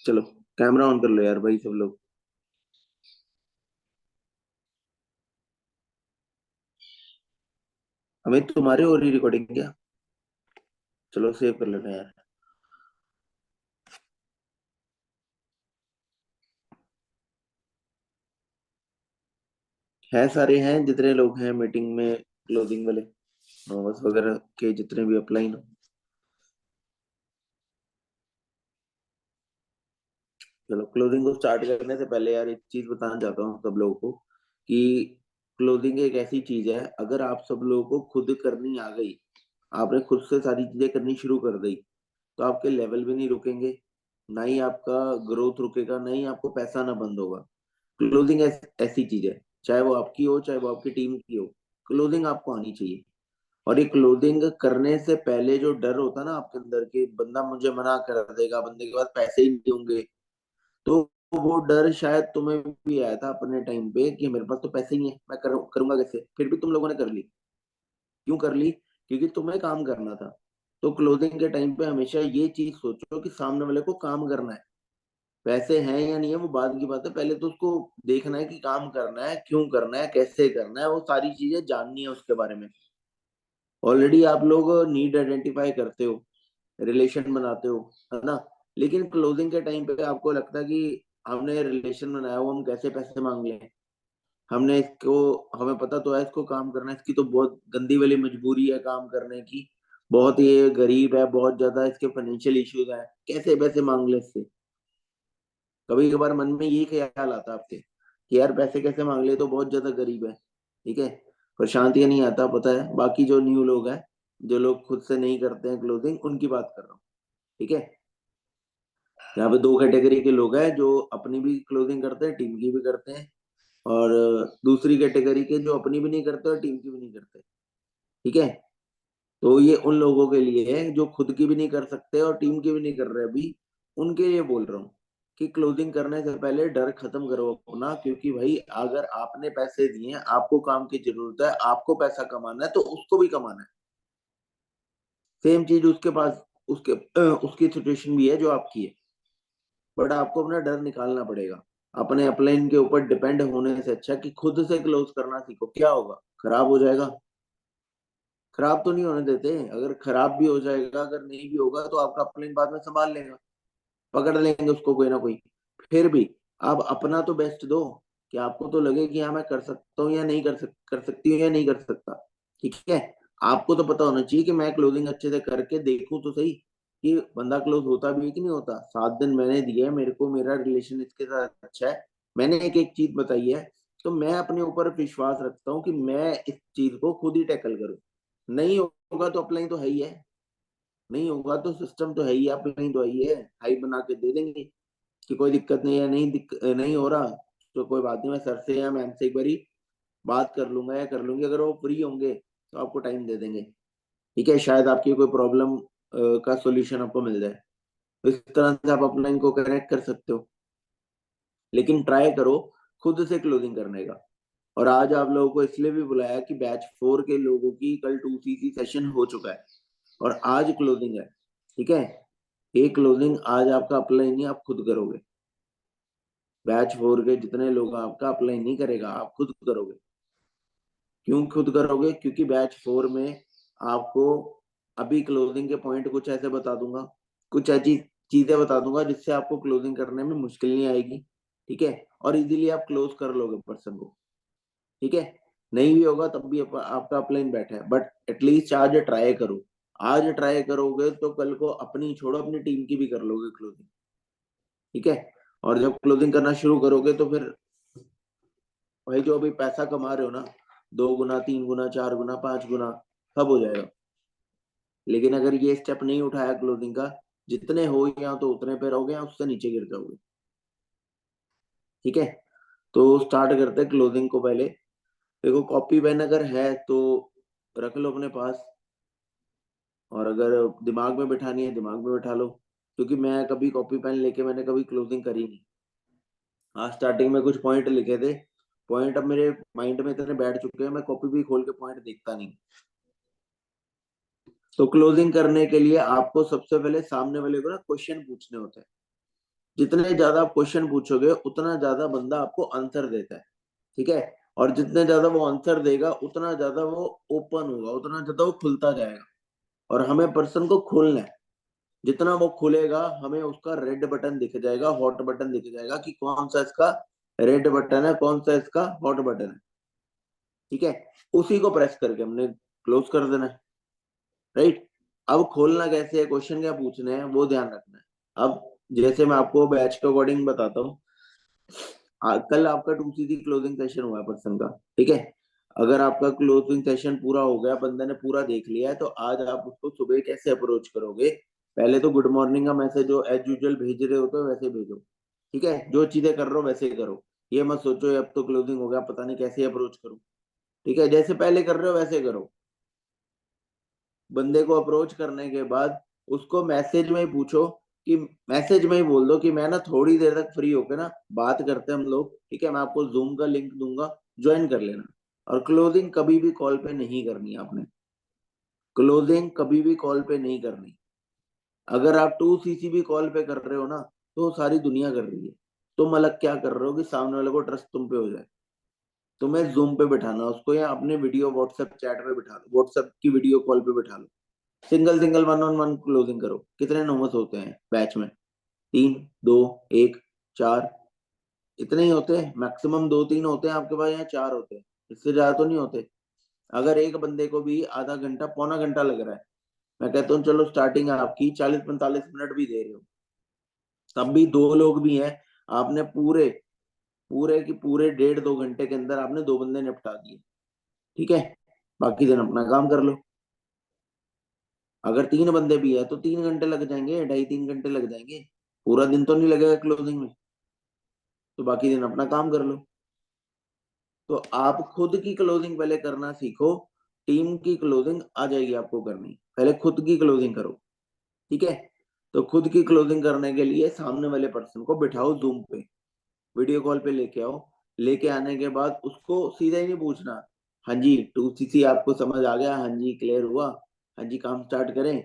चलो, camera on कर लो यार भाई सब लोग। अमित, तुम्हारे हो रही रिकॉर्डिंग क्या? चलो सेव कर लेना यार। है, सारे हैं जितने लोग हैं मीटिंग में, क्लोजिंग वाले, नोवस वगैरह के जितने भी अपलाइन हो। चलो, क्लोजिंग को स्टार्ट करने से पहले यार एक चीज बताना चाहता हूँ सब लोगों को कि क्लोजिंग एक ऐसी चीज है, अगर आप सब लोगों को खुद करनी आ गई, आपने खुद से सारी चीजें करनी शुरू कर दी, तो आपके लेवल भी नहीं रुकेंगे, ना ही आपका ग्रोथ रुकेगा, ना ही आपको पैसा ना बंद होगा। क्लोजिंग ऐसी चीज है, चाहे वो आपकी हो चाहे वो आपकी टीम की हो, क्लोजिंग आपको आनी चाहिए। और ये क्लोजिंग करने से पहले जो डर होता है ना आपके अंदर कि बंदा मुझे मना कर देगा, बंदे के पास पैसे ही नहीं होंगे, तो वो डर शायद तुम्हें भी आया था अपने टाइम पे कि मेरे पास तो पैसे ही नहीं है, मैं करूंगा कैसे, फिर भी तुम लोगों ने कर ली। क्यों कर ली? क्योंकि तुम्हें काम करना था। तो क्लोजिंग के टाइम पे हमेशा ये चीज सोचो कि सामने वाले को काम करना है। पैसे हैं या नहीं है वो बाद की बात है, पहले तो उसको देखना है कि काम करना है, क्यों करना है, कैसे करना है, वो सारी चीजें जाननी है उसके बारे में। ऑलरेडी आप लोग नीड आइडेंटिफाई करते हो, रिलेशन बनाते हो, है ना? लेकिन क्लोजिंग के टाइम पे आपको लगता है कि हमने रिलेशन बनाया हो, हम कैसे पैसे मांग लें, हमने इसको, हमें पता तो है इसको काम करना है, इसकी तो बहुत गंदी वाली मजबूरी है काम करने की, बहुत ये गरीब है, बहुत ज्यादा इसके फाइनेंशियल इश्यूज हैं, कैसे पैसे मांग ले इससे। कभी कभार मन में यही ख्याल आता है आपके कि यार पैसे कैसे मांग ले, तो बहुत ज्यादा गरीब है, ठीक है। पर शांति नहीं आता, पता है, बाकी जो न्यू लोग हैं, जो लोग खुद से नहीं करते हैं क्लोजिंग, उनकी बात कर रहा हूँ, ठीक है। यहाँ पे दो कैटेगरी के लोग हैं, जो अपनी भी क्लोजिंग करते हैं, टीम की भी करते हैं, और दूसरी कैटेगरी के जो अपनी भी नहीं करते और टीम की भी नहीं करते, ठीक है। तो ये उन लोगों के लिए है जो खुद की भी नहीं कर सकते और टीम की भी नहीं कर रहे अभी, उनके लिए बोल रहा हूँ कि क्लोजिंग करने से पहले डर खत्म करो अपना, क्योंकि भाई अगर आपने पैसे दिए, आपको काम की जरूरत है, आपको पैसा कमाना है, तो उसको भी कमाना है। सेम चीज उसके पास, उसकी सिचुएशन भी है जो आपकी है, बट आपको अपना डर निकालना पड़ेगा। अपने अपलाइन के ऊपर डिपेंड होने से अच्छा कि खुद से क्लोज करना सीखो। क्या होगा? खराब हो जाएगा? खराब तो नहीं होने देते। अगर खराब भी हो जाएगा, अगर नहीं भी होगा, तो आपका अपलाइन बाद में संभाल लेगा, पकड़ लेंगे उसको कोई ना कोई। फिर भी आप अपना तो बेस्ट दो, कि आपको तो लगे कि हाँ मैं कर सकता हूँ या नहीं कर सकती हूँ या नहीं कर सकता, ठीक है। आपको तो पता होना चाहिए कि मैं क्लोजिंग अच्छे से करके देखूं तो सही कि बंदा क्लोज होता भी है कि नहीं होता। 7 दिन मैंने दिए हैं, मेरे को मेरा रिलेशन इसके साथ अच्छा है, मैंने एक एक चीज बताई है, तो मैं अपने ऊपर विश्वास रखता हूँ कि मैं इस चीज को खुद ही टैकल करूँ। नहीं होगा तो अपलाइन तो है ही है, नहीं होगा तो सिस्टम तो है ही, अपलाइन तो है ही है, हाई बना के दे देंगे कि कोई दिक्कत नहीं है, नहीं हो रहा तो कोई बात नहीं, मैं सर से या मैम से एक बारी बात कर लूंगा या कर लूंगी, अगर वो फ्री होंगे तो आपको टाइम दे देंगे, ठीक है। शायद आपकी कोई प्रॉब्लम का सॉल्यूशन आपको मिल जाए, तो इस तरह से आप अपलाइन को कनेक्ट कर सकते हो। लेकिन ट्राई करो खुद से क्लोजिंग करने का। और आज आप लोगों को इसलिए भी बुलाया कि बैच 4 के लोगों की कल 2CC सेशन हो चुका है और आज क्लोजिंग है, ठीक है। एक क्लोजिंग आज आपका अप्लाई नहीं, आप खुद करोगे। बैच 4 के जितने लोग आपका अप्लाई नहीं करेगा, आप खुद करोगे। क्यों खुद करोगे? क्योंकि बैच 4 में आपको अभी क्लोजिंग के पॉइंट कुछ ऐसे बता दूंगा, कुछ ऐसी चीजें बता दूंगा जिससे आपको क्लोजिंग करने में मुश्किल नहीं आएगी, ठीक है। और इजीली आप क्लोज कर लोगे पर्सन को, ठीक है। नहीं भी होगा तब भी आपका अपलाइन बैठा है, बट एटलीस्ट आज ट्राई करो। आज ट्राई करोगे तो कल को अपनी छोड़ो, अपनी टीम की भी कर लोगे क्लोजिंग, ठीक है। और जब क्लोजिंग करना शुरू करोगे तो फिर भाई जो अभी पैसा कमा रहे हो ना, 2 गुना, 3 गुना, 4 गुना, 5 गुना सब हो जाएगा। लेकिन अगर ये स्टेप नहीं उठाया क्लोजिंग का, जितने हो या तो उतने पे रहोगे या उससे नीचे गिर जाओगे, ठीक है। तो स्टार्ट करते हैं क्लोजिंग को। पहले देखो, कॉपी पेन अगर है तो रख लो अपने पास, और अगर दिमाग में बिठानी है दिमाग में बिठा लो, क्योंकि मैं कभी कॉपी पेन लेके मैंने कभी क्लोजिंग करी नहीं। हाँ, स्टार्टिंग में कुछ पॉइंट लिखे थे, पॉइंट अब मेरे माइंड में इतने बैठ चुके हैं, मैं कॉपी भी खोल के पॉइंट देखता नहीं। तो क्लोजिंग करने के लिए आपको सबसे पहले सामने वाले को ना क्वेश्चन पूछने होते हैं, जितने ज्यादा आप क्वेश्चन पूछोगे उतना ज्यादा बंदा आपको आंसर देता है, ठीक है। और जितने ज्यादा वो आंसर देगा उतना ज्यादा वो ओपन होगा, उतना ज्यादा वो खुलता जाएगा। और हमें पर्सन को खोलना है, जितना वो खुलेगा हमें उसका रेड बटन दिख जाएगा, हॉट बटन दिख जाएगा कि कौन सा इसका रेड बटन है, कौन सा इसका हॉट बटन है, ठीक है। उसी को प्रेस करके हमने क्लोज कर देना है, राइट। अब खोलना कैसे है, क्वेश्चन क्या पूछने हैं, वो ध्यान रखना है। अब जैसे मैं आपको बैच के अकॉर्डिंग बताता हूँ। कल आपका 2 CC क्लोजिंग सेशन हुआ है पर्सन का, ठीक है। अगर आपका क्लोजिंग सेशन पूरा हो गया, बंदे ने पूरा देख लिया है, तो आज आप उसको सुबह कैसे अप्रोच करोगे। पहले तो गुड मॉर्निंग का मैसेज जो एज यूजुअल भेज रहे हो तो वैसे भेजो, ठीक है। जो चीजें कर रहे हो वैसे ही करो। ये मत सोचो अब तो क्लोजिंग हो गया, पता नहीं कैसे अप्रोच करूं, ठीक है। जैसे पहले कर रहे हो वैसे करो। बंदे को अप्रोच करने के बाद उसको मैसेज में ही पूछो कि, मैसेज में ही बोल दो कि मैं ना थोड़ी देर तक फ्री होकर ना बात करते हैं हम लोग, ठीक है। मैं आपको जूम का लिंक दूंगा, ज्वाइन कर लेना। और क्लोजिंग कभी भी कॉल पे नहीं करनी आपने, क्लोजिंग कभी भी कॉल पे नहीं करनी। अगर आप 2 CC भी कॉल पे कर रहे हो ना, तो सारी दुनिया कर रही है। तुम अलग क्या कर रहे हो कि सामने वाले को ट्रस्ट तुम पे हो जाए। तुम्हें जूम पे बिठाना उसको, या अपने वीडियो व्हाट्सएप चैट पे बिठा लो, व्हाट्सएप की वीडियो कॉल पे बिठा लो। Single single one on one closing करो। कितने नंबर्स होते हैं बैच में? 3, 2, 1, 4, इतने ही होते हैं मैक्सिमम। 2, 3 होते हैं आपके पास, या 4 होते हैं, इससे ज्यादा तो नहीं होते। अगर एक बंदे को भी आधा घंटा पौना घंटा लग रहा है, मैं कहता हूँ चलो स्टार्टिंग आपकी 40-45 मिनट भी दे रहे हो, तब भी 2 लोग भी हैं, आपने पूरे पूरे की पूरे 1.5-2 घंटे के अंदर आपने 2 बंदे निपटा दिए, ठीक है। बाकी दिन अपना काम कर लो। अगर 3 बंदे भी है तो 3 घंटे लग जाएंगे, 2.5-3 घंटे लग जाएंगे। पूरा दिन तो नहीं लगेगा क्लोजिंग में। तो बाकी दिन अपना काम कर लो। तो आप खुद की क्लोजिंग पहले करना सीखो। टीम की क्लोजिंग आ जाएगी आपको करनी, पहले खुद की क्लोजिंग करो, ठीक है। तो खुद की क्लोजिंग करने के लिए सामने वाले पर्सन को बिठाओ जूम पे, वीडियो कॉल पे लेके आओ। लेके आने के बाद उसको सीधा ही नहीं पूछना, हाँ जी 2 CC आपको समझ आ गया, हाँ जी क्लियर हुआ, हाँ जी काम स्टार्ट करें,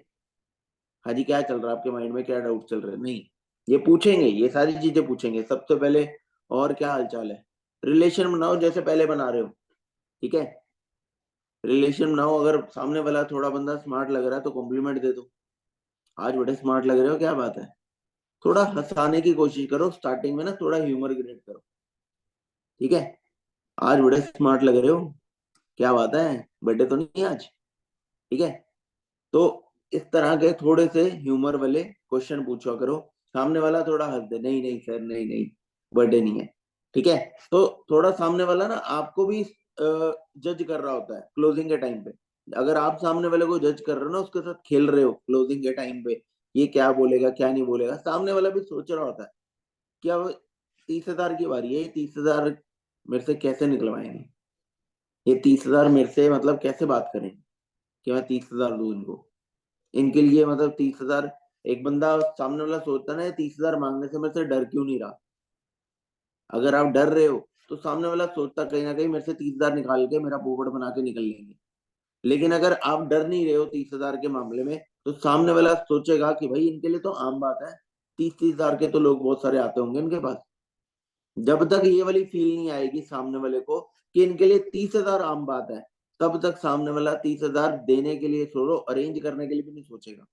हाँ जी क्या चल रहा है आपके माइंड में, क्या डाउट चल रहे हैं, नहीं। ये पूछेंगे, ये सारी चीजें पूछेंगे सबसे पहले। और क्या हालचाल है, रिलेशन बनाओ जैसे पहले बना रहे हो, ठीक है। रिलेशन बनाओ। अगर सामने वाला थोड़ा बंदा स्मार्ट लग रहा है तो कॉम्प्लीमेंट दे दो, आज बड़े स्मार्ट लग रहे हो, क्या बात है। थोड़ा हंसाने की कोशिश करो स्टार्टिंग में ना, थोड़ा ह्यूमर क्रिएट करो, ठीक है। आज बड़े स्मार्ट लग रहे हो, क्या बात है, बर्थडे तो नहीं है आज, ठीक है। तो इस तरह के थोड़े से ह्यूमर वाले क्वेश्चन पूछा करो। सामने वाला थोड़ा हंस दे, नहीं नहीं सर, नहीं नहीं बर्थडे नहीं है, ठीक है। तो थोड़ा सामने वाला ना आपको भी जज कर रहा होता है क्लोजिंग के टाइम पे। अगर आप सामने वाले को जज कर रहे हो ना, उसके साथ खेल रहे हो क्लोजिंग के टाइम पे, ये क्या बोलेगा क्या नहीं बोलेगा, सामने वाला भी सोच रहा होता है कि अब 30,000 की बारी है, ये 30,000 मेरे से कैसे निकलवाएंगे, ये 30,000 मेरे से मतलब कैसे बात करें कि मैं 30,000 दूं इनको, इनके लिए मतलब 30,000। एक बंदा सामने वाला सोचता ना 30,000 मांगने से मेरे से डर क्यों नहीं रहा। अगर आप डर रहे हो तो सामने वाला सोचता कहीं ना कहीं मेरे से 30,000 निकाल के मेरा पोपट बना के निकल लेंगे। लेकिन अगर आप डर नहीं रहे हो 30,000 के मामले में, तो सामने वाला सोचेगा कि भाई इनके लिए तो आम बात है, 30-30,000 के तो लोग बहुत सारे आते होंगे इनके पास। जब तक ये वाली फील नहीं आएगी सामने वाले को कि इनके लिए 30,000 आम बात है, तब तक सामने वाला 30,000 देने के लिए, छोड़ो अरेंज करने के लिए भी नहीं सोचेगा।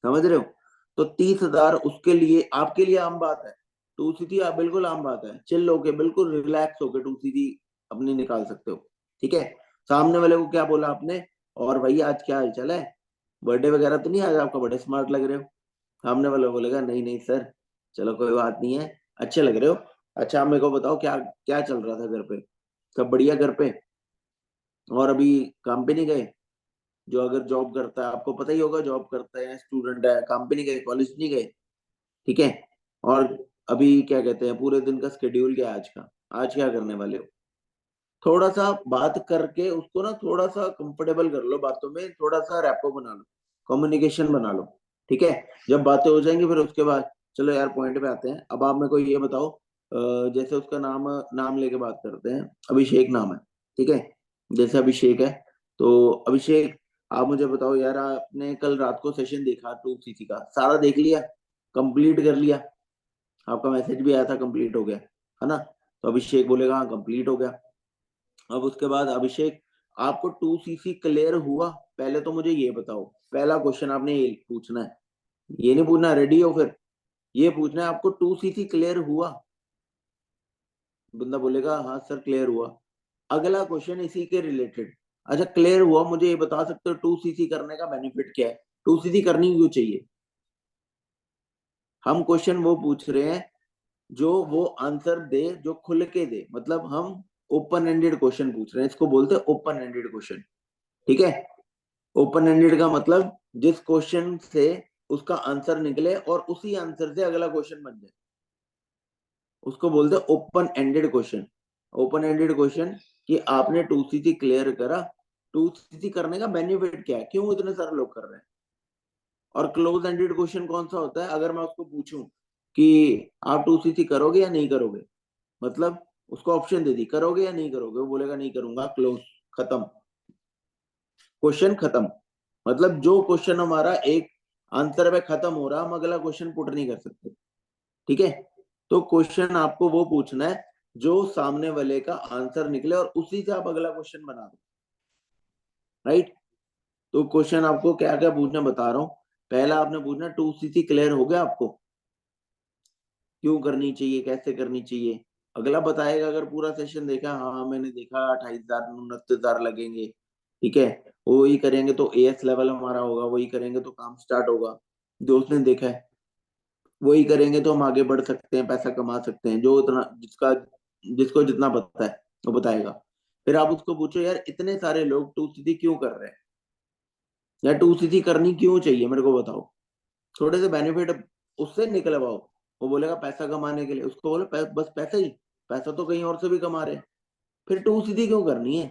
समझ रहे हो? तो 30,000 उसके लिए, आपके लिए आम बात है। 2 CC आप बिल्कुल आम बात है, चिल होके बिल्कुल रिलैक्स होके 2 CC अपनी निकाल सकते हो, ठीक है। सामने वाले को क्या बोला आपने, और भाई आज क्या हाल चाल है, बर्थडे वगैरह तो नहीं, आज आपका बड़े स्मार्ट लग रहे हो। सामने वाला बोलेगा नहीं नहीं सर, चलो कोई बात नहीं है, अच्छे लग रहे हो। अच्छा आप मेरे को बताओ क्या क्या चल रहा था घर पे, सब बढ़िया घर पे? और अभी काम पे नहीं गए? जो अगर जॉब करता है, आपको पता ही होगा जॉब करता है या स्टूडेंट है, काम पे नहीं गए, कॉलेज नहीं गए, ठीक है। और अभी क्या कहते हैं, पूरे दिन का स्केड्यूल क्या है आज का, आज क्या करने वाले हो। थोड़ा सा बात करके उसको ना थोड़ा सा कंफर्टेबल कर लो बातों में, थोड़ा सा रैपो बना लो, कम्युनिकेशन बना लो, ठीक है। जब बातें हो जाएंगी फिर उसके बाद चलो यार पॉइंट पे आते हैं। अब आप मेरे को ये बताओ, जैसे उसका नाम नाम लेके बात करते हैं, अभिषेक नाम है, ठीक है। जैसे अभिषेक है, तो अभिषेक आप मुझे बताओ यार, आपने कल रात को सेशन देखा 2 CC का, सारा देख लिया? कंप्लीट कर लिया, आपका मैसेज भी आया था कंप्लीट हो गया, है ना? तो अभिषेक बोलेगा हाँ कंप्लीट हो गया। अब उसके बाद अभिषेक, आपको 2cc क्लियर हुआ? पहले तो मुझे ये बताओ, पहला क्वेश्चन आपने ये पूछना है, ये नहीं पूछना रेडी हो फिर, ये पूछना है आपको 2cc क्लियर हुआ? बंदा बोलेगा हाँ सर क्लियर हुआ। अगला क्वेश्चन इसी के रिलेटेड, अच्छा क्लियर हुआ, मुझे ये बता सकते हो 2cc करने का बेनिफिट क्या है, 2cc करनी क्यों चाहिए? हम क्वेश्चन वो पूछ रहे हैं जो वो आंसर दे, जो खुल के दे, मतलब हम ओपन एंडेड क्वेश्चन पूछ रहे हैं, इसको बोलते हैं ओपन एंडेड क्वेश्चन। ठीक है, ओपन एंडेड का मतलब जिस क्वेश्चन से उसका आंसर निकले और उसी आंसर से अगला क्वेश्चन बन जाए, उसको बोलते हैं open ended question. Open ended question कि आपने 2cc क्लियर करा, 2cc करने का बेनिफिट क्या है, क्यों इतने सारे लोग कर रहे हैं? और क्लोज एंडेड क्वेश्चन कौन सा होता है? अगर मैं उसको पूछूं कि आप 2cc करोगे या नहीं करोगे, मतलब उसको ऑप्शन दे दी, करोगे या नहीं करोगे, वो बोलेगा नहीं करूंगा, क्लोज, खत्म, क्वेश्चन खत्म। मतलब जो क्वेश्चन हमारा एक आंसर में खत्म हो रहा, हम अगला क्वेश्चन पुट नहीं कर सकते। ठीक है, तो क्वेश्चन आपको वो पूछना है जो सामने वाले का आंसर निकले और उसी से आप अगला क्वेश्चन बना दो, राइट? तो क्वेश्चन आपको क्या क्या पूछना बता रहा हूं। पहला आपने पूछना 2cc क्लियर हो गया आपको, क्यों करनी चाहिए, कैसे करनी चाहिए। अगला बताएगा, अगर पूरा सेशन देखा, हाँ मैंने देखा 28,000 29,000 लगेंगे, ठीक है, वही करेंगे तो एएस लेवल हमारा होगा, वही करेंगे तो काम स्टार्ट होगा, जो उसने देखा है वही करेंगे तो हम आगे बढ़ सकते हैं, पैसा कमा सकते हैं, जो उतना जिसका जिसको जितना पता है वो बताएगा। फिर आप उसको पूछो यार इतने सारे लोग 2cc क्यों कर रहे हैं, या 2cc करनी क्यों चाहिए, मेरे को बताओ, थोड़े से बेनिफिट उससे निकलवाओ। वो बोलेगा पैसा कमाने के लिए, उसको बोलो बस पैसा ही, पैसा तो कहीं और से भी कमा रहे हैं, फिर 2cc क्यों करनी है?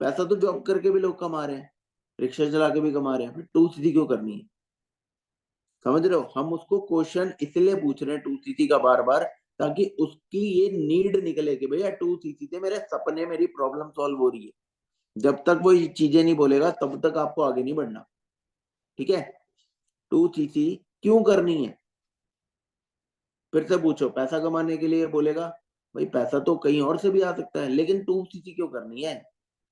पैसा तो जॉब करके भी लोग कमा रहे हैं, रिक्शा चला के भी कमा रहे हैं, फिर 2cc क्यों करनी है? समझ रहे हो, हम उसको क्वेश्चन इसलिए पूछ रहे हैं 2cc का बार बार, ताकि उसकी ये नीड निकले कि भैया 2cc से मेरे सपने, मेरी प्रॉब्लम सॉल्व हो रही है। जब तक वो ये चीजें नहीं बोलेगा तब तक आपको आगे नहीं बढ़ना। ठीक है, 2cc क्यों करनी है? फिर से पूछो, पैसा कमाने के लिए, बोलेगा भाई पैसा तो कहीं और से भी आ सकता है, लेकिन 2cc क्यों करनी है,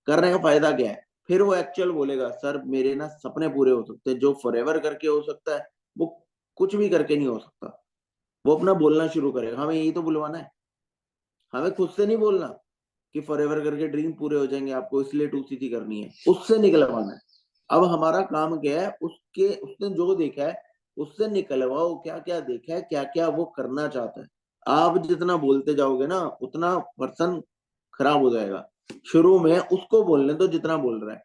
करने का फायदा क्या है? फिर वो एक्चुअल बोलेगा सर मेरे ना सपने पूरे हो सकते हैं, जो फॉरएवर करके हो सकता है वो कुछ भी करके नहीं हो सकता। वो अपना बोलना शुरू करेगा, हमें यही तो बुलवाना है, हमें खुद से नहीं बोलना कि फॉरएवर करके ड्रीम पूरे हो जाएंगे आपको इसलिए 2cc करनी है, उससे निकलवाना है। अब हमारा काम क्या है, उसके उसने जो देखा है उससे निकलवाओ, क्या क्या देखा है, क्या क्या वो करना चाहता है। आप जितना बोलते जाओगे ना उतना पर्सन खराब हो जाएगा। शुरू में उसको बोलने दो जितना बोल रहा है,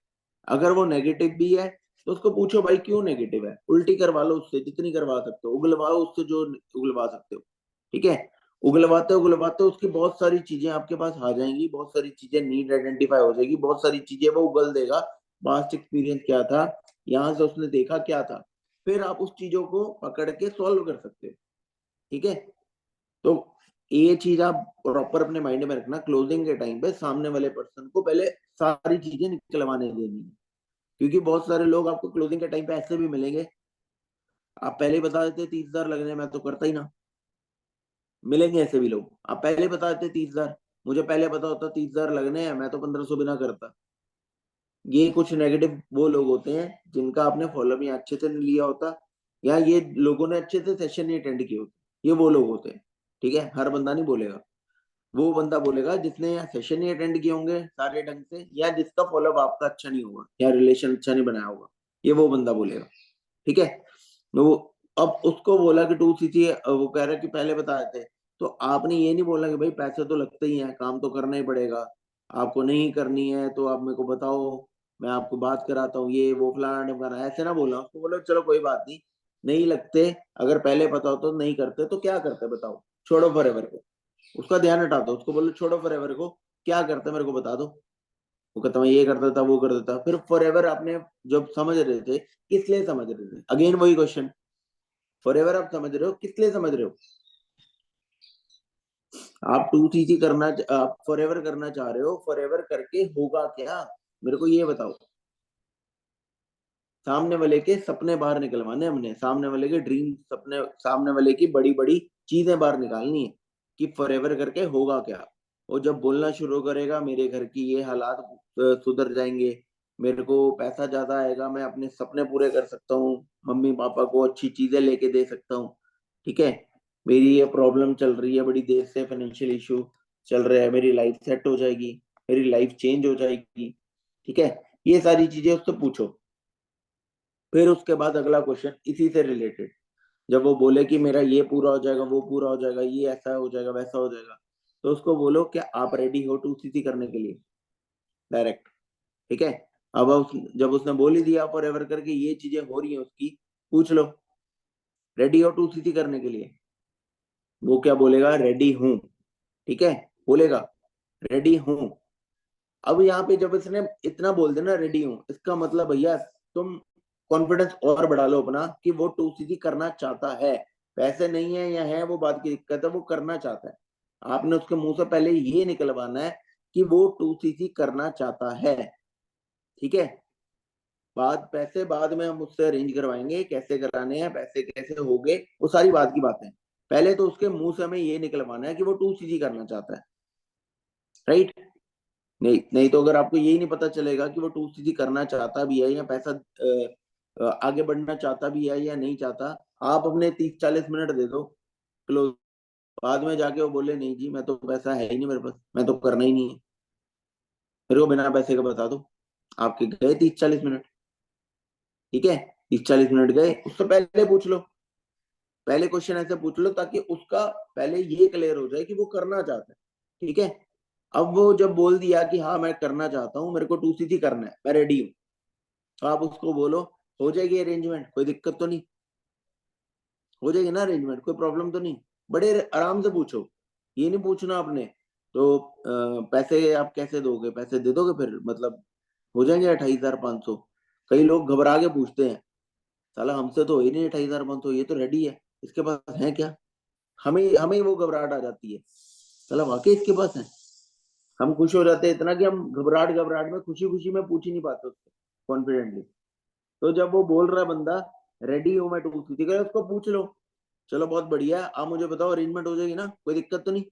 अगर वो नेगेटिव भी है तो उसको पूछो भाई क्यों नेगेटिव है, उल्टी करवा लो उससे जितनी करवा सकते हो, उगलवाओ उससे जो उगलवा सकते हो। ठीक है, उगलवाते उगलवाते उसकी बहुत सारी चीजें आपके पास आ जाएंगी, बहुत सारी चीजें नीड आइडेंटिफाई हो जाएगी, बहुत सारी चीजें वो उगल देगा, पास्ट एक्सपीरियंस क्या था, यहाँ से उसने देखा क्या था, फिर आप उस चीजों को पकड़ के सॉल्व कर सकते हो। ठीक है, तो ये चीज आप प्रॉपर अपने माइंड में रखना, क्लोजिंग के टाइम पे सामने वाले पर्सन को पहले सारी चीजें निकलवाने देनी है। क्योंकि बहुत सारे लोग आपको क्लोजिंग के टाइम पे ऐसे भी मिलेंगे, आप पहले ही बता देते 30,000 लगने, मैं तो करता ही ना। मिलेंगे ऐसे भी लोग, आप पहले ही बता देते 30,000, मुझे पहले पता होता 30,000 लगने हैं, मैं तो 1500 बिना करता। ये कुछ नेगेटिव वो लोग होते हैं जिनका आपने फॉलोअप या अच्छे से नहीं लिया होता, या ये लोगों ने अच्छे से सेशन नहीं अटेंड किए होते, ये वो लोग होते हैं। ठीक है, हर बंदा नहीं बोलेगा, वो बंदा बोलेगा जिसने या सेशन नहीं अटेंड किए होंगे सारे ढंग से, या जिसका फॉलोअप आपका अच्छा नहीं होगा या रिलेशन अच्छा नहीं बनाया होगा, ये वो बंदा बोलेगा। ठीक है, तो वो अब उसको बोला कि 2cc, वो कह रहा है कि पहले बता देते, तो आपने ये नहीं बोला कि भाई पैसे तो लगते ही हैं, काम तो करना ही पड़ेगा, आपको नहीं करनी है तो आप मेरे को बताओ, मैं आपको बात कराता हूँ, ये वो फलाना ढिमकाना, ऐसे ना बोला उसको, बोलो चलो कोई बात नहीं, नहीं लगते, अगर पहले पता हो तो नहीं करते तो क्या करते बताओ, छोड़ो फॉरएवर को, उसका ध्यान हटा दो, उसको बोलो छोड़ो फॉरएवर को, क्या करते मेरे को बता दो। वो कहता मैं ये करता था वो करता था, फिर फॉरएवर आपने जब समझ रहे थे किस लिए समझ रहे थे, अगेन वही क्वेश्चन, फॉरएवर आप समझ रहे हो किस लिए समझ रहे हो? आप 2cc करना, आप फॉरएवर करना चाह रहे हो, फॉरएवर करके होगा क्या, मेरे को ये बताओ। सामने वाले के सपने बाहर निकलवाने हमने, सामने वाले के ड्रीम सपने, सामने वाले की बड़ी बड़ी चीजें बाहर निकालनी है कि फॉरएवर करके होगा क्या। वो जब बोलना शुरू करेगा मेरे घर की ये हालात सुधर जाएंगे, मेरे को पैसा ज्यादा आएगा, मैं अपने सपने पूरे कर सकता हूँ, मम्मी पापा को अच्छी चीजें लेके दे सकता हूँ, ठीक है, मेरी ये प्रॉब्लम चल रही है बड़ी देर से, फाइनेंशियल इशू चल रहा है, मेरी लाइफ सेट हो जाएगी, मेरी लाइफ चेंज हो जाएगी, ठीक है, ये सारी चीजें उससे पूछो। फिर उसके बाद अगला क्वेश्चन इसी से रिलेटेड, जब वो बोले कि मेरा ये पूरा हो जाएगा, वो पूरा हो जाएगा, ये ऐसा हो जाएगा, वैसा हो जाएगा, तो उसको बोलो क्या आप रेडी हो 2cc करने के लिए, डायरेक्ट, ठीक है। अब जब उसने बोल ही दिया फॉर एवर करके ये चीजें हो रही हैं उसकी, पूछ लो रेडी हो 2cc करने के लिए, वो क्या बोलेगा, रेडी हूं, ठीक है, बोलेगा रेडी हूं। अब यहाँ पे जब इसने इतना बोल देना रेडी हूं, इसका मतलब भैया तुम कॉन्फिडेंस और बढ़ा लो अपना कि वो 2cc करना चाहता है, पैसे नहीं है या है वो बात की दिक्कत है, वो करना चाहता है। आपने उसके मुंह से पहले ये निकलवाना है कि वो 2cc करना चाहता है, ठीक है। बाद पैसे बाद में हम उससे अरेंज करवाएंगे, कैसे कराने हैं, पैसे कैसे हो गए, वो सारी बात की बातें, पहले तो उसके मुंह से हमें ये निकलवाना है कि वो 2cc करना चाहता है, राइट। नहीं नहीं तो अगर आपको यही नहीं पता चलेगा कि वो 2cc करना चाहता भी है या पैसा आगे बढ़ना चाहता भी है या नहीं चाहता, आप अपने 30-40 मिनट दे दो क्लोज, बाद में जाके वो बोले नहीं जी मैं तो पैसा है ही नहीं मेरे पास, मैं तो करना ही नहीं है, मेरे को बिना पैसे का बता दो, आपके गए 30-40 मिनट, ठीक है। 30-40 मिनट गए, उससे पहले पूछ लो, पहले क्वेश्चन ऐसे पूछ लो ताकि उसका पहले ये क्लियर हो जाए कि वो करना चाहता है, ठीक है। अब वो जब बोल दिया कि हाँ मैं करना चाहता हूँ, मेरे को 2cc करना है, मैं रेडी हूँ, तो आप उसको बोलो हो जाएगी अरेंजमेंट, कोई दिक्कत तो नहीं, हो जाएगी ना अरेंजमेंट, कोई प्रॉब्लम तो नहीं, बड़े आराम से पूछो, ये नहीं पूछना आपने तो पैसे आप कैसे दोगे, पैसे दे दोगे फिर मतलब हो जाएंगे 28,500, कई लोग घबरा के पूछते हैं, साला हमसे तो हो ही नहीं 28,500, ये तो रेडी है, इसके पास है क्या, हमें हमें वो घबराहट आ जाती है, साला वाकई इसके पास है, हम खुश हो जाते हैं इतना कि हम घबराहट घबराहट में खुशी खुशी में पूछ ही नहीं पाते उससे कॉन्फिडेंटली। तो जब वो बोल रहा है बंदा रेडी हूं मैं 2cc का, उसको पूछ लो, चलो बहुत बढ़िया आप मुझे बताओ अरेंजमेंट हो जाएगी ना, कोई दिक्कत तो नहीं,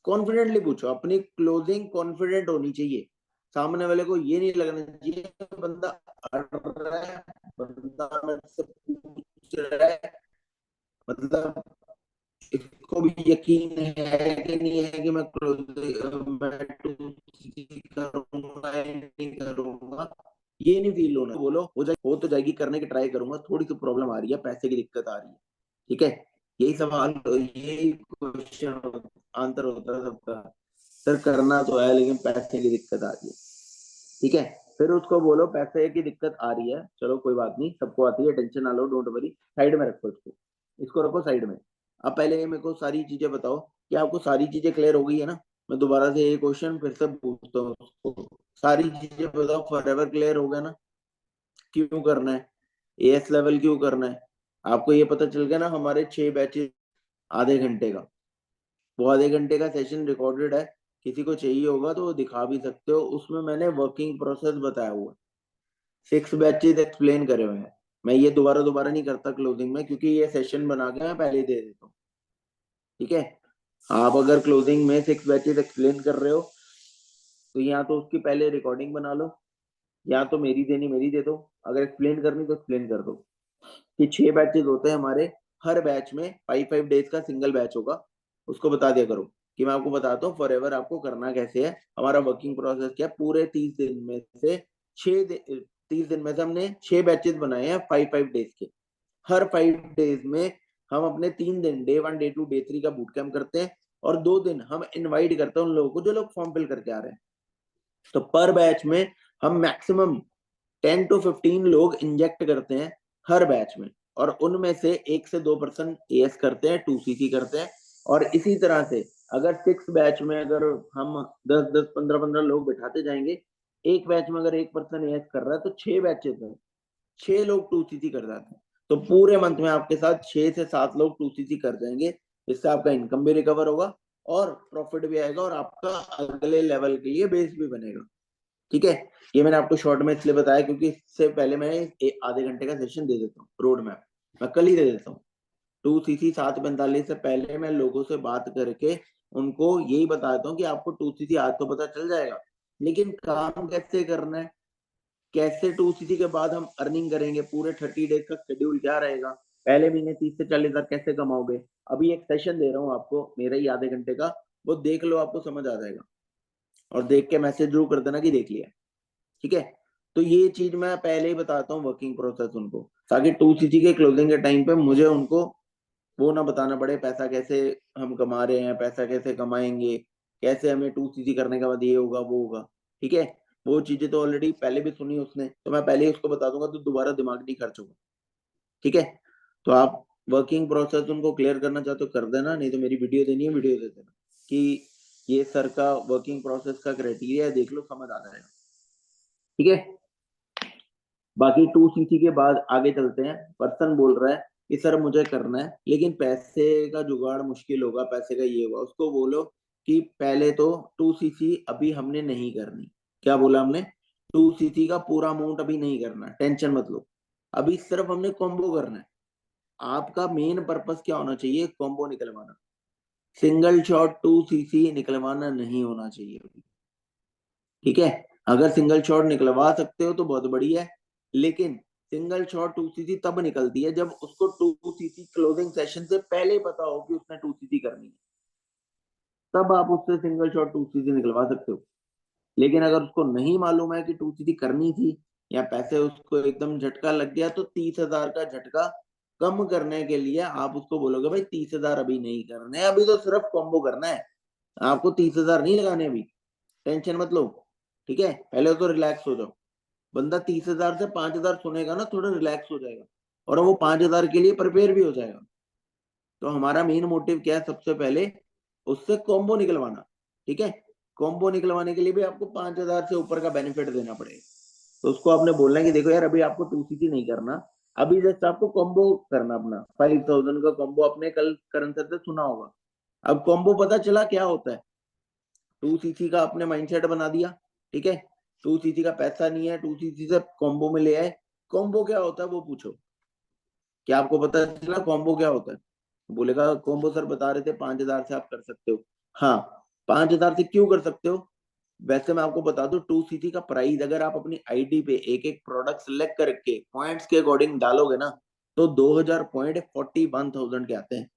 कॉन्फिडेंटली पूछो, अपनी क्लोजिंग कॉन्फिडेंट होनी चाहिए, सामने वाले को ये नहीं लगना चाहिए बंदा अड़ रहा है, बंदा मेरे से पूछ रहा है, मतलब इसको भी यकीन है कि नहीं है कि मैं मैं 2cc करूंगा या नहीं करूंगा, ये नहीं फील होना, बोलो हो जाए, हो तो जाएगी, करने की ट्राई करूंगा, थोड़ी सी प्रॉब्लम आ रही है, पैसे की दिक्कत आ रही है, ठीक है, यही सवाल यही क्वेश्चन आंसर होता है सबका, सर करना तो है लेकिन पैसे की दिक्कत आ रही है, ठीक है। फिर उसको बोलो पैसे की दिक्कत आ रही है, चलो कोई बात नहीं, सबको आती है, टेंशन ना लो, डोंट वरी, साइड में रखो इसको, इसको रखो साइड में। अब पहले ये मेरे को सारी चीजें बताओ कि आपको सारी चीजें क्लियर हो गई है ना, मैं दोबारा से ये क्वेश्चन फिर से पूछता हूँ उसको, सारी चीजें बताओ, फॉरएवर क्लियर हो गया ना, क्यों करना है, एएस लेवल क्यों करना है, आपको ये पता चल गया ना, हमारे 6 बैचेस आधे घंटे का, वो आधे घंटे का सेशन रिकॉर्डेड है, किसी को चाहिए होगा तो वो दिखा भी सकते हो, उसमें मैंने वर्किंग प्रोसेस बताया हुआ है, 6 बैचेस एक्सप्लेन करे हुए हैं, मैं ये दोबारा दोबारा नहीं करता क्लोजिंग में, क्योंकि ये सेशन बना के मैं पहले ही दे देता हूँ, ठीक है। आप अगर क्लोजिंग में 6 बैचेस एक्सप्लेन कर रहे हो तो या तो उसकी पहले रिकॉर्डिंग बना लो, या तो मेरी देनी मेरी दे दो, अगर एक्सप्लेन करनी तो एक्सप्लेन कर दो कि 6 बैचेस होते हैं हमारे, हर बैच में 5-5 डेज का सिंगल बैच होगा, उसको बता दिया करो कि मैं आपको बताता हूँ फॉरएवर आपको करना कैसे है, हमारा वर्किंग प्रोसेस क्या है, पूरे 30 दिन में से 30 दिन में से हमने 6 बैचेस बनाए हैं 5-5 डेज के, हर 5 डेज में हम अपने 3 दिन डे 1 डे 2 डे 3 का बूट कैंप करते हैं, और 2 दिन हम इनवाइट करते हैं उन लोगों को जो लोग फॉर्म फिल करके आ रहे हैं, तो पर बैच में हम मैक्सिमम 10 to 15 लोग इंजेक्ट करते हैं हर बैच में, और उनमें से 1 से 2% एएस करते हैं, 2cc करते हैं, और इसी तरह से अगर 6 बैच में अगर हम 10-10 15-15 लोग बिठाते जाएंगे, एक बैच में अगर 1% एएस कर रहा है तो 6 बैचेस में 6 लोग 2cc कर जाते हैं, तो पूरे मंथ में आपके साथ 6 से 7 लोग 2cc कर जाएंगे, जिससे आपका इनकम भी रिकवर होगा और प्रॉफिट भी आएगा और आपका अगले लेवल के लिए बेस भी बनेगा। ठीक है, ये मैंने आपको शॉर्ट में इसलिए बताया क्योंकि इससे पहले मैं आधे घंटे का सेशन दे देता हूँ, रोड मैप मैं कल ही दे देता हूँ। 2cc 7:45 से पहले मैं लोगों से बात करके उनको यही बता देता हूँ कि आपको 2cc आज तो पता चल जाएगा, लेकिन काम कैसे करना है, कैसे 2cc के बाद हम अर्निंग करेंगे, पूरे 30 डेज का शेड्यूल क्या रहेगा, पहले महीने 30 से 40 हजार कैसे कमाओगे। अभी एक सेशन दे रहा हूँ आपको मेरा ही आधे घंटे का, वो देख लो, आपको समझ आ जाएगा। और देख के मैसेज जरूर कर देना कि देख लिया, ठीक है। तो ये चीज मैं पहले ही बताता हूँ वर्किंग प्रोसेस उनको, ताकि 2cc के क्लोजिंग के टाइम पे मुझे उनको वो ना बताना पड़े पैसा कैसे हम कमा रहे हैं, पैसा कैसे कमाएंगे, कैसे हमें 2cc करने के बाद ये होगा वो होगा, ठीक है। वो चीजें तो ऑलरेडी पहले भी सुनी उसने, तो मैं पहले ही उसको बता दूंगा, तो दोबारा दिमाग नहीं खर्च होगा, ठीक है। तो आप वर्किंग प्रोसेस उनको क्लियर करना चाहते हो कर देना, नहीं तो मेरी वीडियो देनी है, वीडियो दे देना कि ये सर का वर्किंग प्रोसेस का क्राइटेरिया है, देख लो समझ आ जाएगा, ठीक है। बाकी 2cc के बाद आगे चलते हैं। पर्सन बोल रहा है कि सर मुझे करना है लेकिन पैसे का जुगाड़ मुश्किल होगा, पैसे का ये होगा, उसको बोलो कि पहले तो 2cc अभी हमने नहीं करनी। क्या बोला हमने? 2cc का पूरा अमाउंट अभी नहीं करना, टेंशन मत लो, अभी सिर्फ हमने कॉम्बो करना है। आपका मेन पर्पस क्या होना चाहिए? कॉम्बो निकलवाना, सिंगल शॉट 2cc निकलवाना नहीं होना चाहिए अभी, ठीक है। अगर सिंगल शॉट निकलवा सकते हो तो बहुत बढ़िया है, लेकिन सिंगल शॉट 2cc तब निकलती है जब उसको 2cc क्लोजिंग सेशन से पहले पता हो कि उसने 2cc करनी है, तब आप उससे सिंगल शॉट 2cc निकलवा सकते हो। लेकिन अगर उसको नहीं मालूम है कि 2cc करनी थी, या पैसे उसको एकदम झटका लग गया, तो 30,000 का झटका कम करने के लिए आप उसको बोलोगे भाई 30,000 अभी नहीं करने, अभी तो सिर्फ कॉम्बो करना है, आपको 30,000 नहीं लगाने अभी, टेंशन मत लो, ठीक है। पहले तो रिलैक्स हो जाओ। बंदा 30,000 से 5,000 सुनेगा ना, थोड़ा रिलैक्स हो जाएगा और वो 5,000 के लिए प्रिपेयर भी हो जाएगा। तो हमारा मेन मोटिव क्या है? सबसे पहले उससे कॉम्बो निकलवाना, ठीक है। कॉम्बो निकलवाने के लिए भी आपको 5,000 से ऊपर का बेनिफिट देना पड़ेगा। तो उसको आपने बोलना है कि देखो यार, अभी आपको 2cc नहीं करना, अभी जस्ट आपको कॉम्बो करना अपना 5,000 का कॉम्बो, आपने कल करण सर से सुना होगा। अब कॉम्बो पता चला क्या होता है? 2cc का आपने माइंडसेट बना दिया, ठीक है। 2cc का पैसा नहीं है, 2cc से कॉम्बो में ले आए। कॉम्बो क्या होता है वो पूछो, क्या आपको पता चला कॉम्बो क्या होता है? बोलेगा कॉम्बो सर बता रहे थे 5,000 से आप कर सकते हो। हाँ, 5,000 से क्यों कर सकते हो? वैसे मैं आपको बता दूं, 2cc का प्राइस अगर आप अपनी आईडी पे एक एक प्रोडक्ट सिलेक्ट करके पॉइंट्स के अकॉर्डिंग डालोगे ना, तो 2,000 पॉइंट 41,000 के आते हैं।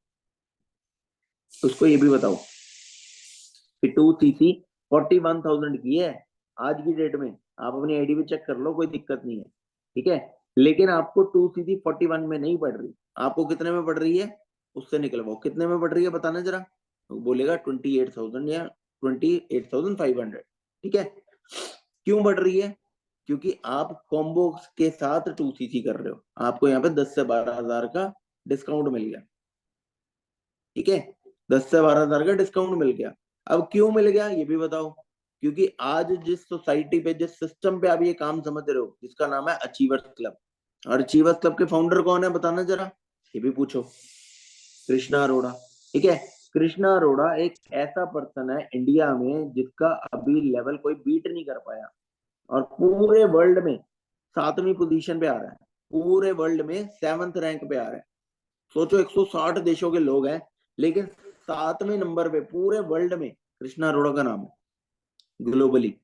उसको ये भी बताओ कि 2cc 41,000 की है आज की डेट में, आप अपनी आईडी पे चेक कर लो, कोई दिक्कत नहीं है, ठीक है। लेकिन आपको 2cc 41 में नहीं पड़ रही, आपको कितने में पड़ रही है? उससे निकलवाओ, कितने में पड़ रही है बताना जरा। तो बोलेगा 28,000 या 28,500, ठीक है। क्यों बढ़ रही है? क्योंकि आप कॉम्बो के साथ 2cc कर रहे हो, आपको यहाँ पे 10 से 12,000 का डिस्काउंट मिल गया, ठीक है। 10 से 12,000 का डिस्काउंट मिल गया। अब क्यों मिल गया ये भी बताओ। क्योंकि आज जिस सोसाइटी पे, जिस सिस्टम पे आप ये काम समझ रहे हो, जिसका नाम है अचीवर्स क्लब, और अचीवर्स क्लब के फाउंडर कौन है बताना जरा, ये भी पूछो। कृष्णा अरोड़ा, ठीक है। कृष्णा अरोड़ा एक ऐसा पर्सन है इंडिया में जिसका अभी लेवल कोई बीट नहीं कर पाया, और पूरे वर्ल्ड में 7वीं पोजीशन पे आ रहा है, पूरे वर्ल्ड में 7th रैंक पे आ रहा है। सोचो 160 देशों के लोग हैं, लेकिन 7वें नंबर पे पूरे वर्ल्ड में कृष्णा अरोड़ा का नाम है ग्लोबली,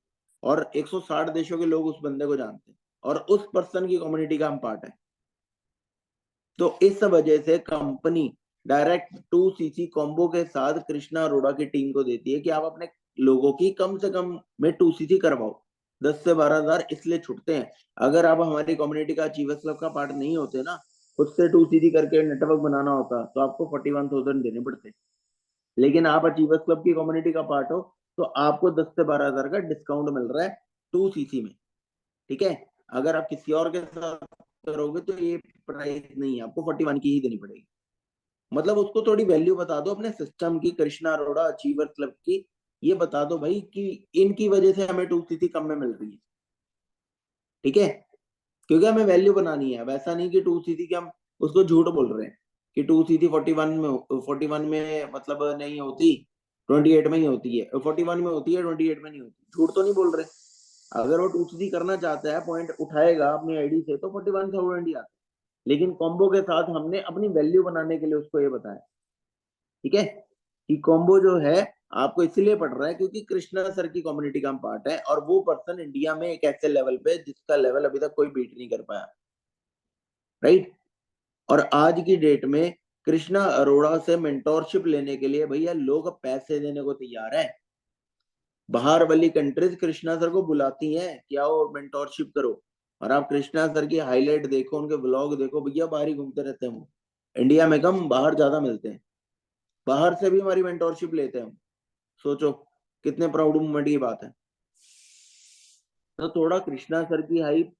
और 160 देशों के लोग उस बंदे को जानते हैं, और उस पर्सन की कम्युनिटी का हम पार्ट है। तो इस वजह से कंपनी डायरेक्ट 2cc कॉम्बो के साथ कृष्णा अरोड़ा की टीम को देती है कि आप अपने लोगों की कम से कम में 2cc करवाओ। 10 से 12,000 इसलिए छुटते हैं। अगर आप हमारी कम्युनिटी का अचीवर्स क्लब का पार्ट नहीं होते ना, खुद से 2cc करके नेटवर्क बनाना होता, तो आपको 41,000 देने पड़ते। लेकिन आप अचीवर्स क्लब की कम्युनिटी का पार्ट हो, तो आपको 10 से 12,000 का डिस्काउंट मिल रहा है 2cc में, ठीक है। अगर आप किसी और के साथ करोगे तो ये प्राइस नहीं है, आपको 41 की ही देनी पड़ेगी। मतलब उसको थोड़ी वैल्यू बता दो अपने सिस्टम की, कृष्णा अरोड़ा अचीवर क्लब की, ये बता दो भाई कि इनकी वजह से हमें 2cc कम में मिल रही है, ठीक है। क्योंकि हमें वैल्यू बनानी है, वैसा नहीं कि 2cc के हम उसको झूठ बोल रहे हैं कि 2cc 41 में मतलब नहीं होती, 28 में ही होती है, 41 में होती है, 28 में नहीं होती, झूठ तो नहीं बोल रहे। अगर वो 2cc करना चाहता है, पॉइंट उठाएगा अपनी आईडी से, तो 41,000 ही आता है। लेकिन कॉम्बो के साथ हमने अपनी वैल्यू बनाने के लिए उसको ये बताया, ठीक है, कि कॉम्बो जो है आपको इसलिए पढ़ रहा है क्योंकि कृष्णा सर की कम्युनिटी का हम पार्ट है, और वो पर्सन इंडिया में एक ऐसे लेवल पे जिसका लेवल अभी तक कोई बीट नहीं कर पाया, राइट। और आज की डेट में कृष्णा अरोड़ा से मेंटोरशिप लेने के लिए भैया लोग पैसे देने को तैयार है। बाहर वाली कंट्रीज कृष्णा सर को बुलाती हैं कि आओ मेंटोरशिप करो, और आप कृष्णा सर की हाईलाइट देखो, उनके ब्लॉग देखो, भैया बाहर ही घूमते रहते हैं वो। इंडिया में कम, बाहर ज्यादा मिलते हैं। बाहर से भी हमारी मेंटोरशिप लेते हैं हम। सोचो कितने प्राउड मोमेंट की बात है। तो थोड़ा कृष्णा सर की हाइप,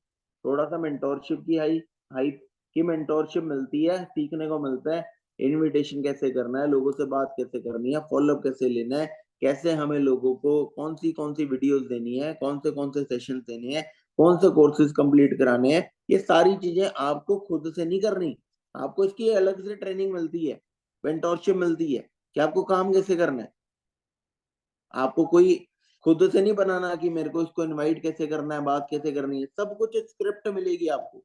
थोड़ा सा मेंटोरशिप की हाइप की मेंटोरशिप मिलती है, सीखने को मिलता है। इनविटेशन कैसे करना है, लोगों से बात कैसे करनी है, फॉलोअप कैसे लेना है, कैसे हमें लोगों को कौन सी वीडियोस देनी है, कौन से सेशन देने हैं, कौन से कोर्सेज कंप्लीट कराने हैं, ये सारी चीजें आपको खुद से नहीं करनी। आपको इसकी अलग से ट्रेनिंग मिलती है, मेंटोरशिप मिलती है कि आपको काम कैसे करना है। आपको कोई खुद से नहीं बनाना कि मेरे को इसको इनवाइट कैसे करना है, बात कैसे करनी है, सब कुछ स्क्रिप्ट मिलेगी आपको।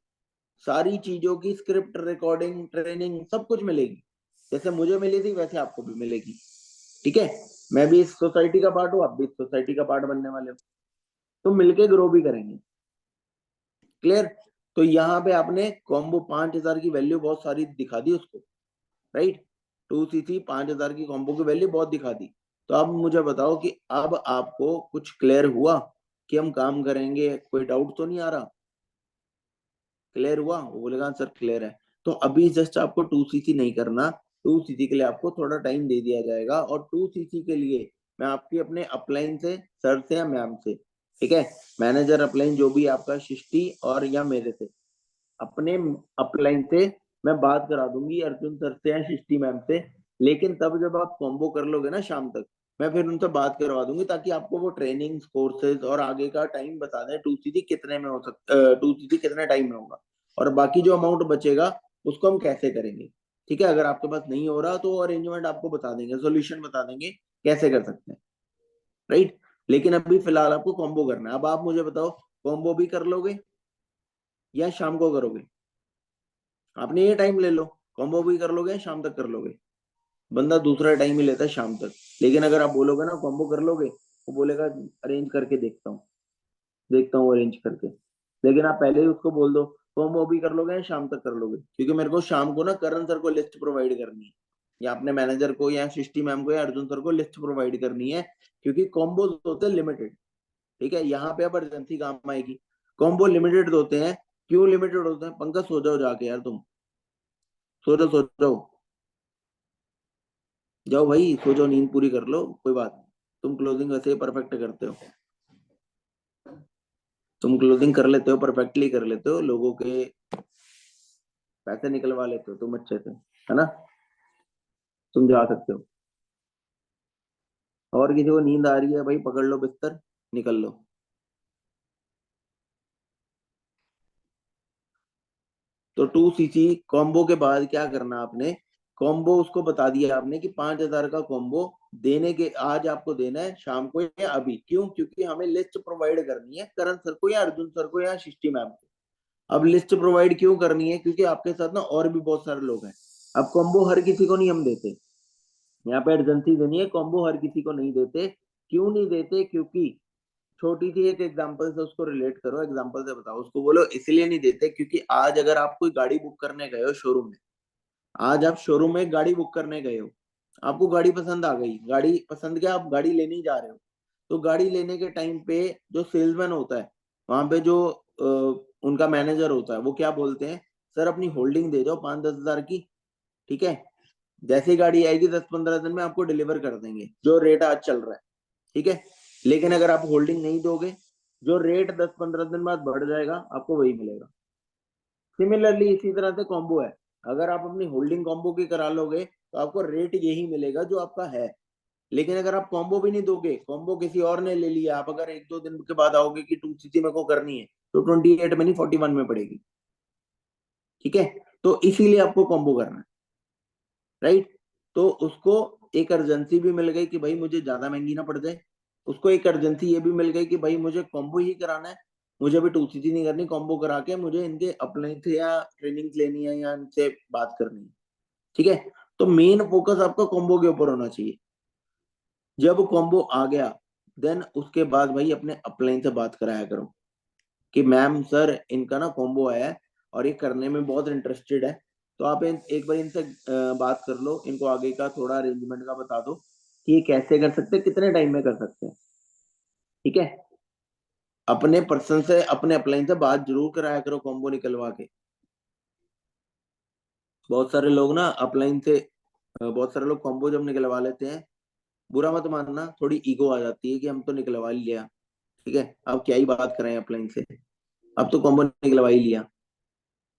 सारी चीजों की स्क्रिप्ट, रिकॉर्डिंग, ट्रेनिंग सब कुछ मिलेगी। जैसे मुझे मिली थी वैसे आपको भी मिलेगी, ठीक है। मैं भी इस सोसाइटी का पार्ट हूँ, आप भी इस सोसाइटी का पार्ट बनने वाले हो, तो मिलके ग्रो भी करेंगे। क्लियर। तो यहाँ पे आपने कॉम्बो 5,000 की वैल्यू बहुत सारी दिखा दी उसको, राइट। 2cc 5,000 की कॉम्बो की वैल्यू बहुत दिखा दी। तो अब मुझे बताओ कि अब आपको कुछ क्लियर हुआ कि हम काम करेंगे, कोई डाउट तो नहीं आ रहा? क्लियर हुआ? वो बोलेगा सर क्लियर है। तो अभी जस्ट आपको 2cc नहीं करना, 2cc के लिए आपको थोड़ा टाइम दे दिया जाएगा, और 2cc के लिए मैं आपकी अपने अपलाइन से, सर से या मैम से, ठीक है, मैनेजर अपलाइन जो भी आपका, सृष्टि और या मेरे से, अपने अपलाइन से मैं बात करा दूंगी अर्जुन सर से या सृष्टि मैम से। लेकिन तब जब आप कॉम्बो कर लोगे ना शाम तक, मैं फिर उनसे बात करवा दूंगी, ताकि आपको वो ट्रेनिंग कोर्सेज और आगे का टाइम बता दें 2cc कितने में हो सकता, 2cc कितने टाइम में होगा, और बाकी जो अमाउंट बचेगा उसको हम कैसे करेंगे, ठीक है। अगर आपके पास नहीं हो रहा तो अरेंजमेंट आपको बता देंगे, सोल्यूशन बता देंगे कैसे कर सकते हैं, राइट। लेकिन अभी फिलहाल आपको कॉम्बो करना है। अब आप मुझे बताओ, कॉम्बो भी कर लोगे या शाम को करोगे? आपने ये टाइम ले लो, कॉम्बो भी कर लोगे, शाम तक कर लोगे। बंदा दूसरा टाइम ही लेता है शाम तक। लेकिन अगर आप बोलोगे ना कॉम्बो कर लोगे, वो बोलेगा अरेंज करके देखता हूँ अरेंज करके। लेकिन आप पहले ही उसको बोल दो कॉम्बो भी कर लोगे या शाम तक कर लोगे, क्योंकि मेरे को शाम को ना करण सर को लिस्ट प्रोवाइड करनी है, या अपने मैनेजर को या सृष्टि मैम को या अर्जुन सर को लिस्ट प्रोवाइड करनी है, क्योंकि कॉम्बो होते हैं लिमिटेड, ठीक है। यहाँ पे अब अर्जेंसी काम आएगी। कॉम्बो लिमिटेड होते हैं। क्यों लिमिटेड होते हैं? पंकज सो जाओ जाके यार, तुम सो जाओ, जाओ भाई सो जाओ, नींद पूरी कर लो, कोई बात नहीं। तुम क्लोजिंग वैसे ही परफेक्ट करते हो, तुम क्लोजिंग कर लेते हो, परफेक्टली कर लेते हो, लोगों के पैसे निकलवा लेते हो तुम अच्छे से, है ना। तुम जा सकते हो। और किसी को नींद आ रही है भाई, पकड़ लो बिस्तर, निकल लो। तो 2cc कॉम्बो के बाद क्या करना आपने? कॉम्बो उसको बता दिया आपने कि 5,000 का कॉम्बो देने के आज आपको देना है, शाम को या अभी। क्यों? क्योंकि हमें लिस्ट प्रोवाइड करनी है करण सर को या अर्जुन सर को या सृष्टि मैम को। अब लिस्ट प्रोवाइड क्यों करनी है? क्योंकि आपके साथ ना और भी बहुत सारे लोग हैं। अब कॉम्बो हर किसी को नहीं हम देते, यहाँ पे अर्जेंसी देनी है, कॉम्बो हर किसी को नहीं देते। क्यों नहीं देते? क्योंकि छोटी सी एक एग्जांपल से उसको रिलेट करो, एग्जांपल से बताओ उसको, बोलो इसलिए नहीं देते क्योंकि आज अगर आप कोई गाड़ी बुक करने गए हो शोरूम में, आज आप शोरूम में एक गाड़ी बुक करने गए हो, आपको गाड़ी पसंद आ गई, गाड़ी पसंद क्या, आप गाड़ी लेने ही जा रहे हो। तो गाड़ी लेने के टाइम पे जो सेल्समैन होता है, वहां पे जो उनका मैनेजर होता है, वो क्या बोलते हैं, सर अपनी होल्डिंग दे जाओ 5-10 हजार की, ठीक है, जैसे ही गाड़ी आएगी 10-15 दिन में आपको डिलीवर कर देंगे, जो रेट आज चल रहा है, ठीक है। लेकिन अगर आप होल्डिंग नहीं दोगे, जो रेट 10-15 दिन बाद बढ़ जाएगा, आपको वही मिलेगा। सिमिलरली इसी तरह से कॉम्बो है, अगर आप अपनी होल्डिंग कॉम्बो की करा लोगे तो आपको रेट यही मिलेगा जो आपका है। लेकिन अगर आप कॉम्बो भी नहीं दोगे, कॉम्बो किसी और ने ले लिया, आप अगर 1-2 दिन के बाद आओगे कि 2cc मेरे को करनी है, तो 28 में नहीं 41 में पड़ेगी, ठीक है। तो इसीलिए आपको कॉम्बो करना है, राइट। तो उसको एक अर्जेंसी भी मिल गई कि भाई मुझे ज्यादा महंगी ना पड़ जाए, उसको एक अर्जेंसी ये भी मिल गई कि भाई मुझे कॉम्बो ही कराना है, मुझे अभी 2cc नहीं करनी, कॉम्बो करा के मुझे इनके अपलाइन से या ट्रेनिंग लेनी है या इनसे बात करनी है। ठीक है, तो मेन फोकस आपका कॉम्बो के ऊपर होना चाहिए। जब कॉम्बो आ गया, देन उसके बाद भाई अपने अपलाइन से बात कराया करो कि मैम सर इनका ना कॉम्बो आया है और ये करने में बहुत इंटरेस्टेड है, तो आप एक बार इनसे बात कर लो, इनको आगे का थोड़ा अरेंजमेंट का बता दो कि ये कैसे कर सकते हैं, कितने टाइम में कर सकते हैं। ठीक है, अपने पर्सन से, अपने अपलाइन से बात जरूर कराया करो कॉम्बो निकलवा के। बहुत सारे लोग ना अपलाइन से बहुत सारे लोग कॉम्बो जब निकलवा लेते हैं, बुरा मत मानना, थोड़ी ईगो आ जाती है कि हम तो निकलवा ही लिया, ठीक है अब क्या ही बात करें अपलाइन से, अब तो कॉम्बो निकलवा ही लिया।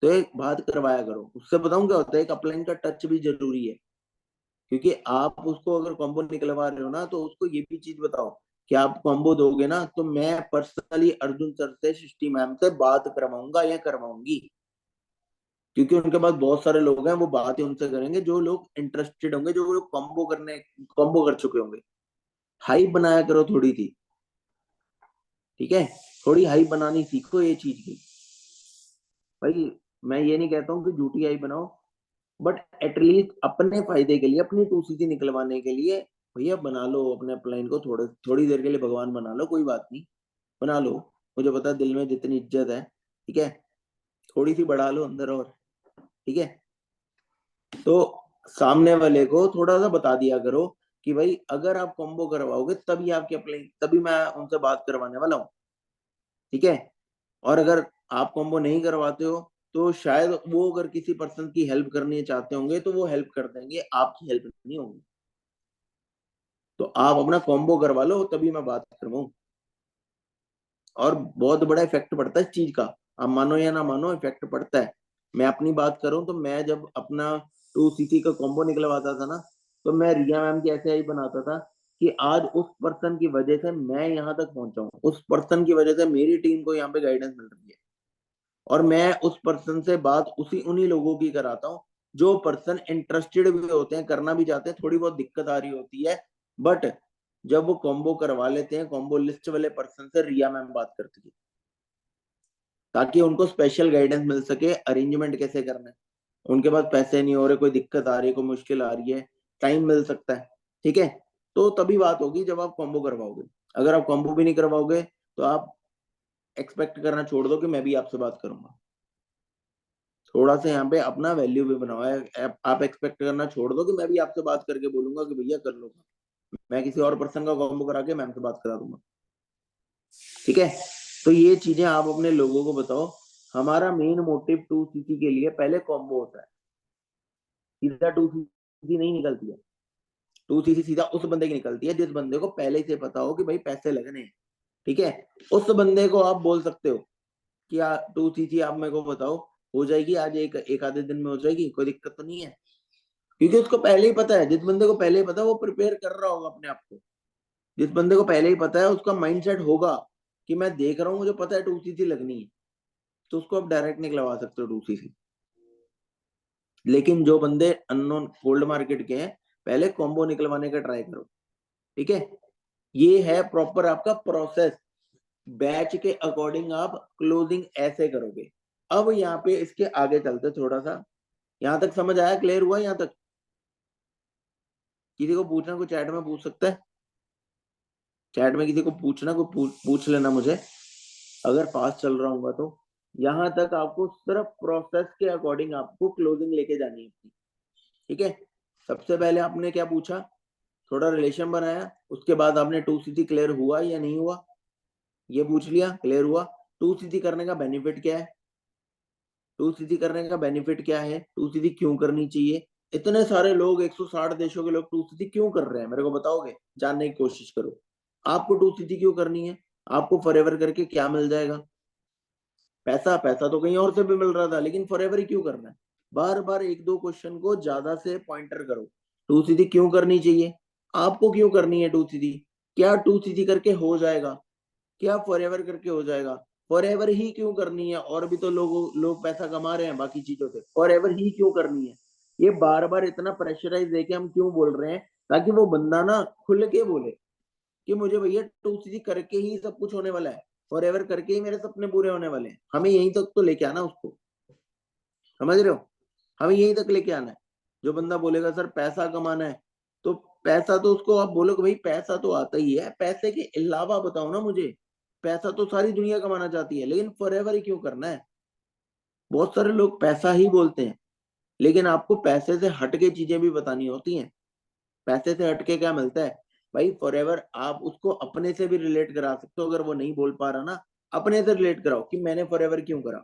तो एक बात करवाया करो, उससे बताऊं क्या होता है, एक अपलाइन का टच भी जरूरी है। क्योंकि आप उसको अगर कॉम्बो निकलवा रहे हो ना, तो उसको ये भी चीज बताओ कि आप कॉम्बो दोगे ना तो मैं पर्सनली अर्जुन सर से, सृष्टि मैम से बात करवाऊंगा या करवाऊंगी। क्योंकि उनके पास बहुत सारे लोग हैं, वो बात ही उनसे करेंगे जो लोग इंटरेस्टेड होंगे, जो लोग कॉम्बो कर चुके होंगे। हाइप बनाया करो थोड़ी सी, ठीक है, थोड़ी हाइप बनानी सीखो ये चीज की। भाई मैं ये नहीं कहता हूँ कि झूठी हाइप बनाओ, बट एटलीस्ट अपने फायदे के लिए, अपनी 2cc निकलवाने के लिए भैया बना लो अपने अपलाइन को, थोड़े थोड़ी देर के लिए भगवान बना लो, कोई बात नहीं, बना लो। मुझे पता है दिल में जितनी इज्जत है, ठीक है, थोड़ी सी बढ़ा लो अंदर और, ठीक है। तो सामने वाले को थोड़ा सा बता दिया करो कि भाई अगर आप कॉम्बो करवाओगे तभी आपके अपलाइन, तभी मैं उनसे बात करवाने वाला हूँ, ठीक है। और अगर आप कॉम्बो नहीं करवाते हो, तो शायद वो अगर किसी पर्सन की हेल्प करनी चाहते होंगे तो वो हेल्प कर देंगे, आपकी हेल्प नहीं होगी। तो आप अपना कॉम्बो करवा लो तभी मैं बात करवाऊं। और बहुत बड़ा इफेक्ट पड़ता है इस चीज का, आप मानो या ना मानो, इफेक्ट पड़ता है। मैं अपनी बात करूं तो मैं जब अपना 2cc का कॉम्बो निकलवाता था ना, तो मैं रिया मैम की ऐसे ही बनाता था कि आज उस पर्सन की वजह से मैं यहाँ तक पहुंचा हूँ, उस पर्सन की वजह से मेरी टीम को यहाँ पे गाइडेंस मिल रही है। और मैं उस पर्सन से बात उसी उन्हीं लोगों की कराता हूँ जो पर्सन इंटरेस्टेड भी होते हैं, करना भी चाहते हैं, थोड़ी बहुत दिक्कत आ रही होती है, बट जब वो कॉम्बो करवा लेते हैं, कॉम्बो लिस्ट वाले पर्सन से रिया मैम बात करती है, ताकि उनको स्पेशल गाइडेंस मिल सके अरेंजमेंट कैसे करना है। उनके पास पैसे नहीं हो रहे, कोई दिक्कत आ रही है, कोई मुश्किल आ रही है, टाइम मिल सकता है, ठीक है। तो तभी बात होगी जब आप कॉम्बो करवाओगे। अगर आप कॉम्बो भी नहीं करवाओगे तो आप एक्सपेक्ट करना छोड़ दो कि मैं भी आपसे बात करूंगा। थोड़ा सा यहाँ पे अपना वैल्यू भी बनाओ है, आप एक्सपेक्ट करना छोड़ दो कि मैं भी आपसे बात करके बोलूंगा कि भैया कर लो, मैं किसी और पर्सन का कॉम्बो करा के मैम से बात करा दूंगा, ठीक है। तो ये चीजें आप अपने लोगों को बताओ। हमारा मेन मोटिव 2cc के लिए पहले कॉम्बो होता है, सीधा 2cc नहीं निकलती है। 2cc सीधा उस बंदे की निकलती है जिस बंदे को पहले से पता हो कि भाई पैसे लगने हैं, ठीक है। उस बंदे को आप बोल सकते हो कि 2cc आप मेरे को बताओ, हो जाएगी आज, एक एक आधे दिन में हो जाएगी, कोई दिक्कत तो नहीं है। क्योंकि उसको पहले ही पता है, जिस बंदे को पहले ही पता है वो प्रिपेयर कर रहा होगा अपने आप को। जिस बंदे को पहले ही पता है उसका माइंडसेट होगा कि मैं देख रहा हूँ, मुझे पता है 2cc लगनी है, तो उसको आप डायरेक्ट निकलवा सकते हो 2cc। लेकिन जो बंदे अननोन गोल्ड मार्केट के हैं, पहले कॉम्बो निकलवाने का ट्राई करो, ठीक है। ये है प्रॉपर आपका प्रोसेस, बैच के अकॉर्डिंग आप क्लोजिंग ऐसे करोगे। अब यहाँ पे इसके आगे चलते थोड़ा सा, यहाँ तक समझ आया, क्लियर हुआ यहाँ तक? किसी को पूछना, कोई चैट में पूछ सकता है, चैट में किसी को पूछना, को पूछ लेना मुझे, अगर फास्ट चल रहा होगा तो। यहाँ तक आपको सिर्फ प्रोसेस के अकॉर्डिंग आपको क्लोजिंग लेके जानी है अपनी, ठीक है। सबसे पहले आपने क्या पूछा, थोड़ा रिलेशन बनाया, उसके बाद आपने 2cc क्लियर हुआ या नहीं हुआ, ये पूछ लिया, क्लियर हुआ। 2cc करने का बेनिफिट क्या है, 2cc करने का बेनिफिट क्या है, 2cc क्यों करनी चाहिए, इतने सारे लोग, 160 देशों के लोग 2cc क्यों कर रहे हैं, मेरे को बताओगे, जानने की कोशिश करो। आपको 2cc क्यों करनी है, आपको फॉरएवर करके क्या मिल जाएगा, पैसा, पैसा तो कहीं और से भी मिल रहा था, लेकिन फॉरएवर ही क्यों करना है। बार बार एक दो क्वेश्चन को ज्यादा से पॉइंटर करो। 2cc क्यों करनी चाहिए, आपको क्यों करनी है 2cc, क्या 2cc करके हो जाएगा, क्या फॉरएवर करके हो जाएगा, फॉरएवर ही क्यों करनी है, और भी तो लोग पैसा कमा रहे हैं बाकी चीजों से, फॉरएवर ही क्यों करनी है। ये बार बार इतना प्रेशराइज देके हम क्यों बोल रहे हैं, ताकि वो बंदा ना खुल के बोले कि मुझे भैया 2cc करके ही सब कुछ होने वाला है, फॉरएवर करके ही मेरे सपने पूरे होने वाले हैं, हमें यहीं तक तो लेके आना उसको, समझ रहे हो, हमें यहीं तक लेके आना है। जो बंदा बोलेगा सर पैसा कमाना है, तो पैसा तो उसको आप बोलोगे भाई पैसा तो आता ही है, पैसे के अलावा बताओ ना मुझे, पैसा तो सारी दुनिया कमाना चाहती है, लेकिन फॉरएवर ही क्यों करना है? बहुत सारे लोग पैसा ही बोलते हैं, लेकिन आपको पैसे से हटके चीजें भी बतानी होती हैं। पैसे से हटके क्या मिलता है भाई? फॉरएवर आप उसको अपने से भी रिलेट करा सकते हो, अगर वो नहीं बोल पा रहा ना, अपने से रिलेट कराओ कि मैंने फॉरएवर क्यों करा।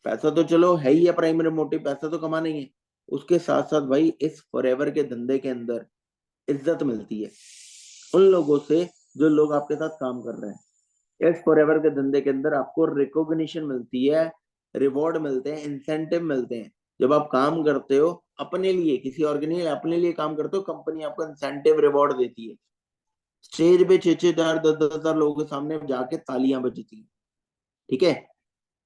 पैसा तो चलो है ही है, प्राइमरी मोटिव पैसा तो कमाना ही है, उसके साथ साथ भाई इस फॉरएवर के धंधे के अंदर इज्जत मिलती है उन लोगों से जो लोग आपके साथ काम कर रहे हैं। इस फॉरएवर के धंधे के अंदर आपको रिकॉग्निशन मिलती है, रिवॉर्ड मिलते हैं, इंसेंटिव मिलते हैं। जब आप काम करते हो अपने लिए, किसी और के नहीं, अपने लिए काम करते हो, कंपनी आपको इंसेंटिव रिवॉर्ड देती है। स्टेज पे 6-6 हजार 10-10 हजार लोगों के सामने जाके तालियां बजती हैं, ठीक है।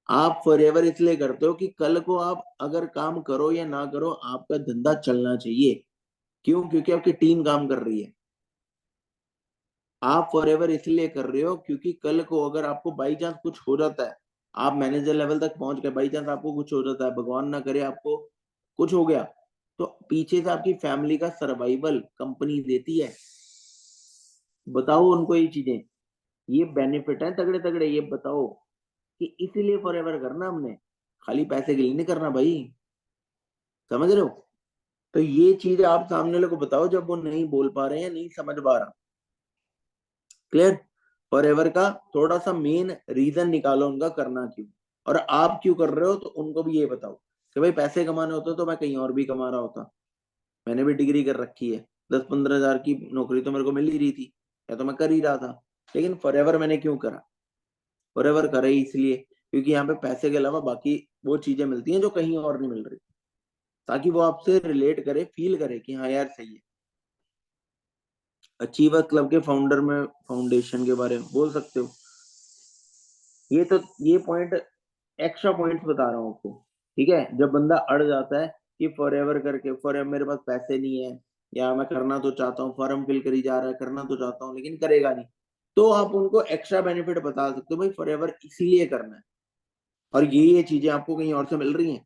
आप फॉरएवर इसलिए करते हो कि कल को आप अगर काम करो या ना करो, आपका धंधा चलना चाहिए। क्यों? क्योंकि आपकी टीम काम कर रही है। आप फॉरएवर इसलिए कर रहे हो क्योंकि कल को अगर आपको बाई चांस कुछ हो जाता है, आप मैनेजर लेवल तक पहुंच गए, बाई चांस आपको कुछ हो जाता है, भगवान ना करे आपको कुछ हो गया, तो पीछे से आपकी फैमिली का सर्वाइवल कंपनी देती है। बताओ उनको ये चीजें, ये बेनिफिट है तगड़े तगड़े, ये बताओ कि इसीलिए फॉरएवर करना हमने, खाली पैसे के लिए नहीं करना भाई, समझ रहे हो। तो ये चीज आप सामने वाले को बताओ जब वो नहीं बोल पा रहे हैं, नहीं समझ पा रहा। क्लियर? फॉरएवर का थोड़ा सा मेन रीजन निकालो उनका करना क्यों, और आप क्यों कर रहे हो, तो उनको भी ये बताओ कि भाई पैसे कमाने होते तो मैं कहीं और भी कमा रहा होता, मैंने भी डिग्री कर रखी है, 10-15 हजार की नौकरी तो मेरे को मिल ही रही थी, या तो मैं कर ही रहा था, लेकिन फॉरएवर मैंने क्यों करा? फॉरएवर करे इसलिए क्योंकि यहाँ पे पैसे के अलावा बाकी वो चीजें मिलती हैं जो कहीं और नहीं मिल रही, ताकि वो आपसे रिलेट करे, फील करे कि हाँ यार सही है। अचीवर क्लब के फाउंडर में फाउंडेशन के बारे में बोल सकते हो। ये तो ये पॉइंट एक्स्ट्रा पॉइंट्स बता रहा हूँ आपको, ठीक है। जब बंदा अड़ जाता है कि फॉरएवर करके, फॉरएवर मेरे पास पैसे नहीं है, या मैं करना तो चाहता हूँ, फॉर्म फिल करी जा रहा है, करना तो चाहता हूँ लेकिन करेगा नहीं, तो आप उनको एक्स्ट्रा बेनिफिट बता सकते हो भाई फॉरएवर इसीलिए करना है, और ये चीजें आपको कहीं और से मिल रही हैं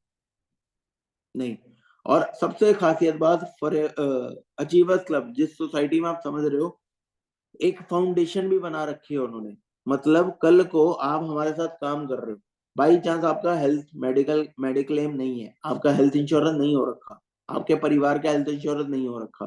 नहीं। और सबसे खासियत बात, फॉर अचीवर्स क्लब जिस सोसाइटी में आप समझ रहे हो, एक फाउंडेशन भी बना रखी है उन्होंने। मतलब कल को आप हमारे साथ काम कर रहे हो, बाई चांस आपका हेल्थ मेडिक्लेम नहीं है, आपका हेल्थ इंश्योरेंस नहीं हो रखा, आपके परिवार का हेल्थ इंश्योरेंस नहीं हो रखा,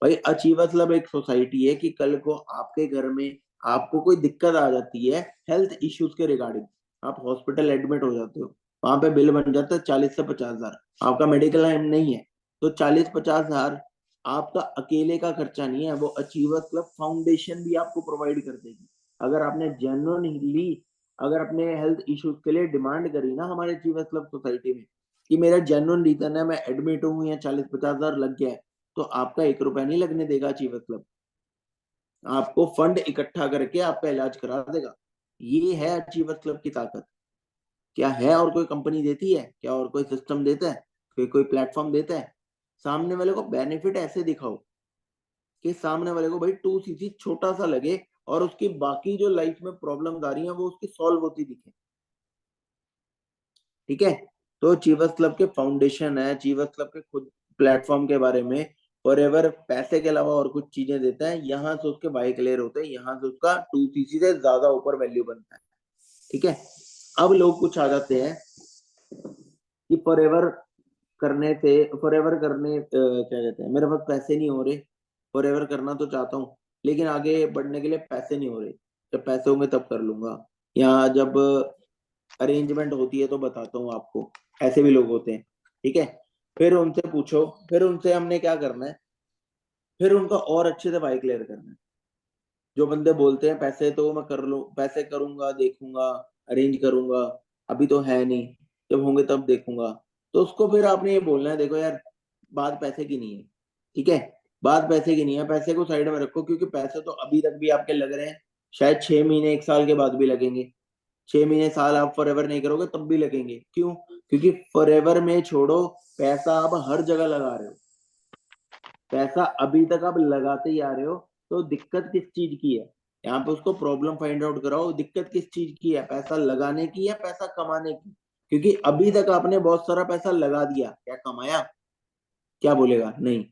भाई अचीवर क्लब एक सोसाइटी है कि कल को आपके घर में आपको कोई दिक्कत आ जाती है हेल्थ इश्यूज के रिगार्डिंग, आप हॉस्पिटल एडमिट हो जाते हो, वहां पे बिल बन जाता है 40 से 50 हजार, आपका मेडिकल क्लेम नहीं है, तो 40-50 हजार आपका अकेले का खर्चा नहीं है, वो अचीवर क्लब फाउंडेशन भी आपको प्रोवाइड कर देगी। अगर आपने जेन्युइनली, अगर अपने हेल्थ इश्यूज के लिए डिमांड करी ना हमारे अचीवर क्लब सोसाइटी में कि मेरा जेन्युइन रीजन है, मैं एडमिट हूँ या 40-50 हजार लग गया है, तो आपका 1 रुपया नहीं लगने देगा अचीवर क्लब, आपको फंड इकट्ठा करके आपका इलाज करा देगा। ये है अचीवर क्लब की ताकत। क्या है और कोई कंपनी देती है? क्या और कोई सिस्टम देता है? कोई प्लेटफॉर्म देता है? सामने वाले को बेनिफिट ऐसे दिखाओ कि सामने वाले को भाई 2cc छोटा सा लगे, और उसकी बाकी जो लाइफ में प्रॉब्लम आ रही है वो उसकी सॉल्व होती दिखे, ठीक है। तो चीवस क्लब के फाउंडेशन है, चीवस क्लब के खुद प्लेटफॉर्म के बारे में, फॉरएवर पैसे के अलावा और कुछ चीजें देता है, यहाँ से उसके बाई क्लियर होते हैं, यहाँ से उसका 2cc से ज्यादा ऊपर वैल्यू बनता है, ठीक है। अब लोग कुछ आ जाते हैं कि फॉरएवर करने से, फॉरएवर करने क्या कहते हैं, मेरे पास पैसे नहीं हो रहे, फॉरएवर करना तो चाहता हूँ लेकिन आगे बढ़ने के लिए पैसे नहीं हो रहे, जब पैसे होंगे तब कर लूंगा, या जब अरेंजमेंट होती है तो बताता हूँ आपको। ऐसे भी लोग होते हैं, ठीक है। फिर उनसे पूछो, फिर उनसे हमने क्या करना है, फिर उनका और अच्छे से बाइक क्लियर करना है। जो बंदे बोलते हैं पैसे तो मैं कर लूं, पैसे करूंगा, देखूंगा, अरेंज करूंगा, अभी तो है नहीं, जब होंगे तब देखूंगा, तो उसको फिर आपने ये बोलना है देखो यार, बात पैसे की नहीं है, ठीक है। बात पैसे की नहीं है, पैसे को साइड में रखो, क्योंकि पैसे तो अभी तक भी आपके लग रहे हैं, शायद 6 महीने 1 साल के बाद भी लगेंगे, 6 महीने साल आप फॉरएवर नहीं करोगे तब भी लगेंगे। क्यों? क्योंकि फॉरएवर में छोड़ो, पैसा आप हर जगह लगा रहे हो, पैसा अभी तक आप लगाते ही आ रहे हो, तो दिक्कत किस चीज की है, यहाँ पे उसको प्रॉब्लम फाइंड आउट कराओ, दिक्कत किस चीज की है, पैसा लगाने की या पैसा कमाने की। क्योंकि अभी तक आपने बहुत सारा पैसा लगा दिया, क्या कमाया? क्या बोलेगा? नहीं।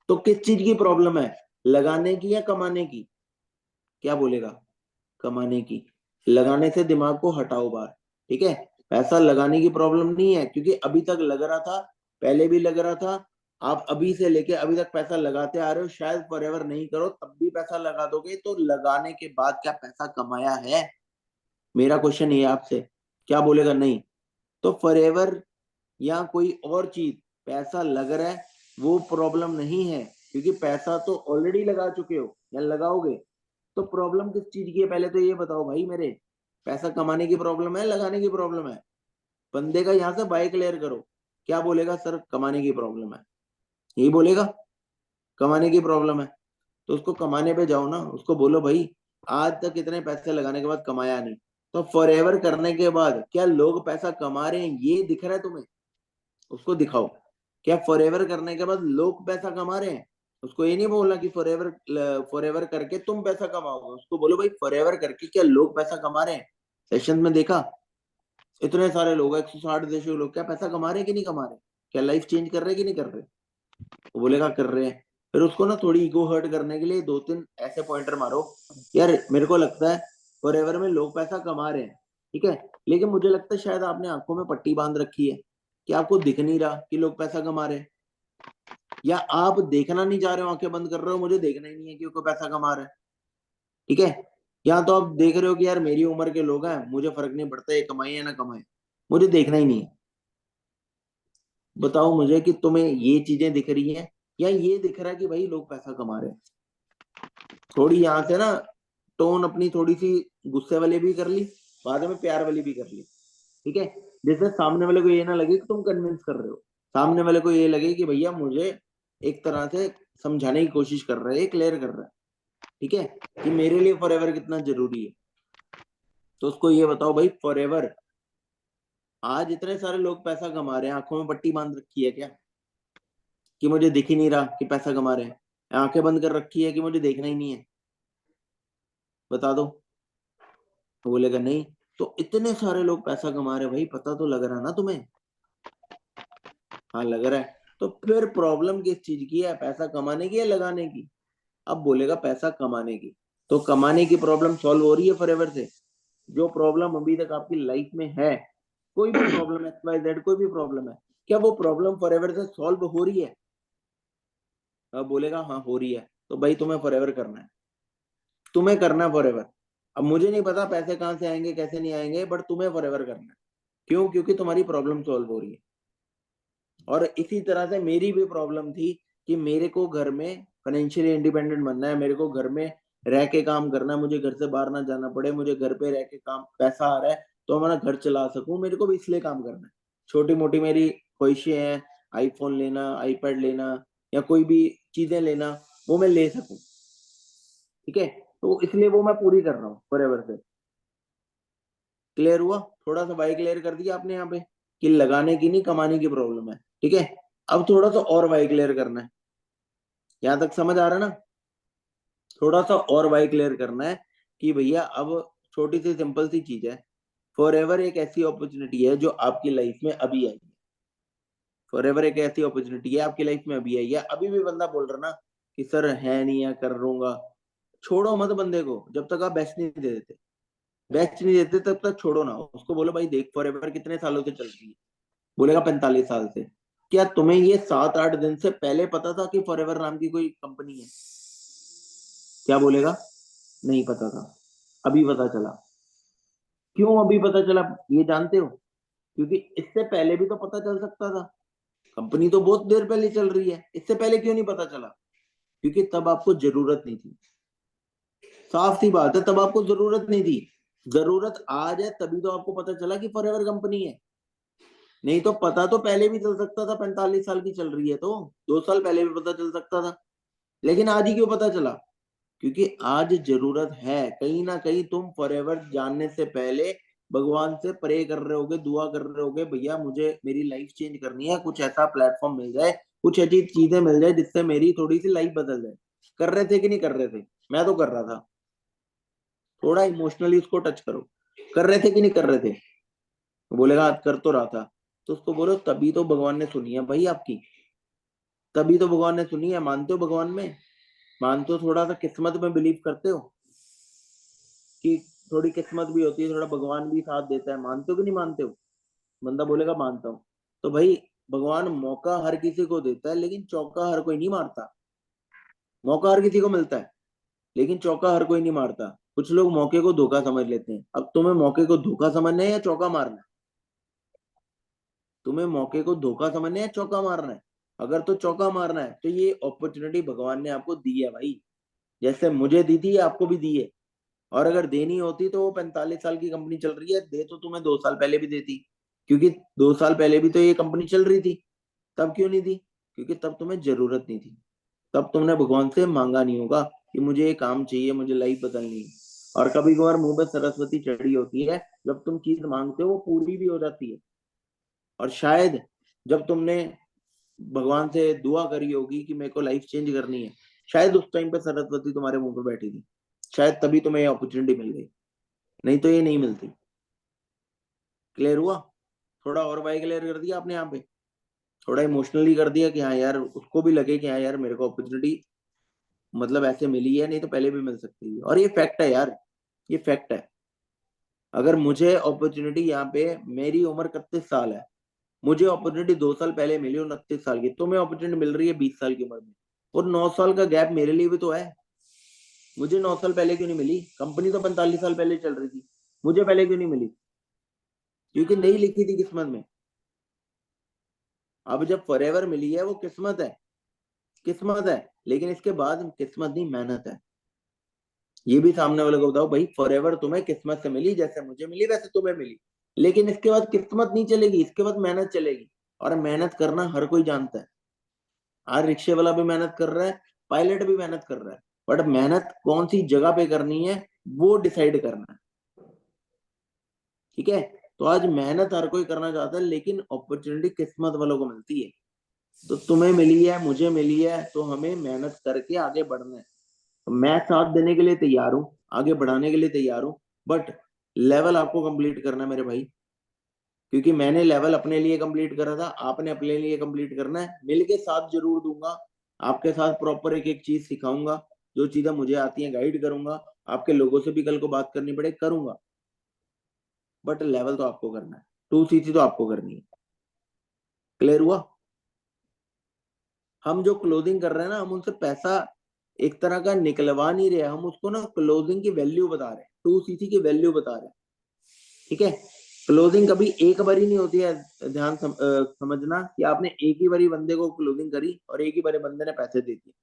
तो किस चीज की प्रॉब्लम है, लगाने की या कमाने की? क्या बोलेगा? कमाने की। लगाने से दिमाग को हटाओ बाहर, ठीक है। पैसा लगाने की प्रॉब्लम नहीं है, क्योंकि अभी तक लग रहा था, पहले भी लग रहा था, आप अभी से लेके अभी तक पैसा लगाते आ रहे हो, शायद फॉरएवर नहीं करो तब भी पैसा लगा दोगे, तो लगाने के बाद क्या पैसा कमाया है? मेरा क्वेश्चन ये है आपसे। क्या बोलेगा? नहीं। तो फॉरएवर या कोई और चीज, पैसा लग रहा है वो प्रॉब्लम नहीं है, क्योंकि पैसा तो ऑलरेडी लगा चुके हो या लगाओगे। तो प्रॉब्लम किस चीज की है, पहले तो ये बताओ भाई मेरे। पैसा कमाने की प्रॉब्लम है, लगाने की प्रॉब्लम है? बंदे का यहाँ से बाय क्लियर करो। क्या बोलेगा? सर कमाने की प्रॉब्लम है, यही बोलेगा। कमाने की प्रॉब्लम है, तो उसको कमाने पे जाओ ना, उसको बोलो भाई आज तक इतने पैसे लगाने के बाद कमाया नहीं, तो फॉरएवर करने के बाद क्या लोग पैसा कमा रहे हैं ये दिख रहा है तुम्हें? उसको दिखाओ। क्या फॉरएवर करने के बाद लोग पैसा कमा रहे हैं? उसको ये नहीं बोलना कि फॉरएवर फॉरएवर करके तुम पैसा कमाओगे, उसको बोलो भाई फॉरएवर करके क्या लोग पैसा कमा रहे हैं? सेशन में देखा इतने सारे लोग, 160 देशों के लोग क्या पैसा कमा रहे हैं कि नहीं कमा रहे? क्या लाइफ चेंज कर रहे हैं कि नहीं कर रहे? वो बोलेगा कर रहे हैं। फिर उसको ना थोड़ी ईगो हर्ट करने के लिए दो तीन ऐसे पॉइंटर मारो, यार मेरे को लगता है फॉरएवर में लोग पैसा कमा रहे हैं, ठीक है, लेकिन मुझे लगता है शायद आपने आंखों में पट्टी बांध रखी है कि आपको दिख नहीं रहा कि लोग पैसा कमा रहे हैं, या आप देखना नहीं चाह रहे हो, आंखें बंद कर रहे हो, मुझे देखना ही नहीं है कि कोई पैसा कमा रहा है, ठीक है। या तो आप देख रहे हो कि यार मेरी उम्र के लोग हैं, मुझे फर्क नहीं पड़ता ये कमाए या ना कमाए, मुझे देखना ही नहीं है। बताओ मुझे कि तुम्हें ये चीजें दिख रही हैं या ये दिख रहा है कि भाई लोग पैसा कमा रहे हैं? थोड़ी यहाँ से ना टोन अपनी थोड़ी सी गुस्से वाली भी कर ली, बाद में प्यार वाली भी कर ली, ठीक है। जिससे सामने वाले को ये ना लगे कि तुम कन्विंस कर रहे हो, सामने वाले को ये लगे कि भैया मुझे एक तरह से समझाने की कोशिश कर रहा है, क्लियर कर रहा है, ठीक है, कि मेरे लिए फॉरएवर कितना जरूरी है। तो उसको ये बताओ भाई फॉरएवर, आज इतने सारे लोग पैसा कमा रहे हैं, आंखों में पट्टी बांध रखी है क्या कि मुझे दिख ही नहीं रहा कि पैसा कमा रहे हैं? आंखें बंद कर रखी है कि मुझे देखना ही नहीं है? बता दो। तो बोलेगा नहीं। तो इतने सारे लोग पैसा कमा रहे हैं भाई, पता तो लग रहा है ना तुम्हें? हाँ लग रहा है। तो फिर प्रॉब्लम किस चीज की है, पैसा कमाने की या लगाने की? अब बोलेगा पैसा कमाने की। तो कमाने की प्रॉब्लम सॉल्व हो रही है फॉरएवर से? जो प्रॉब्लम अभी तक आपकी लाइफ में है, कोई भी प्रॉब्लम, एक्स वाई जेड कोई भी प्रॉब्लम है, क्या वो प्रॉब्लम फॉरएवर से सॉल्व हो रही है? अब बोलेगा हाँ हो रही है, तो भाई तुम्हें फॉरएवर करना है, तुम्हें करना है फॉरएवर। अब मुझे नहीं पता पैसे कहाँ से आएंगे कैसे नहीं आएंगे, बट तुम्हें फॉरएवर करना है। क्यों? क्योंकि तुम्हारी प्रॉब्लम सॉल्व हो रही है। और इसी तरह से मेरी भी प्रॉब्लम थी कि मेरे को घर में फाइनेंशियली इंडिपेंडेंट बनना है, मेरे को घर में रह के काम करना है, मुझे घर से बाहर ना जाना पड़े, मुझे घर पे रह के काम, पैसा आ रहा है तो हमारा घर चला सकूं, मेरे को भी इसलिए काम करना है। छोटी मोटी मेरी ख्वाहिशें हैं, आईफोन लेना, आईपैड लेना, या कोई भी चीजें लेना, वो मैं ले सकूं, ठीक है। तो इसलिए वो मैं पूरी कर रहा हूँ फॉरएवर से। क्लियर हुआ? थोड़ा सा वाई क्लियर कर दिया आपने यहाँ पे कि लगाने की नहीं कमाने की प्रॉब्लम है, ठीक है। अब थोड़ा सा और वाई क्लियर करना है। यहां तक समझ आ रहा है ना? थोड़ा सा और वाई क्लियर करना है कि भैया अब छोटी सी सिंपल सी चीज है, फॉरएवर एक ऐसी अपॉर्चुनिटी है जो आपकी लाइफ में अभी आई है। फॉरएवर एक ऐसी अपॉर्चुनिटी है आपकी लाइफ में अभी आई है। अभी भी बंदा बोल रहा ना कि सर है नहीं है, कर लूंगा, छोड़ो मत बंदे को जब तक आप बेस्ट नहीं दे देते। बेस्ट नहीं देते तब तक छोड़ो ना उसको, बोलो भाई देख फॉरएवर कितने सालों से चल रही है। बोलेगा 45 साल से। क्या तुम्हें ये 7-8 दिन से पहले पता था कि फॉरएवर नाम की कोई कंपनी है? क्या बोलेगा? नहीं पता था, अभी पता चला। क्यों अभी पता चला ये जानते हो? क्योंकि इससे पहले भी तो पता चल सकता था, कंपनी तो बहुत देर पहले चल रही है, इससे पहले क्यों नहीं पता चला? क्योंकि तब आपको जरूरत नहीं थी। साफ सी बात है, तब आपको जरूरत नहीं थी। जरूरत आज है तभी तो आपको पता चला कि फॉरएवर कंपनी है। नहीं तो पता तो पहले भी चल सकता था, 45 साल की चल रही है तो 2 साल पहले भी पता चल सकता था। लेकिन आज ही क्यों पता चला? क्योंकि आज जरूरत है। कहीं ना कहीं तुम फॉरएवर जानने से पहले भगवान से प्रे कर रहे होगे, दुआ कर रहे होगे, भैया मुझे मेरी लाइफ चेंज करनी है, कुछ ऐसा प्लेटफॉर्म मिल जाए, कुछ ऐसी चीजें मिल जाए जिससे मेरी थोड़ी सी लाइफ बदल जाए। कर रहे थे कि नहीं कर रहे थे? मैं तो कर रहा था। थोड़ा इमोशनली उसको टच करो। कर रहे थे कि नहीं कर रहे थे? वो बोलेगा आज कर तो रहा था। तो उसको बोलो तभी तो भगवान ने सुनी है भाई आपकी। तभी तो भगवान ने सुनी है। मानते हो भगवान में? मानते हो? थोड़ा सा किस्मत में बिलीव करते हो कि थोड़ी किस्मत भी होती है, थोड़ा भगवान भी साथ देता है? मानते हो कि नहीं मानते हो? बंदा बोलेगा मानता हूँ। तो भाई भगवान मौका हर किसी को देता है, लेकिन चौका हर कोई नहीं मारता। मौका हर किसी को मिलता है, लेकिन चौका हर कोई नहीं मारता। कुछ लोग मौके को धोखा समझ लेते हैं। अब तुम्हें मौके को धोखा समझना है या चौका मारना है? तुम्हें मौके को धोखा समझना है या चौका मारना है? अगर तो चौका मारना है तो ये अपॉर्चुनिटी भगवान ने आपको दी है भाई। जैसे मुझे दी थी आपको भी दी है। और अगर देनी होती तो वो 45 साल की कंपनी चल रही है, दे तो तुम्हें 2 साल पहले भी देती। क्योंकि 2 साल पहले भी तो ये कंपनी चल रही थी। तब क्यों नहीं दी? क्योंकि तब तुम्हें जरूरत नहीं थी। तब तुमने भगवान से मांगा नहीं होगा कि मुझे ये काम चाहिए, मुझे लाइफ बदलनी है। और कभी कभार मुंह पे सरस्वती चढ़ी होती है, जब तुम चीज मांगते हो वो पूरी भी हो जाती है। और शायद जब तुमने भगवान से दुआ करी होगी कि मेरे को लाइफ चेंज करनी है, शायद उस टाइम पे सरस्वती तुम्हारे मुंह पे बैठी थी। शायद तभी तुम्हें ये अपॉर्चुनिटी मिल गई, नहीं तो ये नहीं मिलती। क्लियर हुआ? थोड़ा और भाई क्लियर कर दिया आपने यहाँ पे। थोड़ा इमोशनली कर दिया कि हाँ यार, उसको भी लगे कि हाँ यार मेरे को अपॉर्चुनिटी मतलब ऐसे मिली है, नहीं तो पहले भी मिल सकती है। और ये फैक्ट है यार, ये फैक्ट है। अगर मुझे अपॉर्चुनिटी यहाँ पे, मेरी उम्र 31 साल है, मुझे अपॉर्चुनिटी 2 साल पहले मिली 29 साल की, तुम्हें अपॉर्चुनिटी मिल रही है 20 साल की उम्र में। और 9 साल का गैप मेरे लिए भी तो है। मुझे 9 साल पहले क्यों नहीं मिली? कंपनी तो 45 साल पहले चल रही थी, मुझे पहले क्यों नहीं मिली? क्योंकि नहीं लिखी थी किस्मत में। अब जब फॉरएवर मिली है वो किस्मत है। किस्मत है, लेकिन इसके बाद किस्मत नहीं, मेहनत है। ये भी सामने वाले को बताओ भाई, फॉरएवर तुम्हें किस्मत से मिली, जैसे मुझे मिली वैसे तुम्हें मिली। लेकिन इसके बाद किस्मत नहीं चलेगी, इसके बाद मेहनत चलेगी। और मेहनत करना हर कोई जानता है। आज रिक्शे वाला भी मेहनत कर रहा है, पायलट भी मेहनत कर रहा है। बट मेहनत कौन सी जगह पे करनी है, वो डिसाइड करना है। ठीक है? तो आज मेहनत हर कोई करना चाहता है, लेकिन अपॉर्चुनिटी किस्मत वालों को मिलती है। तो तुम्हें मिली है, मुझे मिली है, तो हमें मेहनत करके आगे बढ़ना है। तो मैं साथ देने के लिए तैयार हूँ, आगे बढ़ाने के लिए तैयार हूँ। बट लेवल आपको कंप्लीट करना है मेरे भाई। क्योंकि मैंने लेवल अपने लिए कंप्लीट करा था, आपने अपने लिए कंप्लीट करना है। मिलके साथ जरूर दूंगा। आपके साथ प्रॉपर एक एक चीज सिखाऊंगा। जो चीजें मुझे आती हैं गाइड करूंगा। आपके लोगों से भी कल को बात करनी पड़े करूंगा। बट लेवल तो आपको करना है, 2cc तो आपको करनी है। क्लियर हुआ? हम जो क्लोजिंग कर रहे हैं ना, हम उनसे पैसा एक तरह का निकलवा नहीं रहे, हम उसको ना क्लोजिंग की वैल्यू बता रहे हैं, 2cc की वैल्यू बता रहे हैं। ठीक है? क्लोजिंग कभी एक बारी नहीं होती है। ध्यान समझना कि आपने एक ही बारी बंदे को क्लोजिंग करी और एक ही बारी बंदे ने पैसे दे दिए।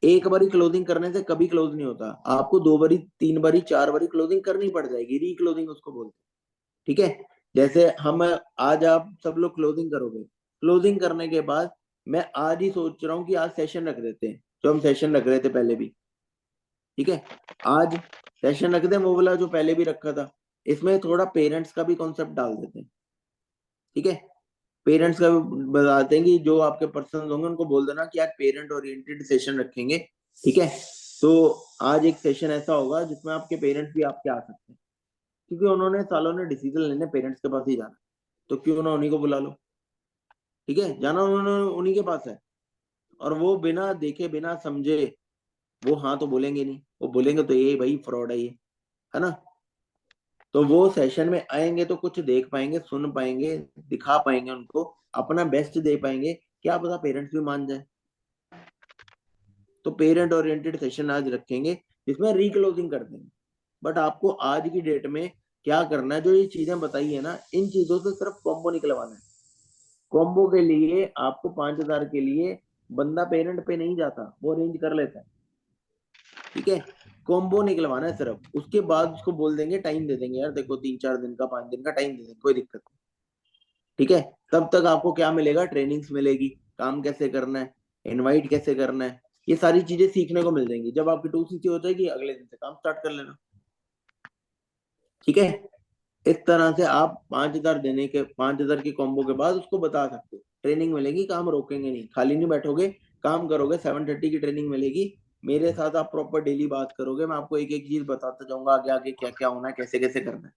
एक बारी क्लोजिंग करने से कभी क्लोज नहीं होता। आपको 2 बारी, 3 बारी, 4 बारी क्लोजिंग करनी पड़ जाएगी, री क्लोजिंग उसको बोलते हैं। ठीक है? जैसे हम आज आप सब लोग क्लोजिंग करोगे, क्लोजिंग करने के बाद मैं आज ही सोच रहा हूँ कि आज सेशन रख देते हैं, जो हम सेशन रख रहे थे पहले भी। ठीक है? आज सेशन रख दे वो वाला जो पहले भी रखा था। इसमें थोड़ा पेरेंट्स का भी कॉन्सेप्ट डाल देते हैं। ठीक है? पेरेंट्स का भी बताते हैं कि जो आपके पर्सन होंगे उनको बोल देना कि आज पेरेंट ओरिएंटेड सेशन रखेंगे। ठीक है? तो आज एक सेशन ऐसा होगा जिसमें आपके पेरेंट्स भी आपके आ सकते हैं। क्योंकि उन्होंने सालों ने डिसीजन लेने पेरेंट्स के पास ही जाना, तो क्यों ना उन्हीं को बुला लो। ठीक है? जाना उन्होंने उन्हीं के पास है। और वो बिना देखे बिना समझे वो हाँ तो बोलेंगे नहीं। वो बोलेंगे तो ये भाई फ्रॉड है ना? तो वो सेशन में आएंगे तो कुछ देख पाएंगे, सुन पाएंगे, दिखा पाएंगे उनको, अपना बेस्ट दे पाएंगे। क्या पता पेरेंट्स भी मान जाए। तो पेरेंट ओरिएंटेड सेशन आज रखेंगे, जिसमें रिक्लोजिंग कर देंगे। बट आपको आज की डेट में क्या करना है, जो ये चीजें बताई है ना, इन चीजों से सिर्फ कॉम्बो निकलवाना है। कॉम्बो के लिए आपको 5,000 के लिए बंदा पेरेंट पे नहीं जाता, वो अरेंज कर लेता है। ठीक है? कॉम्बो निकलवाना है सिर्फ, उसके बाद उसको बोल देंगे, टाइम दे देंगे, यार देखो 3-4 दिन का, 5 दिन का टाइम दे देंगे, कोई दिक्कत नहीं। ठीक है? तब तक आपको क्या मिलेगा? ट्रेनिंग्स मिलेगी, काम कैसे करना है, इनवाइट कैसे करना है, ये सारी चीजें सीखने को मिल जाएंगी। जब आपकी 2cc हो जाएगी, अगले दिन से काम स्टार्ट कर लेना। ठीक है? इस तरह से आप 5,000 देने के, 5,000 की कॉम्बो के बाद उसको बता सकते हो ट्रेनिंग मिलेगी, काम रोकेंगे नहीं, खाली नहीं बैठोगे, काम करोगे। 7:30 की ट्रेनिंग मिलेगी, मेरे साथ आप प्रॉपर डेली बात करोगे, मैं आपको एक एक चीज बताता जाऊंगा आगे आगे क्या क्या होना है, कैसे कैसे करना है।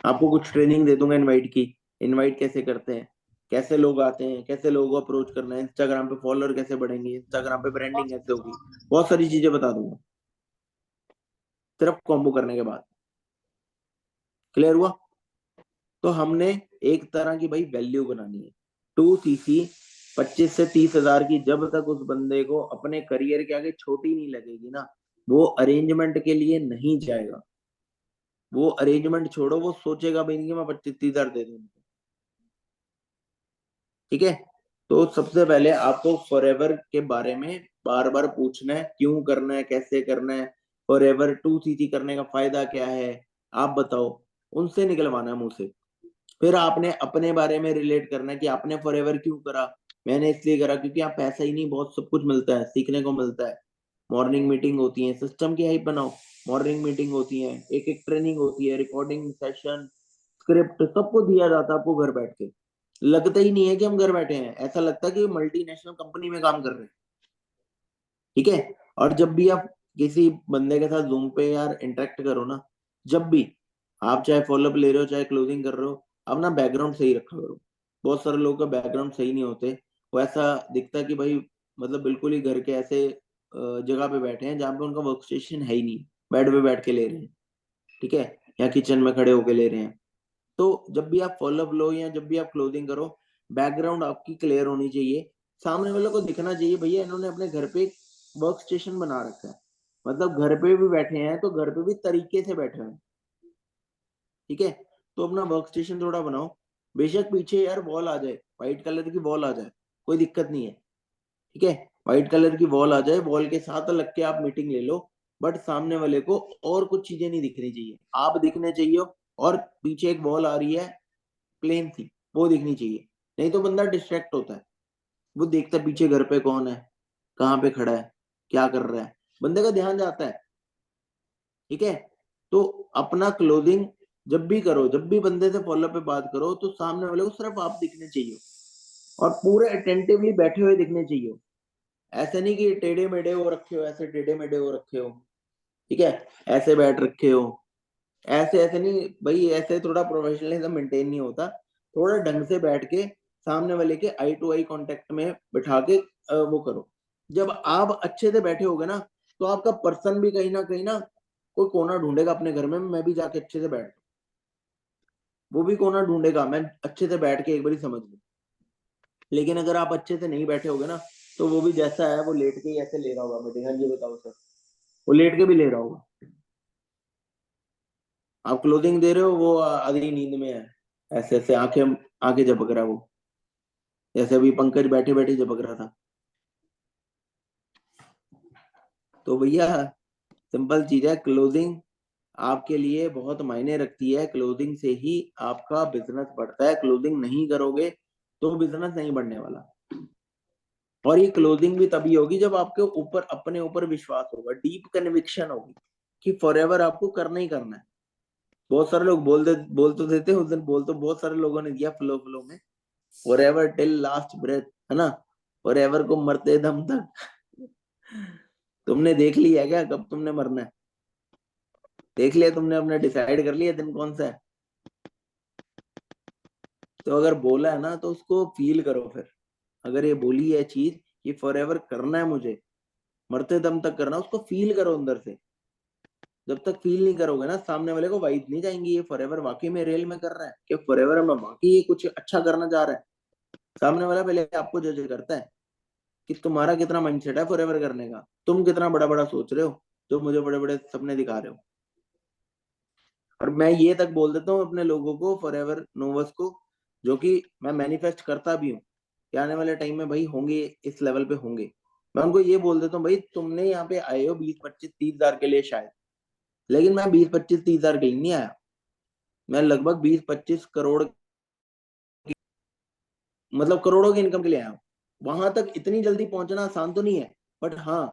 आपको कुछ ट्रेनिंग दे दूंगा इनवाइट की, इनवाइट कैसे करते हैं, कैसे लोग आते हैं, कैसे लोगों को अप्रोच करना है, इंस्टाग्राम पे फॉलोअर कैसे बढ़ेंगे, इंस्टाग्राम पे ब्रांडिंग कैसे होगी, बहुत सारी चीजें बता दूंगा सिर्फ कॉम्बो करने के बाद। क्लियर हुआ? तो हमने एक तरह की भाई वैल्यू बनानी है। 2 सीसी 25 से 30 हजार की, जब तक उस बंदे को अपने करियर के आगे छोटी नहीं लगेगी ना, वो अरेंजमेंट के लिए नहीं जाएगा। वो अरेंजमेंट छोड़ो, वो सोचेगा भी नहीं कि मैं 25-30 हजार दे दूं। ठीक है? तो सबसे पहले आपको फॉरएवर के बारे में बार बार पूछना है, क्यों करना है, कैसे करना है, फॉरएवर 2 सीसी करने का फायदा क्या है, आप बताओ। उनसे निकलवाना है मुंह से। फिर आपने अपने बारे में रिलेट करना है कि आपने फॉरएवर क्यों करा। मैंने इसलिए करा क्योंकि आप पैसा ही नहीं, बहुत सब कुछ मिलता है, सीखने को मिलता है। मॉर्निंग मीटिंग होती है, सिस्टम की हाइप बनाओ। मॉर्निंग मीटिंग होती है, एक एक ट्रेनिंग होती है, रिकॉर्डिंग सेशन, स्क्रिप्ट, सबको दिया जाता है आपको घर बैठ के। लगता ही नहीं है कि हम घर बैठे हैं, ऐसा लगता है कि मल्टीनेशनल कंपनी में काम कर रहे हैं। ठीक है? और जब भी आप किसी बंदे के साथ जूम पे यार इंटरेक्ट करो ना, जब भी आप चाहे फॉलोअप ले रहे हो चाहे क्लोजिंग कर रहे हो, अपना बैकग्राउंड सही रखा करो। बहुत सारे लोगों का बैकग्राउंड सही नहीं होते। वो ऐसा दिखता है कि भाई मतलब बिल्कुल ही घर के ऐसे जगह पे बैठे हैं जहाँ पे उनका वर्क स्टेशन है ही नहीं, बेड पे बैठ के ले रहे हैं। ठीक है? या किचन में खड़े होके ले रहे हैं। तो जब भी आप फॉलोअप लो या जब भी आप क्लोजिंग करो, बैकग्राउंड आपकी क्लियर होनी चाहिए। सामने वाले को दिखना चाहिए भैया इन्होंने अपने घर पे वर्क स्टेशन बना रखा है। मतलब घर पे भी बैठे हैं तो घर पे भी तरीके से बैठे हैं। ठीक है? तो अपना वर्क स्टेशन थोड़ा बनाओ। बेशक पीछे यार वॉल आ जाए, व्हाइट कलर की वॉल आ जाए, कोई दिक्कत नहीं है। ठीक है? व्हाइट कलर की वॉल आ जाए, वॉल के साथ लग के आप मीटिंग ले लो। बट सामने वाले को और कुछ चीजें नहीं दिखनी चाहिए, आप दिखने चाहिए। और पीछे एक वॉल आ रही है प्लेन सी, वो दिखनी चाहिए। नहीं तो बंदा डिस्ट्रैक्ट होता है। वो देखता है पीछे घर पे कौन है, कहाँ पे खड़ा है, क्या कर रहा है, बंदे का ध्यान जाता है। ठीक है? तो अपना क्लोजिंग जब भी करो, जब भी बंदे से फॉलोअप पे बात करो, तो सामने वाले को सिर्फ आप दिखने चाहिए और पूरे अटेंटिवली बैठे हुए दिखने चाहिए। ऐसे नहीं कि टेढ़े मेढ़े हो रखे हो, ऐसे टेढ़े मेढ़े हो रखे हो। ठीक है? ऐसे बैठ रखे हो, ऐसे ऐसे नहीं भाई, ऐसे थोड़ा प्रोफेशनलिज्म मेंटेन नहीं होता। थोड़ा ढंग से बैठ के सामने वाले के आई टू आई कांटेक्ट में बिठा के वो करो। जब आप अच्छे से बैठे होगे ना, तो आपका पर्सन भी कहीं ना कोई कोना ढूंढेगा अपने घर में, मैं भी जाके अच्छे से बैठ, वो भी कोना ढूंढेगा मैं अच्छे से बैठ के एक बार समझ लूं। लेकिन अगर आप अच्छे से नहीं बैठे होगे ना, तो वो भी जैसा है वो लेट के ही ऐसे ले रहा होगा मीटिंग। हाँ जी बताओ सर, वो लेट के भी ले रहा होगा। आप क्लोजिंग दे रहे हो, वो आधी नींद में है, ऐसे ऐसे आंखें आंखें झपक रहा है वो, जैसे अभी पंकज बैठे बैठे झपक रहा था। तो भैया सिंपल चीज है, क्लोजिंग आपके लिए बहुत मायने रखती है। क्लोजिंग से ही आपका बिजनेस बढ़ता है, क्लोजिंग नहीं करोगे तो बिजनेस नहीं बढ़ने वाला। और ये क्लोजिंग भी तभी होगी जब आपके ऊपर, अपने ऊपर विश्वास होगा, डीप कन्विक्शन होगी कि फॉरएवर आपको करना ही करना है। बहुत सारे लोग बोल तो देते हैं, उस दिन बोल तो बहुत सारे लोगों ने दिया फ्लो फ्लो में, फॉरएवर टिल लास्ट ब्रेथ, है ना, फॉरएवर को मरते दम तक। तुमने देख लिया क्या कब तुमने मरना है? देख लिया तुमने, अपने डिसाइड कर लिया दिन कौन सा है? तो अगर बोला है ना तो उसको फील करो फिर। अगर ये बोली है चीज कि फॉरएवर करना है मुझे, मरते दम तक करना, उसको फील करो अंदर से। जब तक फील नहीं करोगे ना, सामने वाले को वाइब नहीं जाएंगी ये फॉरएवर वाकई में रियल में कर रहा है, कि फॉरएवर में वाकई ये कुछ अच्छा करना चाह रहा है। सामने वाला पहले आपको जज करता है कि तुम्हारा कितना माइंडसेट है फॉरएवर करने का, तुम कितना बड़ा बड़ा सोच रहे हो, जो मुझे बड़े बड़े सपने दिखा रहे हो। और मैं ये तक बोल देता हूँ अपने लोगों को, फॉरएवर नोवस को, जो कि मैं मैनिफेस्ट करता भी हूँ कि आने वाले टाइम में भाई होंगे, इस लेवल पे होंगे। मैं उनको ये बोल देता हूँ भाई तुमने यहाँ पे आए हो 20-25-30 हजार के लिए शायद, लेकिन मैं 20-25-30 हजार के लिए नहीं आया। मैं लगभग 20-25 करोड़, मतलब करोड़ों की इनकम के लिए आया हूँ। वहां तक इतनी जल्दी पहुंचना आसान तो नहीं है, बट हाँ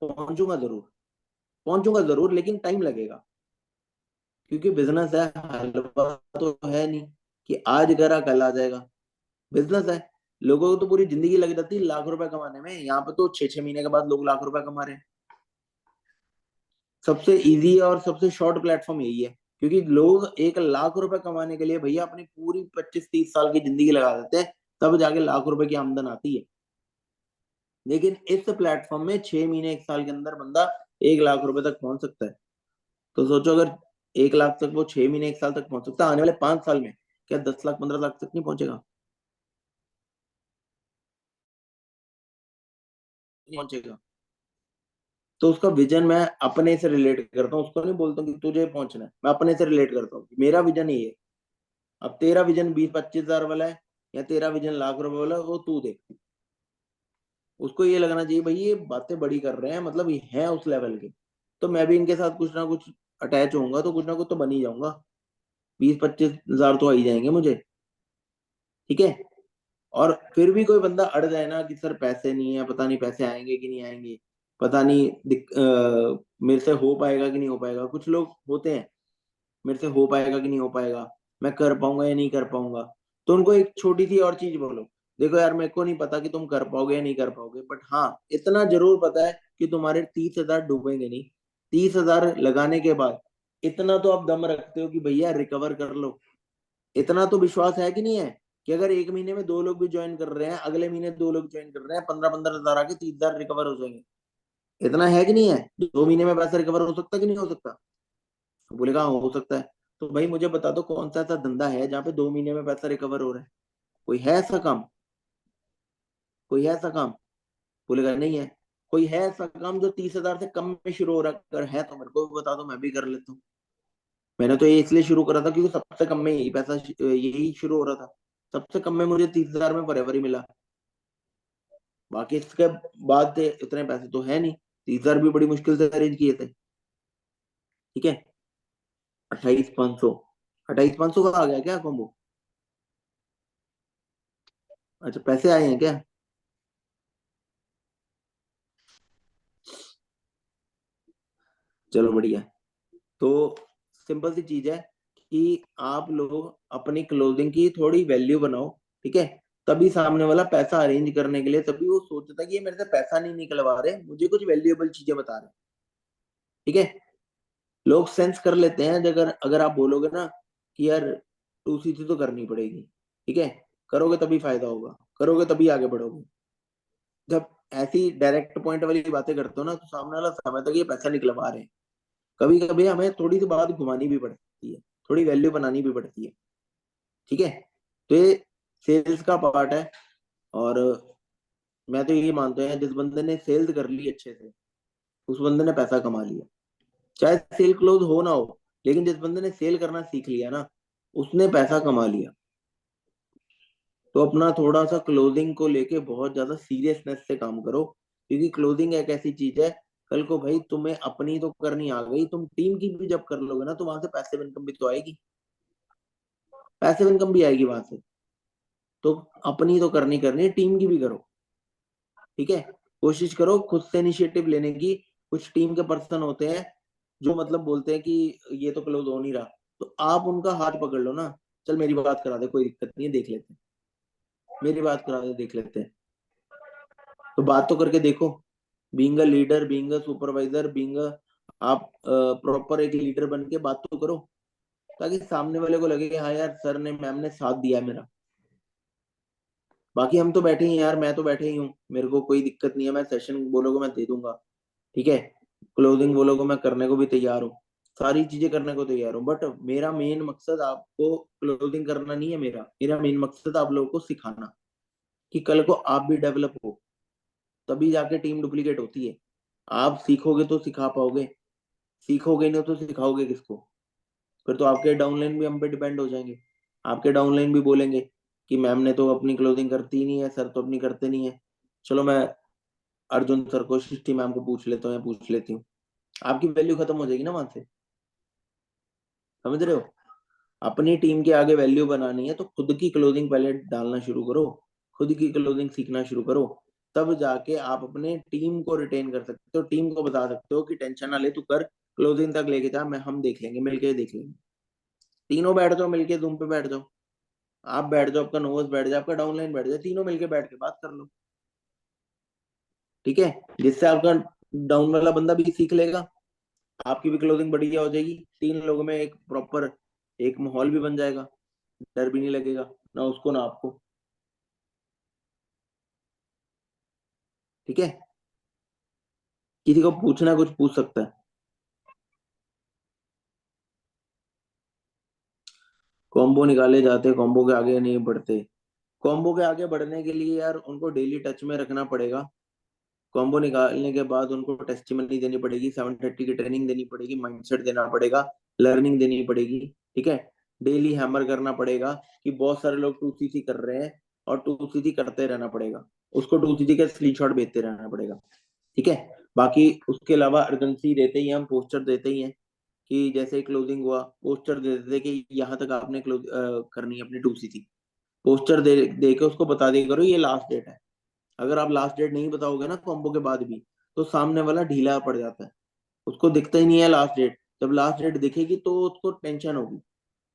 पहुंचूंगा जरूर, पहुंचूंगा जरूर, लेकिन टाइम लगेगा। क्योंकि बिजनेस है, हलवा तो है नहीं कि आज करा कल आ जाएगा। बिजनेस है, लोगों को तो पूरी जिंदगी लग जाती है लाख रुपए कमाने में, यहाँ पे तो 6-6 महीने के बाद लोग लाख रुपए कमा रहे हैं। सबसे इजी और सबसे शॉर्ट प्लेटफॉर्म यही है, क्योंकि लोग 1 लाख रुपए कमाने के लिए भैया अपनी पूरी 25-30 साल की जिंदगी लगा देते हैं, तब जाके लाख रुपए की आमदन आती है। लेकिन इस प्लेटफॉर्म में 6 महीने 1 साल के अंदर बंदा 1 लाख रुपए तक पहुंच सकता है। तो सोचो, अगर 1 लाख तक वो 6 महीने 1 साल तक पहुंच सकता है, आने वाले 5 साल में क्या 10 लाख 15 लाख तक नहीं पहुंचेगा? नहीं पहुंचेगा। तो उसका विजन मैं अपने से रिलेट करता हूँ, उसको नहीं बोलता हूँ कि तुझे पहुंचना है, मैं अपने से रिलेट करता हूँ, मेरा विजन ये है। अब तेरा विजन 20-25 हजार वाला है, या तेरा विजन लाख रुपए वाला है, वो तू देख। उसको ये लगना चाहिए भाई ये बातें बड़ी कर रहे हैं, मतलब ये है उस लेवल के, तो मैं भी इनके साथ कुछ ना कुछ अटैच होऊंगा, तो कुछ ना कुछ तो बन ही जाऊंगा। 20-25 हजार तो आ ही जाएंगे मुझे। ठीक है। और फिर भी कोई बंदा अड़ जाए ना कि सर पैसे नहीं है, पता नहीं पैसे आएंगे कि नहीं आएंगे, पता नहीं मेरे से हो पाएगा कि नहीं हो पाएगा, कुछ लोग होते हैं, मेरे से हो पाएगा कि नहीं हो पाएगा, मैं कर पाऊंगा या नहीं कर पाऊंगा। तो उनको एक छोटी सी और चीज बोलो, देखो यार मेरे को नहीं पता कि तुम कर पाओगे या नहीं कर पाओगे, बट हाँ इतना जरूर पता है कि तुम्हारे 30 हजार डूबेंगे नहीं। 30 हजार लगाने के बाद इतना तो आप दम रखते हो कि भैया रिकवर कर लो। इतना तो विश्वास है कि नहीं है, कि अगर 1 महीने में 2 लोग भी ज्वाइन कर रहे हैं, अगले महीने 2 लोग ज्वाइन कर रहे हैं, 15-15 हजार आके 30 हजार रिकवर हो जाएंगे। इतना है कि नहीं है? 2 महीने में पैसा रिकवर हो सकता है कि नहीं हो सकता? तो बोलेगा हाँ, हो सकता है। तो भाई मुझे बता दो कौन सा ऐसा धंधा है जहाँ पे 2 महीने में पैसा रिकवर हो रहा है? कोई है ऐसा काम? कोई है ऐसा काम? बोलेगा नहीं है। कोई है ऐसा काम जो 30 हजार से कम में शुरू हो रहा है? अगर है तो मेरे को भी बता दो, मैं भी कर लेता हूँ। मैंने तो ये इसलिए शुरू करा था क्योंकि सबसे कम में यही पैसा यही शुरू हो रहा था। सबसे कम में मुझे 30 हजार में फॉरएवर ही मिला। बाकी इसके बाद थे इतने पैसे तो है नहीं, 30 हजार भी बड़ी मुश्किल से अरेंज किए थे। ठीक है। 28,500। 28,500 का आ गया क्या कॉम्बो? अच्छा, पैसे आए हैं क्या? चलो बढ़िया। तो सिंपल सी चीज है कि आप लोग अपनी क्लोथिंग की थोड़ी वैल्यू बनाओ। ठीक है। तभी सामने वाला पैसा अरेंज करने के लिए, तभी वो सोचता है कि ये मेरे से पैसा नहीं निकलवा रहे, मुझे कुछ वैल्यूएबल चीजें बता रहे हैं। ठीक है। लोग सेंस कर लेते हैं, अगर अगर आप बोलोगे ना कि यार 2 सीटी तो करनी पड़ेगी। ठीक है। करोगे तभी फायदा होगा, करोगे तभी आगे बढ़ोगे। जब ऐसी डायरेक्ट पॉइंट वाली बातें करते हो ना, तो सामने वाला समझता है कि ये पैसा निकलवा रहे हैं। कभी कभी हमें थोड़ी सी बात घुमानी भी पड़ती है, थोड़ी वैल्यू बनानी भी पड़ती है। ठीक है। तो ये सेल्स का पार्ट है। और मैं तो ये मानता हूँ जिस बंदे ने सेल्स कर ली अच्छे से, उस बंदे ने पैसा कमा लिया। चाहे सेल क्लोज हो ना हो, लेकिन जिस बंदे ने सेल करना सीख लिया ना, उसने पैसा कमा लिया। तो अपना थोड़ा सा क्लोजिंग को लेके बहुत ज्यादा सीरियसनेस से काम करो, क्योंकि क्लोजिंग एक ऐसी चीज है, कल को भाई तुम्हें अपनी तो करनी आ गई, तुम टीम की भी जब कर लोगे ना, तो वहां से पैसिव इनकम भी तो आएगी। पैसिव इनकम भी आएगी वहां से। तो अपनी तो करनी करनी है, टीम की भी करो। ठीक है। कोशिश करो खुद से इनिशिएटिव लेने की। कुछ टीम के पर्सन होते हैं जो मतलब बोलते हैं कि ये तो क्लोज हो नहीं रहा, तो आप उनका हाथ पकड़ लो ना, चल मेरी बात करा दे, कोई दिक्कत नहीं है, देख लेते हैं। मेरी बात करा दे, देख लेते हैं। तो बात तो करके देखो। Being a leader, being a supervisor, being आप प्रॉपर एक लीडर बन के बात तो करो, ताकि सामने वाले को लगे कि हाँ यार सर ने मैम ने साथ दिया मेरा। बाकी हम तो बैठे ही हैं यार, मैं तो बैठे ही हूँ, मेरे को कोई दिक्कत नहीं है, मैं सेशन बोलोगे मैं दे दूंगा। ठीक है। क्लोजिंग बोलोगे मैं करने को भी तैयार हूँ। सारी चीजें करने को तैयार हूँ, बट मेरा मेन मकसद आपको क्लोजिंग करना नहीं है। मेरा मेरा मेन मकसद आप लोगों को सिखाना, कि कल को आप भी डेवलप हो, तभी जाके टीम डुप्लीकेट होती है। आप सीखोगे तो सिखा पाओगे, सीखोगे नहीं तो सिखाओगे किसको? फिर तो आपके डाउनलाइन भी हम पे डिपेंड हो जाएंगे। आपके डाउनलाइन भी बोलेंगे कि मैम ने तो अपनी क्लोजिंग करती ही नहीं है, सर तो अपनी करते नहीं है। चलो मैं अर्जुन सर को, सृष्टि मैम को पूछ लेता हूँ या पूछ लेती हूँ। आपकी वैल्यू खत्म हो जाएगी ना वहां से। समझ रहे हो? अपनी टीम के आगे वैल्यू बनानी है तो खुद की क्लोजिंग पहले डालना शुरू करो, खुद की क्लोजिंग सीखना शुरू करो। तब जाके आप अपने टीम को रिटेन कर सकते हो, टीम को बता सकते हो कि टेंशन ना ले, तू कर, क्लोजिंग तक लेके जा, मैं हम देख लेंगे, मिलके देख लेंगे। तीनों बैठ जाओ, मिलके जूम पे बैठ जाओ, आप बैठ जाओ, आपका नोवस बैठ जाए, आपका डाउनलाइन बैठ जाए, तीनों मिलके बैठ के बात कर लो, ठीक है। जिससे आपका डाउन वाला बंदा भी सीख लेगा, आपकी भी क्लोजिंग बढ़िया हो जाएगी, तीन लोगों में एक प्रॉपर एक माहौल भी बन जाएगा, डर भी नहीं लगेगा ना उसको ना आपको, ठीक है। किसी को पूछना कुछ पूछ सकता है। कॉम्बो निकाले जाते, कॉम्बो के आगे नहीं बढ़ते। कॉम्बो के आगे बढ़ने के लिए यार उनको डेली टच में रखना पड़ेगा। कॉम्बो निकालने के बाद उनको टेस्टिमनी देनी पड़ेगी, 730 की ट्रेनिंग देनी पड़ेगी, माइंडसेट देना पड़ेगा, लर्निंग देनी पड़ेगी, ठीक है। डेली हैमर करना पड़ेगा कि बहुत सारे लोग 2cc कर रहे हैं और 2cc करते रहना पड़ेगा, उसको 2cc का स्क्रीनशॉट भेजते रहना पड़ेगा, ठीक है। बाकी उसके अलावा अर्जेंसी देते ही हम पोस्टर देते ही हैं कि जैसे क्लोजिंग हुआ पोस्टर दे देते कि यहाँ तक आपने क्लोज करनी है अपनी 2cc। पोस्टर दे के उसको बता दिया करो ये लास्ट डेट है। अगर आप लास्ट डेट नहीं बताओगे ना कॉम्बो के बाद भी, तो सामने वाला ढीला पड़ जाता है, उसको दिखता ही नहीं है लास्ट डेट। जब लास्ट डेट दिखेगी तो उसको टेंशन होगी।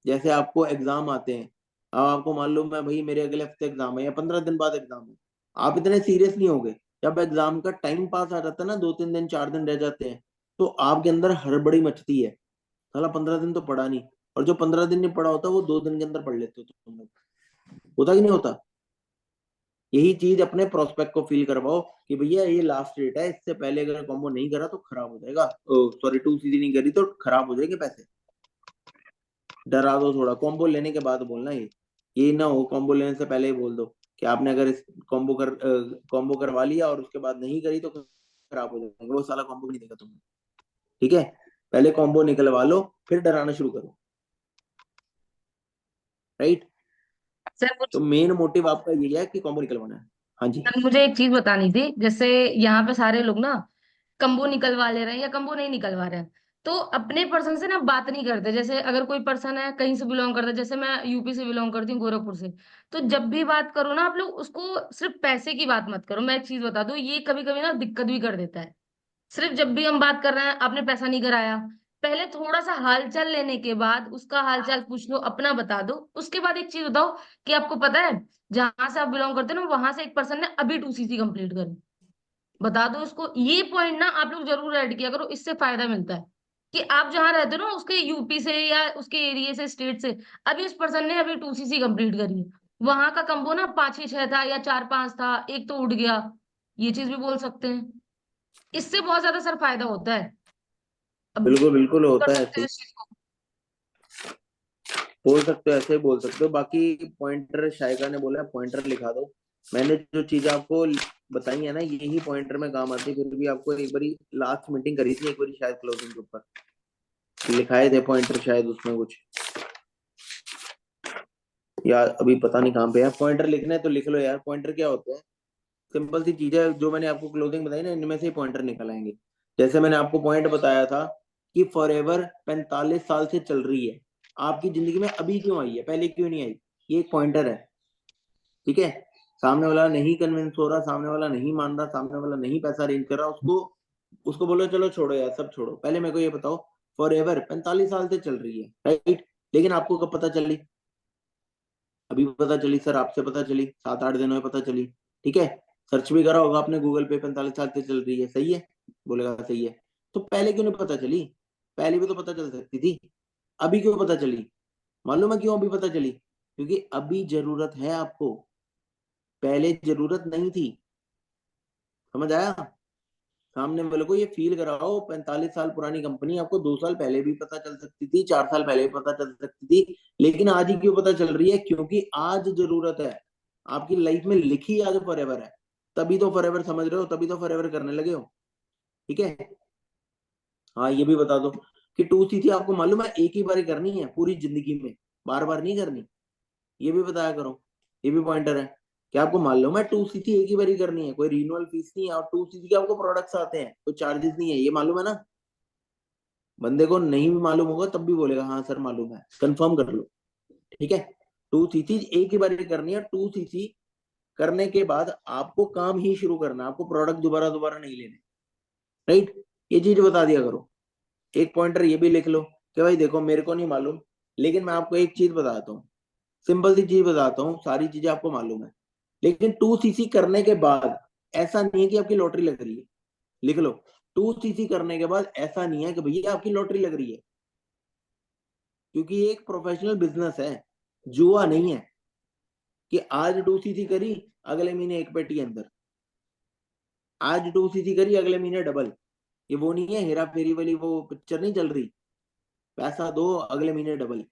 जैसे आपको एग्जाम आते हैं, अब आपको मालूम है भाई मेरे अगले हफ्ते एग्जाम है या 15 दिन बाद एग्जाम है, आप इतने सीरियस नहीं होगे। जब एग्जाम का टाइम पास आ जाता है ना, 2-3 दिन 4 दिन रह जाते हैं, तो आपके अंदर हड़बड़ी मचती है, साला 15 दिन तो पढ़ा नहीं। और जो 15 दिन नहीं पढ़ा होता वो 2 दिन के अंदर पढ़ लेते हो तुम लोग। होता कि नहीं होता? यही चीज अपने प्रोस्पेक्ट को फील करवाओ कि भैया ये लास्ट डेट है, इससे पहले अगर कॉम्बो नहीं करा तो खराब हो जाएगा, सॉरी 2cc नहीं करी तो खराब हो जाएंगे पैसे। डरा दो थोड़ा, कॉम्बो लेने के बाद बोलना ये ना हो कॉम्बो लेने से पहले ही बोल दो कि आपने अगर इस कॉम्बो करवा लिया और उसके बाद नहीं करी तो खराब हो जाएगा, वो साला कॉम्बो नहीं देगा तुम्हें, ठीक है। पहले कॉम्बो निकलवा लो, फिर डराना शुरू करो, राइट। सर तो मेन मोटिव आपका ये है कि कॉम्बो निकलवाना है। हाँ जी। सर मुझे एक चीज बतानी थी, जैसे यहाँ पे सारे लोग ना कंबो निकलवा ले रहे हैं या कंबो नहीं निकलवा रहे हैं, तो अपने पर्सन से ना बात नहीं करते। जैसे अगर कोई पर्सन है कहीं से बिलोंग करता है, जैसे मैं यूपी से बिलोंग करती हूँ, गोरखपुर से, तो जब भी बात करो ना आप लोग उसको सिर्फ पैसे की बात मत करो। मैं एक चीज बता दूं, ये कभी कभी ना दिक्कत भी कर देता है। सिर्फ जब भी हम बात कर रहे हैं आपने पैसा नहीं कराया, पहले थोड़ा सा हालचाल लेने के बाद उसका हालचाल पूछ लो, अपना बता दो। उसके बाद एक चीज बताओ कि आपको पता है जहां से आप बिलोंग करते हो ना वहां से एक पर्सन ने अभी 2cc कंप्लीट करी, बता दो उसको। ये पॉइंट ना आप लोग जरूर ऐड किया करो, इससे फायदा मिलता है कि आप जहां रहते हो ना उसके यूपी से या उसके एरिया से, स्टेट से, अभी उस पर्सन ने अभी 2cc कंप्लीट करी है, वहां का कंबो ना 5 ही 6 था या 4 5 था, एक तो उठ गया। ये चीज भी बोल सकते हैं, इससे बहुत ज्यादा सर फायदा होता है। अब बिल्कुल बिल्कुल कर होता है सकते ऐसे हो ही, इस चीज को। बोल सकते हो ऐसे ही बोल सकते हो। बाकी पॉइंटर शायका ने बोला पॉइंटर लिखा दो। मैंने जो चीज आपको बताई है ना यही पॉइंटर में काम आती है। फिर भी आपको एक बारी लास्ट मीटिंग करी थी एक बारी शायद क्लोजिंग के ऊपर, लिखाए थे पॉइंटर शायद उसमें कुछ, या अभी पता नहीं कहाँ पे है। पॉइंटर लिखना है तो लिख लो यार। पॉइंटर क्या होते हैं? सिंपल सी चीज है, जो मैंने आपको क्लोजिंग बताई ना इनमें से ही पॉइंटर निकल आएंगे। जैसे मैंने आपको पॉइंट बताया था कि फॉर एवर 45 साल से चल रही है, आपकी जिंदगी में अभी क्यों आई है, पहले क्यों नहीं आई, ये एक पॉइंटर है, ठीक है। सामने वाला नहीं कन्विंस हो रहा, सामने वाला नहीं मान रहा, सामने वाला नहीं पैसा अरेंज कर रहा, उसको उसको बोलो चलो छोड़ो यार सब छोड़ो, पहले मेरे को ये बताओ फॉर एवर 45 साल से चल रही है, राइट। लेकिन आपको कब पता चली? अभी पता चली सर, आपसे पता चली 7-8 दिनों में पता चली, ठीक है। सर्च भी करा होगा आपने गूगल पे, 45 साल से चल रही है, सही है, बोलेगा सही है। तो पहले क्यों नहीं पता चली? पहले भी तो पता चल सकती थी, अभी क्यों पता चली? मालूम है क्यों अभी पता चली? क्योंकि अभी जरूरत है आपको, पहले जरूरत नहीं थी। समझ आया? सामने वाले को ये फील कराओ 45 साल पुरानी कंपनी आपको 2 साल पहले भी पता चल सकती थी, 4 साल पहले भी पता चल सकती थी, लेकिन आज ही क्यों पता चल रही है? क्योंकि आज जरूरत है। आपकी लाइफ में लिखी आज फॉरएवर है, तभी तो फॉरएवर समझ रहे हो, तभी तो फॉरएवर करने लगे हो, ठीक है। हाँ ये भी बता दो कि 2cc आपको मालूम है एक ही बार करनी है पूरी जिंदगी में, बार बार नहीं करनी, ये भी बताया करो। ये भी पॉइंटर है कि आपको मालूम है 2cc एक ही बार करनी है, कोई रिन्यूअल फीस नहीं है, और 2cc के आपको प्रोडक्ट्स आते हैं, कोई चार्जेस नहीं है, ये मालूम है ना। बंदे को नहीं भी मालूम होगा तब भी बोलेगा हाँ सर मालूम है, कंफर्म कर लो, ठीक है। 2cc एक ही बार करनी है, 2cc करने के बाद आपको काम ही शुरू करना है, आपको प्रोडक्ट दोबारा दोबारा नहीं लेने, राइट। ये चीज बता दिया करो। एक पॉइंटर ये भी लिख लो कि भाई देखो मेरे को नहीं मालूम, लेकिन मैं आपको एक चीज बताता हूँ, सिंपल सी चीज बताता हूँ, सारी चीजें आपको मालूम है, लेकिन 2cc करने के बाद ऐसा नहीं है कि आपकी लॉटरी लग रही है। लिख लो, 2cc करने के बाद ऐसा नहीं है कि भैया आपकी लॉटरी लग रही है, क्योंकि ये एक प्रोफेशनल बिजनेस है, जुआ नहीं है कि आज 2cc करी अगले महीने एक पेटी अंदर, आज 2cc करी अगले महीने डबल। ये वो नहीं है हेरा फेरी वाली वो पिक्चर नहीं चल रही, पैसा दो अगले महीने डबल।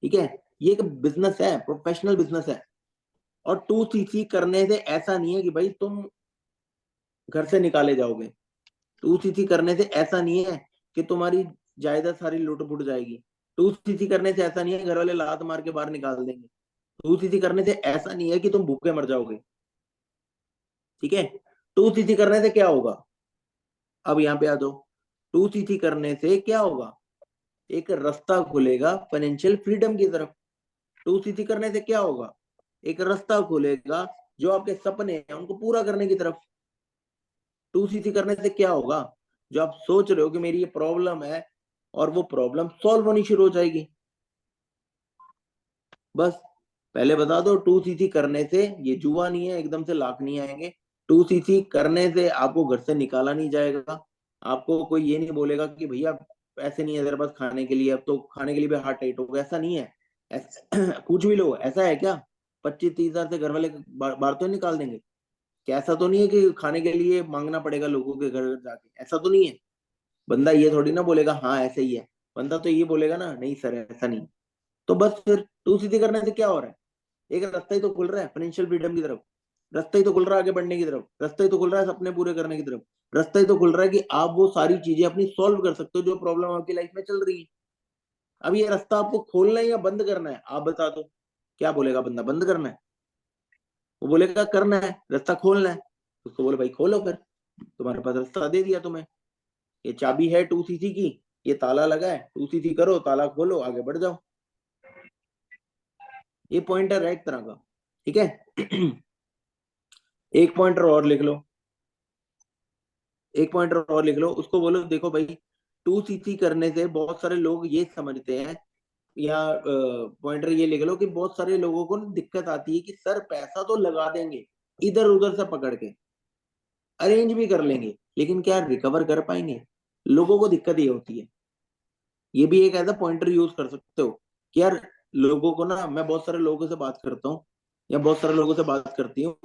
ठीक है, ये एक बिजनेस है, प्रोफेशनल बिजनेस है। और 2cc करने से ऐसा नहीं है कि भाई तुम घर से निकाले जाओगे। 2cc करने से ऐसा नहीं है कि तुम्हारी जायदाद सारी लूट फुट जाएगी। 2cc करने से ऐसा नहीं है घर वाले लात मार के बाहर निकाल देंगे। 2cc करने से ऐसा नहीं है कि तुम भूखे मर जाओगे। ठीक है, 2cc करने से क्या होगा, अब यहाँ पे आ जाओ। 2cc करने से क्या होगा, एक रास्ता खुलेगा फाइनेंशियल फ्रीडम की तरफ। 2cc करने से क्या होगा, एक रास्ता खुलेगा जो आपके सपने हैं उनको पूरा करने की तरफ। 2cc करने से क्या होगा, जो आप सोच रहे हो कि मेरी ये प्रॉब्लम है, और वो प्रॉब्लम सॉल्व होनी शुरू हो जाएगी। बस पहले बता दो, 2cc करने से ये जुआ नहीं है, एकदम से लाख नहीं आएंगे। 2cc करने से आपको घर से निकाला नहीं जाएगा। आपको कोई ये नहीं बोलेगा कि भैया पैसे नहीं है तेरे पास खाने के लिए, अब तो खाने के लिए भी हार्ट टाइट होगा, ऐसा नहीं है। पूछ भी लो, ऐसा है क्या? 25-30 हजार से घर वाले बाहर तो नहीं निकाल देंगे क्या? ऐसा तो नहीं है कि खाने के लिए मांगना पड़ेगा लोगों के घर जाके, ऐसा तो नहीं है। बंदा ये थोड़ी ना बोलेगा हाँ ऐसे ही है, बंदा तो ये बोलेगा ना नहीं सर ऐसा नहीं। तो बस फिर 2cc करने से क्या हो रहा है, एक रास्ता ही तो खुल रहा है फाइनेंशियल फ्रीडम की तरफ, रास्ता ही तो खुल रहा है आगे बढ़ने की तरफ, रास्ता ही तो खुल रहा है सपने पूरे करने की तरफ, रास्ता ही तो खुल रहा है कि आप वो सारी चीजें अपनी सॉल्व कर सकते हो जो प्रॉब्लम आपकी लाइफ में चल रही है। अब ये रास्ता आपको खोलना है या बंद करना है, आप बता दो। क्या बोलेगा बंदा, बंद करना है? वो बोलेगा करना है, रास्ता खोलना है। उसको बोले भाई खोलो फिर, तुम्हारे पास रास्ता दे दिया तुम्हें, ये चाबी है 2cc की, ये ताला लगा है, 2cc करो, ताला खोलो, आगे बढ़ जाओ। ये पॉइंटर है एक तरह का। ठीक है। एक पॉइंटर और लिख लो, एक पॉइंटर और लिख लो, उसको बोलो देखो भाई 2cc करने से बहुत सारे लोग ये समझते हैं, या पॉइंटर ये लिख लो कि बहुत सारे लोगों को दिक्कत आती है कि सर पैसा तो लगा देंगे इधर उधर से पकड़ के, अरेंज भी कर लेंगे, लेकिन क्या रिकवर कर पाएंगे? लोगों को दिक्कत ये होती है। ये भी एक ऐसा पॉइंटर यूज कर सकते हो कि यार लोगों को ना, मैं बहुत सारे लोगों से बात करता हूँ या बहुत सारे लोगों से बात करती हूँ,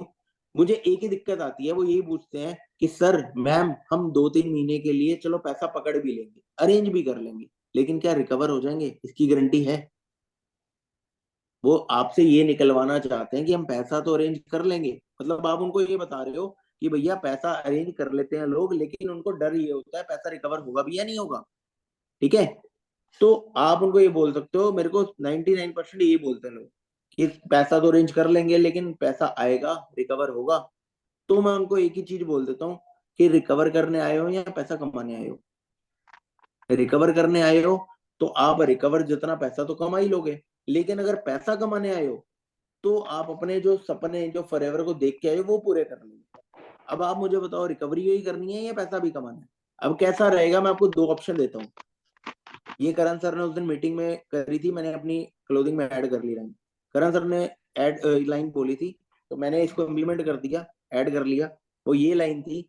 मुझे एक ही दिक्कत आती है, वो यही पूछते हैं कि सर मैम हम 2-3 महीने के लिए चलो पैसा पकड़ भी लेंगे, अरेंज भी कर लेंगे, लेकिन क्या रिकवर हो जाएंगे, इसकी गारंटी है? वो आपसे ये निकलवाना चाहते हैं कि हम पैसा तो अरेंज कर लेंगे, मतलब आप उनको ये बता रहे हो कि भैया पैसा अरेंज कर लेते हैं लोग, लेकिन उनको डर ये होता है पैसा रिकवर होगा भी या नहीं होगा। ठीक है, तो आप उनको ये बोल सकते हो, मेरे को 99% ये बोलते हैं लोग कि पैसा तो अरेंज कर लेंगे लेकिन पैसा आएगा, रिकवर होगा। तो मैं उनको एक ही चीज बोल देता हूँ कि रिकवर करने आए हो या पैसा कमाने आए हो? रिकवर करने आए हो तो आप रिकवर जितना पैसा तो कमा ही लोगे, लेकिन अगर पैसा कमाने आए हो तो आप अपने जो सपने जो फॉरएवर को देख के आए हो वो पूरे कर लेंगे। अब आप मुझे बताओ रिकवरी ही करनी है या पैसा भी कमाना है? अब कैसा रहेगा, मैं आपको दो ऑप्शन देता हूँ। ये करण सर ने उस दिन मीटिंग में करी थी, मैंने अपनी क्लोथिंग में ऐड कर ली लाइन। करण सर ने ऐड लाइन बोली थी, तो मैंने इसको इम्प्लीमेंट कर दिया, ऐड कर लिया। वो ये लाइन थी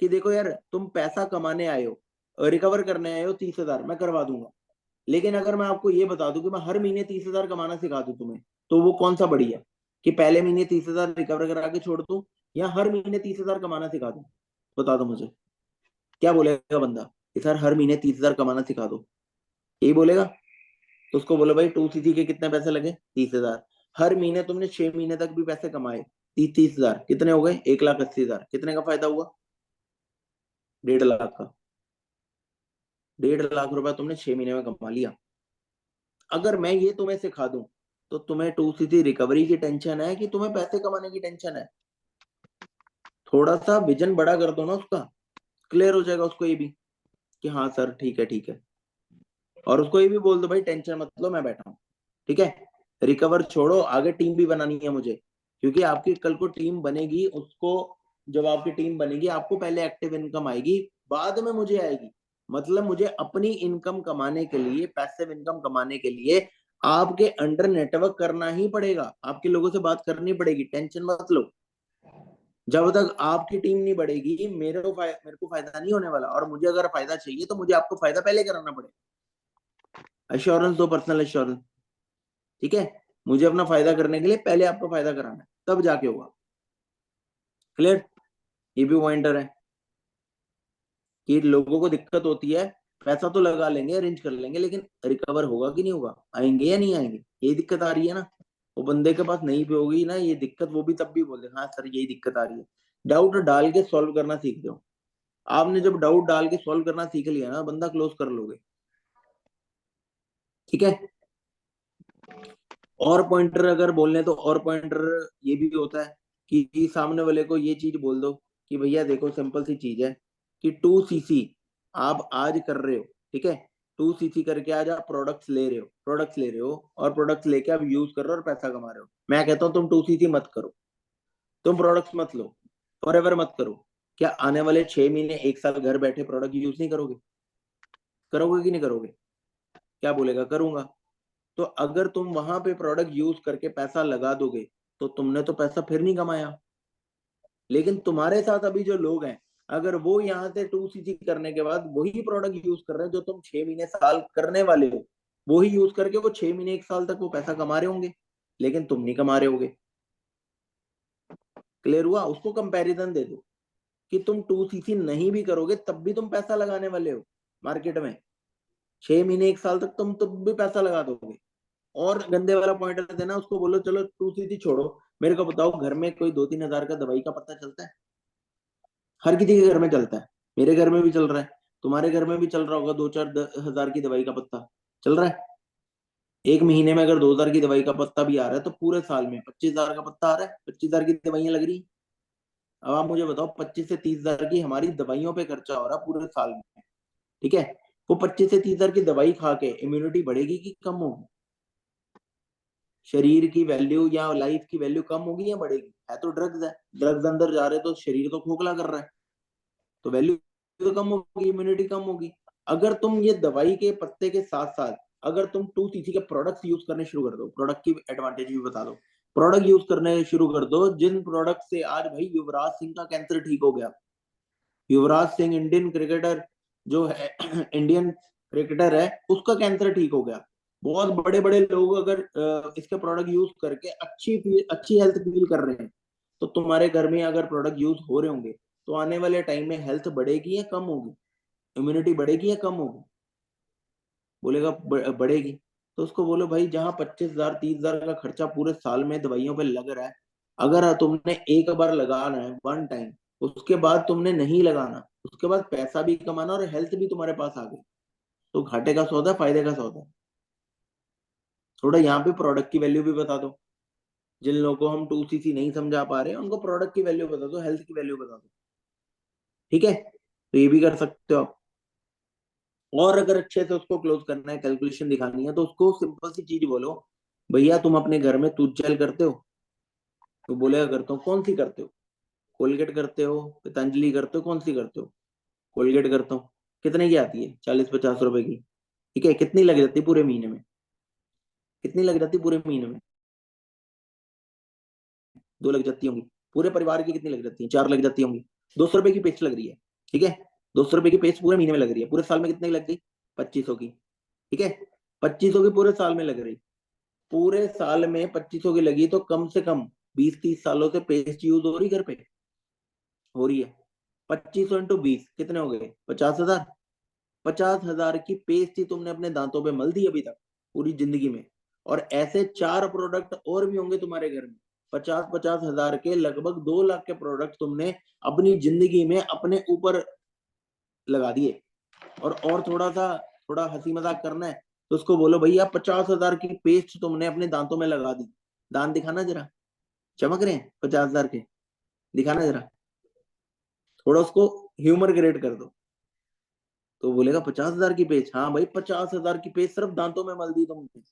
कि देखो यार तुम पैसा कमाने आए हो, रिकवर करने आए हो 30 हजार मैं करवा दूंगा, लेकिन अगर मैं आपको ये बता दूं कि मैं हर महीने 30 हजार कमाना सिखा दूं तुम्हें, तो वो कौन सा बढ़िया, कि पहले महीने 30 हजार रिकवर करा के छोड़ दूं, या हर महीने 30 हजार कमाना सिखा दूं? बता दो मुझे, क्या बोलेगा बंदा कि सर हर महीने 30 हजार कमाना सिखा दो, यही बोलेगा? तो उसको बोलो भाई 2cc के कितने पैसे लगे, 30 हजार। हर महीने तुमने 6 महीने तक भी पैसे कमाए, 30-30 हजार कितने हो गए, 1,80,000, कितने का फायदा हुआ? 1.5 लाख का। 1.5 लाख रुपया तुमने 6 महीने में कमा लिया। अगर मैं ये तुम्हें सिखा दूं तो तुम्हें 2cc रिकवरी की टेंशन है कि तुम्हें पैसे कमाने की टेंशन है? थोड़ा सा विजन बड़ा कर दो ना उसका, क्लियर हो जाएगा उसको ये भी कि हाँ सर ठीक है ठीक है। और उसको ये भी बोल दो भाई टेंशन मत लो मैं बैठा हूँ। ठीक है, रिकवर छोड़ो, आगे टीम भी बनानी है मुझे, क्योंकि आपकी कल को टीम बनेगी, उसको जब आपकी टीम बनेगी आपको पहले एक्टिव इनकम आएगी, बाद में मुझे आएगी। मतलब मुझे अपनी इनकम कमाने के लिए, पैसिव इनकम कमाने के लिए आपके अंडर नेटवर्क करना ही पड़ेगा, आपके लोगों से बात करनी पड़ेगी, टेंशन मत लो। जब तक आपकी टीम नहीं बढ़ेगी मेरे को फायदा नहीं होने वाला, और मुझे अगर फायदा चाहिए तो मुझे आपको फायदा पहले कराना पड़ेगा। अश्योरेंस दो, पर्सनल अश्योरेंस, ठीक है। मुझे अपना फायदा करने के लिए पहले आपको फायदा कराना है, तब जाके होगा। क्लियर? ये भी पॉइंटर है कि लोगों को दिक्कत होती है, पैसा तो लगा लेंगे, अरेंज कर लेंगे, लेकिन रिकवर होगा कि नहीं होगा, आएंगे या नहीं आएंगे, ये दिक्कत आ रही है ना। वो बंदे के पास नहीं भी होगी ना ये दिक्कत, वो भी तब भी बोल दे हाँ सर यही दिक्कत आ रही है। डाउट डाल के सॉल्व करना सीख दो। आपने जब डाउट डाल के सॉल्व करना सीख लिया ना, बंदा क्लोज कर लोगे, ठीक है। और पॉइंटर अगर बोलने तो और पॉइंटर ये भी होता है कि सामने वाले को ये चीज बोल दो कि भैया देखो सिंपल सी चीज है कि 2 cc आप आज कर रहे हो, ठीक है। 2 cc करके आज आप प्रोडक्ट्स ले रहे हो और प्रोडक्ट्स लेके आप यूज कर रहे हो और पैसा कमा रहे हो। मैं कहता हूँ तुम 2 cc मत करो, तुम प्रोडक्ट्स मत लो, फॉरएवर मत करो। क्या आने वाले 6 महीने 1 साल घर बैठे प्रोडक्ट यूज नहीं करोगे? करोगे कि नहीं करोगे? क्या बोलेगा करूंगा। तो अगर तुम वहां पे प्रोडक्ट यूज करके पैसा लगा दोगे तो तुमने तो पैसा फिर नहीं कमाया। लेकिन तुम्हारे साथ अभी जो लोग हैं, अगर वो यहाँ से 2 cc करने के बाद वही प्रोडक्ट यूज कर रहे हैं जो तुम 6 महीने साल करने वाले हो, वही यूज करके वो 6 महीने 1 साल तक वो पैसा कमा रहे होंगे, लेकिन तुम नहीं कमा रहे होगे। क्लियर हुआ? उसको कंपैरिजन दे दो कि तुम 2 cc नहीं भी करोगे तब भी तुम पैसा लगाने वाले हो मार्केट में, 6 महीने 1 साल तक तुम तब भी पैसा लगा दोगे। और गंदे वाला पॉइंट देना उसको, बोलो चलो 2 cc छोड़ो, मेरे को बताओ घर में कोई 2-3 हजार का दवाई का पत्ता चलता है? हर किसी के घर में चलता है, मेरे घर में भी चल रहा है, तुम्हारे घर में भी चल रहा होगा, 2-4 हजार की दवाई का पत्ता चल रहा है। एक महीने में अगर 2 हजार की दवाई का पत्ता भी आ रहा है तो पूरे साल में 25 हजार का पत्ता आ रहा है, 25 हजार की दवाइयां लग रही। अब आप मुझे बताओ 25 से 30 हजार की हमारी दवाइयों पे खर्चा हो रहा है पूरे साल में, ठीक है। वो 25 से 30 हजार की दवाई खा के इम्यूनिटी बढ़ेगी कि कम होगी? शरीर की वैल्यू या लाइफ की वैल्यू कम होगी या बढ़ेगी? है तो ड्रग्स है, ड्रग्स अंदर जा रहे तो शरीर तो खोखला कर रहा है, तो वैल्यू तो कम होगी, इम्यूनिटी कम होगी। अगर तुम ये दवाई के पत्ते के साथ साथ अगर तुम 2 cc के प्रोडक्ट्स यूज करने शुरू कर दो, प्रोडक्ट की एडवांटेज भी बता दो, प्रोडक्ट यूज करने शुरू कर दो जिन प्रोडक्ट से आज भाई युवराज सिंह का कैंसर ठीक हो गया। युवराज सिंह इंडियन क्रिकेटर जो है इंडियन क्रिकेटर है, उसका कैंसर ठीक हो गया। बहुत बड़े बड़े लोग अगर इसके प्रोडक्ट यूज करके अच्छी हेल्थ फील कर रहे हैं, तो तुम्हारे घर में अगर प्रोडक्ट यूज हो रहे होंगे तो आने वाले टाइम में हेल्थ बढ़ेगी या कम होगी, इम्यूनिटी बढ़ेगी या कम होगी? बोलेगा बढ़ेगी। तो उसको बोलो भाई जहां 25,000 30,000 का खर्चा पूरे साल में दवाइयों पे लग रहा है, अगर तुमने एक बार लगाना है वन टाइम, उसके बाद तुमने नहीं लगाना, उसके बाद पैसा भी कमाना और हेल्थ भी तुम्हारे पास आ गई, तो घाटे का सौदा फायदे का सौदा। थोड़ा यहाँ पे प्रोडक्ट की वैल्यू भी बता दो। जिन लोगों को हम 2 cc नहीं समझा पा रहे हैं उनको प्रोडक्ट की वैल्यू बता दो, हेल्थ की वैल्यू बता दो, ठीक है। तो ये भी कर सकते हो आप। और अगर अच्छे से उसको क्लोज करना है, कैलकुलेशन दिखानी है, तो उसको सिंपल सी चीज बोलो, भैया तुम अपने घर में टूथ जेल करते हो? तो बोलेगा करता हूँ। कौन सी करते हो? कोलगेट करते हो, पतंजलि करते हो, कौन सी करते हो? कोलगेट करता हूँ। कितने की आती है? 40-50 रुपए की, ठीक है। कितनी लग जाती है पूरे महीने में? कितनी लग जाती है पूरे महीने में? 2 लग जाती होंगी। पूरे परिवार की कितनी लग जाती है? 4 लग जाती होंगी। 200 रुपए की पेस्ट लग रही है, ठीक है। 200 रुपए की पेस्ट पूरे महीने में लग रही है, पूरे साल में कितने की लग गई? 2500 की, ठीक है। 2500 की पूरे साल में लग रही, पूरे साल में 2500 की लगी, तो कम से कम 20-30 सालों से पेस्ट यूज हो रही घर पे, हो रही है। 2500 × 20 कितने हो गए? 50,000। 50,000 की पेस्ट ही तुमने अपने दांतों पे मल दी अभी तक पूरी जिंदगी में। और ऐसे 4 प्रोडक्ट और भी होंगे तुम्हारे घर में, 50-50 हजार के लगभग 2 लाख के प्रोडक्ट तुमने अपनी जिंदगी में अपने ऊपर लगा दिए। और थोड़ा हंसी मजाक करना है तो उसको बोलो भैया 50,000 की पेस्ट तुमने अपने दांतों में लगा दी, दांत दिखाना जरा, चमक रहे हैं 50,000 के, दिखाना जरा। थोड़ा उसको ह्यूमर क्रिएट कर दो। तो बोलेगा 50,000 की पेस्ट, हाँ भाई 50,000 की पेस्ट सिर्फ दांतों में मल दी तुमने।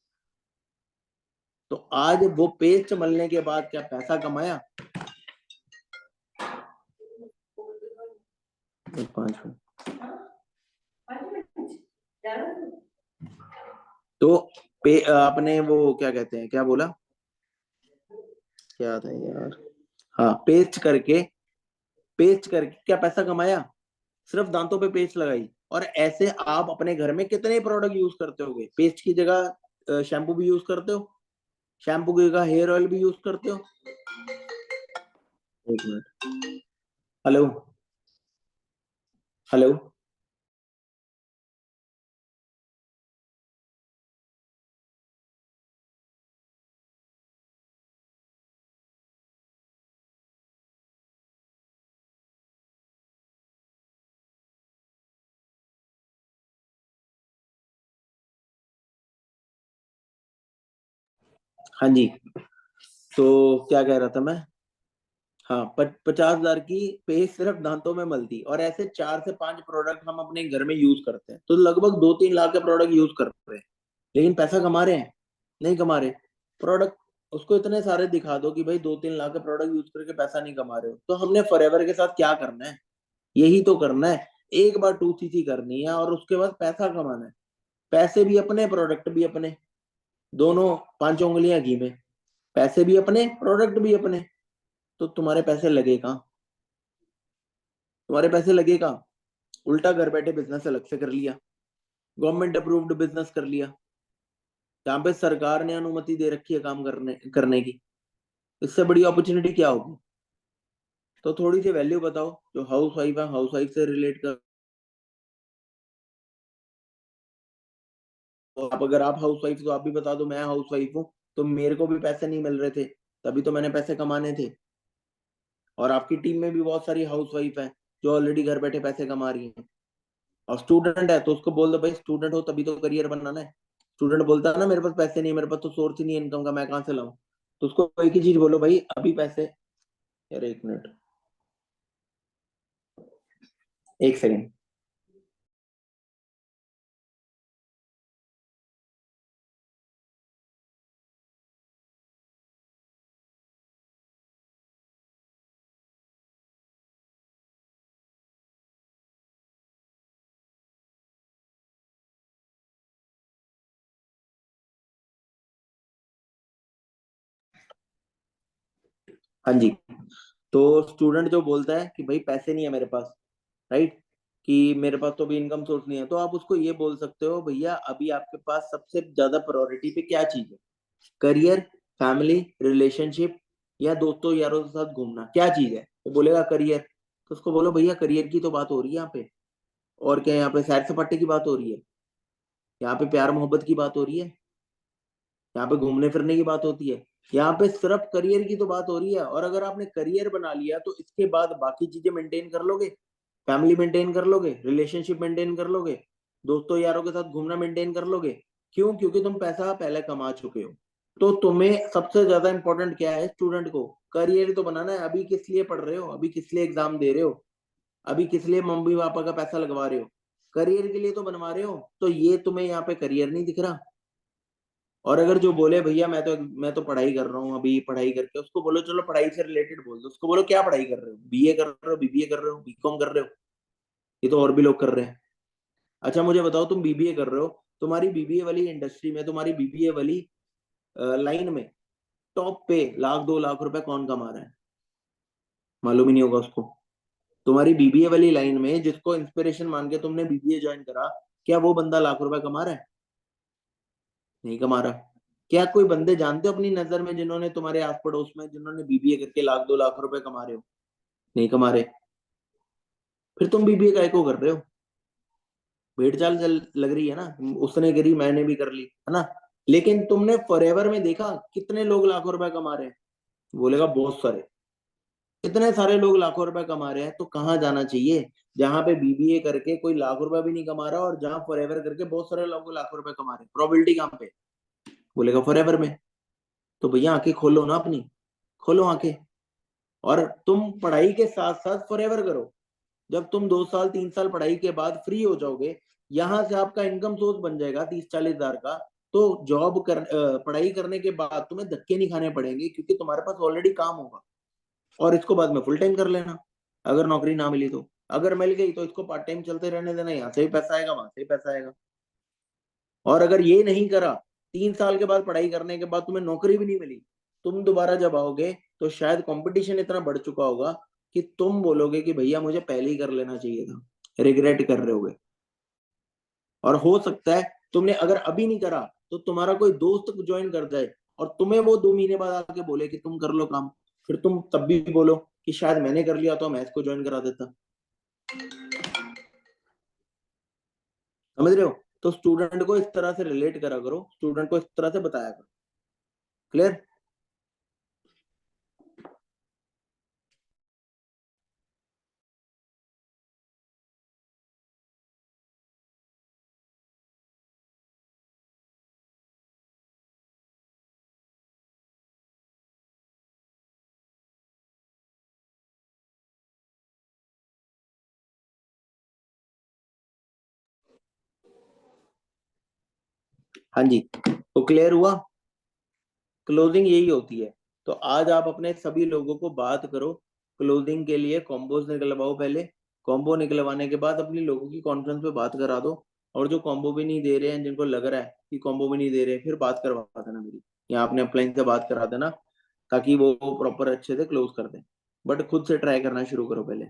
तो आज वो पेस्ट मलने के बाद क्या पैसा कमाया? 5 मिनट। तो आपने वो क्या कहते हैं, क्या बोला, क्या था यार, हाँ, पेस्ट करके क्या पैसा कमाया, सिर्फ दांतों पे पेस्ट लगाई। और ऐसे आप अपने घर में कितने प्रोडक्ट यूज करते होगे, पेस्ट की जगह शैम्पू भी यूज करते हो, शैम्पू की जगह हेयर ऑयल भी यूज करते हो। एक मिनट, हेलो, हेलो। हाँ जी, तो क्या कह रहा था मैं, हाँ, 50,000 की पेस्ट सिर्फ दांतों में मलती, और ऐसे 4 से 5 प्रोडक्ट हम अपने घर में यूज करते हैं, तो लगभग 2-3 लाख के प्रोडक्ट यूज कर रहे हैं। लेकिन पैसा कमा रहे हैं? नहीं कमा रहे। प्रोडक्ट उसको इतने सारे दिखा दो कि भाई 2-3 लाख के प्रोडक्ट यूज करके पैसा नहीं कमा रहे हो, तो हमने फॉरएवर के साथ क्या करना है? यही तो करना है, एक बार 2cc करनी है और उसके बाद पैसा कमाना है। पैसे भी अपने, प्रोडक्ट भी अपने, दोनों 5 उंगलियां घी में। पैसे भी अपने, प्रोडक्ट भी अपने। तो तुम्हारे पैसे लगे कहाँ? तुम्हारे पैसे लगे कहाँ? उल्टा घर बैठे बिजनेस अलग से कर लिया, गवर्नमेंट अप्रूव्ड बिजनेस कर लिया, जहाँ पे सरकार ने अनुमति दे रखी है काम करने करने की। इससे बड़ी अपॉर्चुनिटी क्या होगी? तो थोड़ी सी वैल्यू बताओ, जो हाउस वाइफ है, हाउस वाइफ से रिलेट कर। आप, अगर आप हाउस वाइफ, तो आप भी बता दो मैं हाउस वाइफ हूँ, तो मेरे को भी पैसे नहीं मिल रहे थे, तभी तो मैंने पैसे कमाने थे। और आपकी टीम में भी बहुत सारी हाउस वाइफ है जो ऑलरेडी घर बैठे पैसे कमा रही हैं। और स्टूडेंट है तो उसको बोल दो भाई, स्टूडेंट हो तभी तो करियर बनाना है। स्टूडेंट बोलता है ना मेरे पास पैसे नहीं, मेरे पास तो सोर्स ही नहीं इनकम का, मैं कहाँ से लाऊं? तो उसको एक ही चीज बोलो, भाई अभी पैसे। यार एक मिनट, एक सेकंड। हाँ जी, तो स्टूडेंट जो बोलता है कि भाई पैसे नहीं है मेरे पास, राइट, कि मेरे पास तो अभी इनकम सोर्स नहीं है, तो आप उसको ये बोल सकते हो, भैया अभी आपके पास सबसे ज्यादा प्रायोरिटी पे क्या चीज है? करियर, फैमिली, रिलेशनशिप, या दोस्तों यारों के साथ घूमना, क्या चीज है? तो बोलेगा करियर। तो उसको बोलो भैया करियर की तो बात हो रही है यहाँ पे, और क्या यहाँ पे सैर सपाटे की बात हो रही है? यहाँ पे प्यार मोहब्बत की बात हो रही है? यहाँ पे घूमने फिरने की बात होती है? यहाँ पे सिर्फ करियर की तो बात हो रही है। और अगर आपने करियर बना लिया तो इसके बाद बाकी चीजें मेंटेन कर लोगे, फैमिली मेंटेन कर लोगे, रिलेशनशिप मेंटेन कर लोगे, दोस्तों यारों के साथ घूमना मेंटेन कर लोगे। क्यों? क्योंकि तुम पैसा पहले कमा चुके हो। तो तुम्हें सबसे ज्यादा इंपॉर्टेंट क्या है स्टूडेंट को? करियर तो बनाना है। अभी किस लिए पढ़ रहे हो? अभी किस लिए एग्जाम दे रहे हो? अभी किस लिए मम्मी पापा का पैसा लगवा रहे हो? करियर के लिए तो बनवा रहे हो। तो ये तुम्हें यहाँ पे करियर नहीं दिख रहा। और अगर जो बोले भैया मैं तो पढ़ाई कर रहा हूँ, अभी पढ़ाई करके, उसको बोलो चलो पढ़ाई से रिलेटेड बोल दो। उसको बोलो क्या पढ़ाई कर रहे हो? बीए कर रहे हो, बीबीए कर रहे हो, बीकॉम कर रहे हो? ये तो और भी लोग कर रहे हैं। अच्छा मुझे बताओ, तुम बीबीए कर रहे हो, तुम्हारी बीबीए वाली इंडस्ट्री में, तुम्हारी बीबीए वाली लाइन में टॉप पे 1-2 लाख रुपए कौन कमा रहा है? मालूम ही नहीं होगा उसको। तुम्हारी बीबीए वाली लाइन में जिसको इंस्पिरेशन मान के तुमने बीबीए ज्वाइन करा, क्या वो बंदा लाख रुपए कमा रहा है? नहीं कमा रहा। क्या कोई बंदे जानते हो अपनी नजर में जिन्होंने तुम्हारे आस पड़ोस में, जिन्होंने बीबीए करके 1-2 लाख रुपए कमा रहे हो? नहीं कमा रहे। फिर तुम बीबीए काय को कर रहे हो? भेड़ चाल चल लग रही है ना, उसने करी मैंने भी कर ली, है ना? लेकिन तुमने फॉरएवर में देखा कितने लोग लाखों रुपए कमा रहे हैं? बोलेगा बहुत सारे। इतने सारे लोग लाखों रुपए कमा रहे हैं, तो कहाँ जाना चाहिए? जहां पे बीबीए करके कोई लाख रुपए भी नहीं कमा रहा, और जहां फॉरएवर करके बहुत सारे लोग लाखों रुपए कमा रहे हैं, प्रोबेबिलिटी कहाँ पे? बोलेगा फॉरएवर में। तो भैया आंखें खोलो ना अपनी, खोलो आंखें। और तुम पढ़ाई के साथ साथ फॉरएवर करो। जब तुम 2 साल 3 साल पढ़ाई के बाद फ्री हो जाओगे, यहां से आपका इनकम सोर्स बन जाएगा 30-40 हजार का। तो पढ़ाई करने के बाद तुम्हें धक्के नहीं खाने पड़ेंगे, क्योंकि तुम्हारे पास ऑलरेडी काम होगा। और इसको बाद में फुल टाइम कर लेना, अगर नौकरी ना मिली तो। अगर मिल गई तो इसको पार्ट टाइम चलते रहने देना, यहाँ से भी पैसा आएगा, वहां से भी पैसा आएगा। और अगर ये नहीं करा 3 साल के बाद पढ़ाई करने के बाद तुम्हें नौकरी भी नहीं मिली, तुम दोबारा जब आओगे तो शायद कंपटीशन इतना बढ़ चुका होगा कि तुम बोलोगे कि भैया मुझे पहले ही कर लेना चाहिए था, रिग्रेट कर रहे होगे। और हो सकता है तुमने अगर अभी नहीं करा तो तुम्हारा कोई दोस्त ज्वाइन कर जाए और तुम्हें वो 2 महीने बाद आके बोले कि तुम कर लो काम, फिर तुम तब भी बोलो कि शायद मैंने कर लिया तो मैं इसको ज्वाइन करा देता। समझ रहे हो? तो स्टूडेंट को इस तरह से रिलेट करा करो, स्टूडेंट को इस तरह से बताया करो। क्लियर? हाँ जी, तो क्लियर हुआ? क्लोजिंग यही होती है। तो आज आप अपने सभी लोगों को बात करो, क्लोजिंग के लिए कॉम्बोज निकलवाओ पहले, कॉम्बो निकलवाने के बाद अपनी लोगों की कॉन्फ्रेंस पे बात करा दो, और जो कॉम्बो भी नहीं दे रहे हैं, जिनको लग रहा है कि कॉम्बो भी नहीं दे रहे, फिर बात करवा देना मेरी, या आपने अपलाइन से बात करा देना, ताकि वो प्रॉपर अच्छे से क्लोज कर दें। बट खुद से ट्राई करना शुरू करो पहले।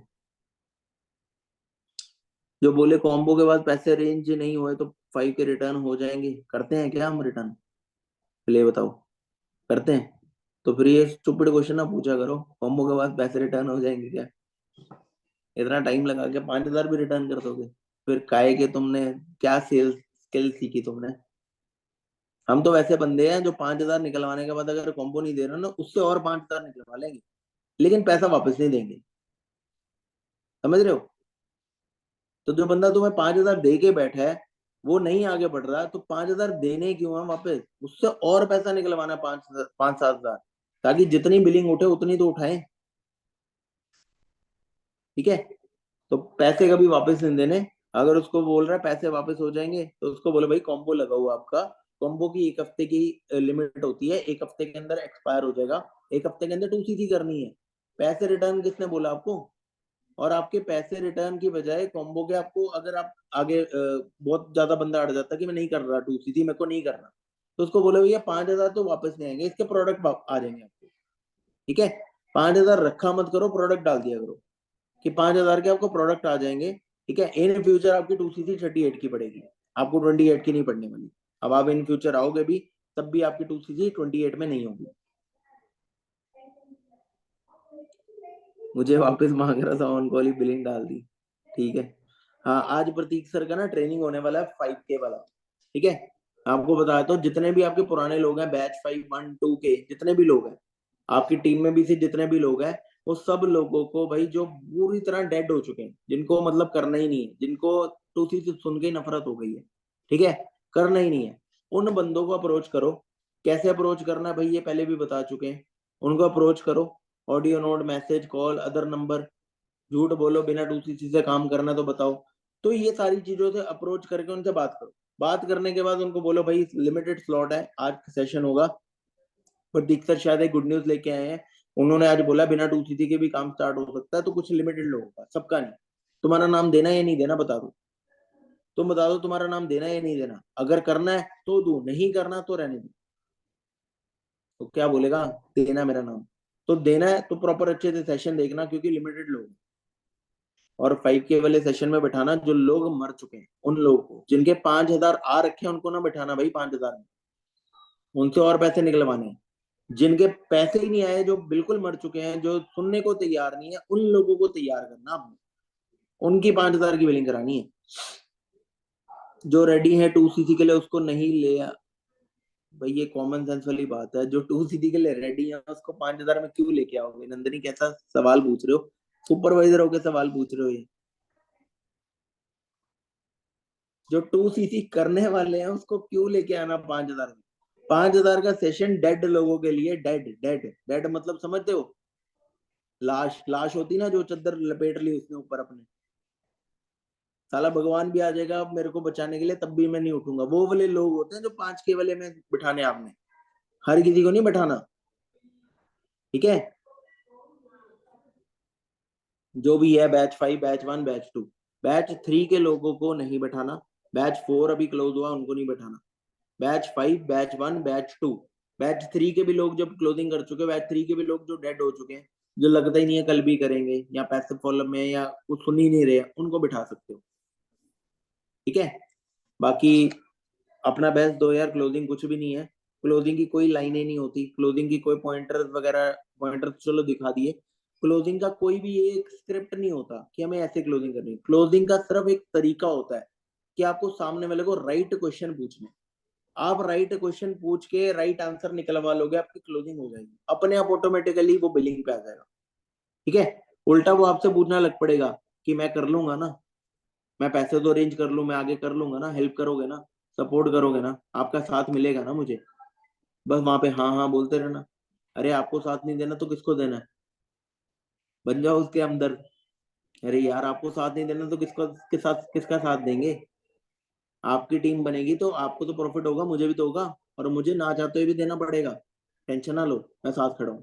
जो बोले कॉम्बो के बाद पैसे रेंज नहीं हुए तो 5 के रिटर्न हो जाएंगे, करते हैं क्या हम रिटर्न? पहले ये बताओ, करते हैं? तो फिर ये स्टूपिड क्वेश्चन ना पूछा करो, कॉम्बो के बाद पैसे रिटर्न हो जाएंगे क्या? इतना टाइम लगा के 5,000 भी रिटर्न कर दोगे? फिर काहे के तुमने क्या सेल्स स्किल सीखी तुमने? हम तो वैसे बंदे हैं जो 5,000 निकलवाने के बाद अगर कॉम्बो नहीं दे रहा ना, उससे और 5,000 निकलवा लेंगे, लेकिन पैसा वापस नहीं देंगे। समझ रहे हो? तो जो बंदा तुम्हें 5,000 दे के बैठा है, वो नहीं आगे बढ़ रहा, तो 5,000 देने क्यों है वापस? उससे और पैसा निकलवाना 5-7 हजार, ताकि जितनी बिलिंग उठे उतनी तो उठाए। ठीक है? तो पैसे कभी वापस नहीं देने। अगर उसको बोल रहा है पैसे वापस हो जाएंगे, तो उसको बोले भाई कॉम्बो लगा हुआ आपका, कॉम्बो की 1 हफ्ते की लिमिट होती है, 1 हफ्ते के अंदर एक्सपायर हो जाएगा, 1 हफ्ते के अंदर 2CC करनी है। पैसे रिटर्न किसने बोला आपको? और आपके पैसे रिटर्न की बजाय कॉम्बो के आपको, अगर आप आगे बहुत ज्यादा बंदा अड़ जाता कि मैं नहीं कर रहा 2CC, मेरे को नहीं करना, तो उसको बोले भैया 5,000 तो वापस नहीं आएंगे, इसके प्रोडक्ट आ जाएंगे आपको। ठीक है? 5,000 रखा मत करो, प्रोडक्ट डाल दिया करो कि 5,000 के आपको प्रोडक्ट आ जाएंगे। ठीक है? इन फ्यूचर आपकी 2CC 38 की पड़ेगी, आपको 28 की नहीं पड़ने वाली। अब आप इन फ्यूचर आओगे भी, तब भी आपकी 2CC 28 में नहीं होगी। मुझे वापस मांग रहा था, ऑन कॉल ही बिलिंग डाल दी। ठीक है? हाँ, आज प्रतीक सर का ना ट्रेनिंग होने वाला है 5K वाला। ठीक है? आपको बताता हूँ, जितने भी आपके पुराने लोग हैं, बैच 5, 1, 2 के जितने भी लोग हैं, आपकी टीम में भी से जितने भी लोग हैं, वो सब लोगों को भाई, जो पूरी तरह डेड हो चुके हैं, जिनको मतलब करना ही नहीं है, जिनको 2CC सुन के ही नफरत हो गई है, ठीक है, करना ही नहीं है, उन बंदों को अप्रोच करो। कैसे अप्रोच करना है भाई, ये पहले भी बता चुके हैं। उनको अप्रोच करो, audio note, message, call, other number, झूठ बोलो, बिना 2CC से काम करना तो बताओ। तो ये सारी चीजों से अप्रोच करके उनसे बात करो। बात करने के बाद उनको बोलो भाई लिमिटेड स्लॉट है, आज सेशन होगा, पर दीक्षित शायद एक गुड न्यूज लेके आए हैं। उन्होंने आज बोला बिना 2CC के भी काम स्टार्ट हो सकता है, तो कुछ लिमिटेड लोगों का, सबका नहीं। तुम्हारा नाम देना या नहीं देना बता दो, तुम बता दो तुम्हारा नाम देना या नहीं देना। अगर करना है तो दो, नहीं करना तो रहने दो। तो क्या बोलेगा? देना मेरा नाम। तो देना है तो प्रॉपर अच्छे से सेशन देखना, क्योंकि लिमिटेड लोग हैं। और 5K वाले सेशन में बैठाना जो लोग मर चुके हैं, उन लोगों को, जिनके 5,000 आ रखे हैं उनको ना बैठाना भाई 5,000 में, उनसे और पैसे निकलवाने हैं। जिनके पैसे ही नहीं आए, जो बिल्कुल मर चुके हैं, जो सुनने को तैयार नहीं है, उन लोगों को तैयार करना हमने, उनकी 5,000 की बिलिंग करानी है। जो रेडी है 2CC के लिए उसको नहीं ले भाई, ये कॉमन सेंस वाली बात है, जो 2CC के लिए रेडी है उसको 5,000 में क्यों लेके आओगे? नंदनी कैसा सवाल पूछ रहे हो? सुपरवाइजर होके सवाल पूछ रहे हो ये? जो 2CC करने वाले हैं उसको क्यों लेके आना 5,000 में? 5,000 का सेशन डेड लोगों के लिए, डेड डेड डेड मतलब समझते हो? लाश, लाश होती ना जो चादर लपेट ली उसने ऊपर अपने, साला भगवान भी आ जाएगा मेरे को बचाने के लिए, तब भी मैं नहीं उठूंगा। वो वाले लोग होते हैं जो 5K वाले में बिठाने आपने, हर किसी को नहीं बैठाना। ठीक है? जो भी है बैच 5, बैच 1, बैच 2, बैच 3 के लोगों को नहीं बैठाना, बैच 4 अभी क्लोज हुआ, उनको नहीं बैठाना। बैच 5, बैच 1, बैच 2, बैच 3 के भी लोग जब क्लोजिंग कर चुके, बैच 3 के भी लोग जो डेड हो चुके हैं, जो लगता ही नहीं है कल भी करेंगे या पैसिव कॉलम में या कुछ सुन ही नहीं रहे, उनको बिठा सकते हो। ठीक है, बाकी अपना बेस्ट दो यार, क्लोजिंग कुछ भी नहीं है, क्लोजिंग की कोई लाइनें नहीं होती, क्लोजिंग की कोई पॉइंटर वगैरह, पॉइंटर चलो दिखा दिए, क्लोजिंग का कोई भी एक स्क्रिप्ट नहीं होता कि हमें ऐसे क्लोजिंग करनी है। क्लोजिंग का सिर्फ एक तरीका होता है कि आपको सामने वाले को राइट क्वेश्चन पूछने, आप राइट क्वेश्चन पूछ के राइट आंसर निकलवा लोगे, आपकी क्लोजिंग हो जाएगी, अपने आप ऑटोमेटिकली वो बिलिंग पे आ जाएगा। ठीक है, उल्टा वो आपसे पूछना लग पड़ेगा कि मैं कर लूंगा ना, मैं पैसे तो अरेंज कर लूं, मैं आगे कर लूंगा ना, हेल्प करोगे ना, सपोर्ट करोगे ना, आपका साथ मिलेगा ना मुझे, बस वहां पे हाँ हाँ बोलते रहना। अरे आपको साथ नहीं देना तो किसको देना है, बन जाओ उसके अंदर। अरे यार आपको साथ नहीं देना तो किसका साथ देंगे, आपकी टीम बनेगी तो आपको तो प्रॉफिट होगा, मुझे भी तो होगा, और मुझे ना चाहते हुए भी देना पड़ेगा, टेंशन ना लो, मैं साथ खड़ा हूँ।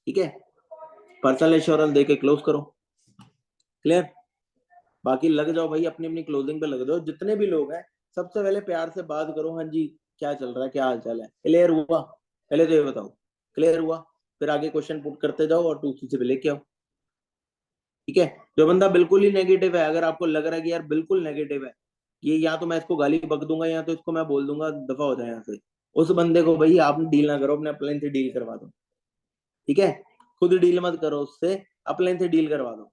ठीक है, पर्सनल इंश्योरेंस दे के क्लोज करो। क्लियर, बाकी लग जाओ भाई, अपनी अपनी क्लोजिंग पे लग जाओ, जितने भी लोग हैं सबसे पहले प्यार से बात करो, हाँ जी क्या चल रहा है, क्या हाल चाल है, क्लियर हुआ, पहले तो ये बताओ क्लियर हुआ, फिर आगे क्वेश्चन पुट करते जाओ और 2C से भी लेके आओ। ठीक है, जो बंदा बिल्कुल ही नेगेटिव है, अगर आपको लग रहा है कि यार बिल्कुल नेगेटिव है, ये या तो मैं इसको गाली बक दूंगा या तो इसको मैं बोल दूंगा दफा हो जाए यहाँ से, उस बंदे को भाई आप डील ना करो, अपने अपलाइन से डील करवा दो। ठीक है, खुद डील मत करो उससे, अपलाइन से डील करवा दो,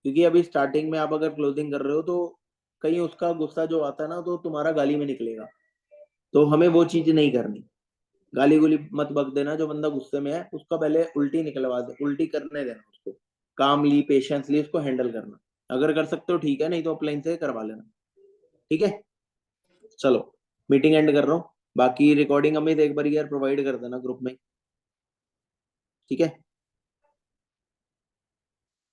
क्योंकि अभी स्टार्टिंग में आप अगर क्लोजिंग कर रहे हो तो कहीं उसका गुस्सा जो आता है ना तो तुम्हारा गाली में निकलेगा, तो हमें वो चीज नहीं करनी, गाली गुली मत बक देना, जो बंदा गुस्से में है उसका पहले उल्टी निकलवा दे, उल्टी करने देना उसको, कामली पेशेंसली उसको हैंडल करना, अगर कर सकते हो ठीक है, नहीं तो ऑफलाइन से करवा लेना। ठीक है, चलो मीटिंग एंड कर रहा हूँ, बाकी रिकॉर्डिंग अमित एक बार यार प्रोवाइड कर देना ग्रुप में। ठीक है।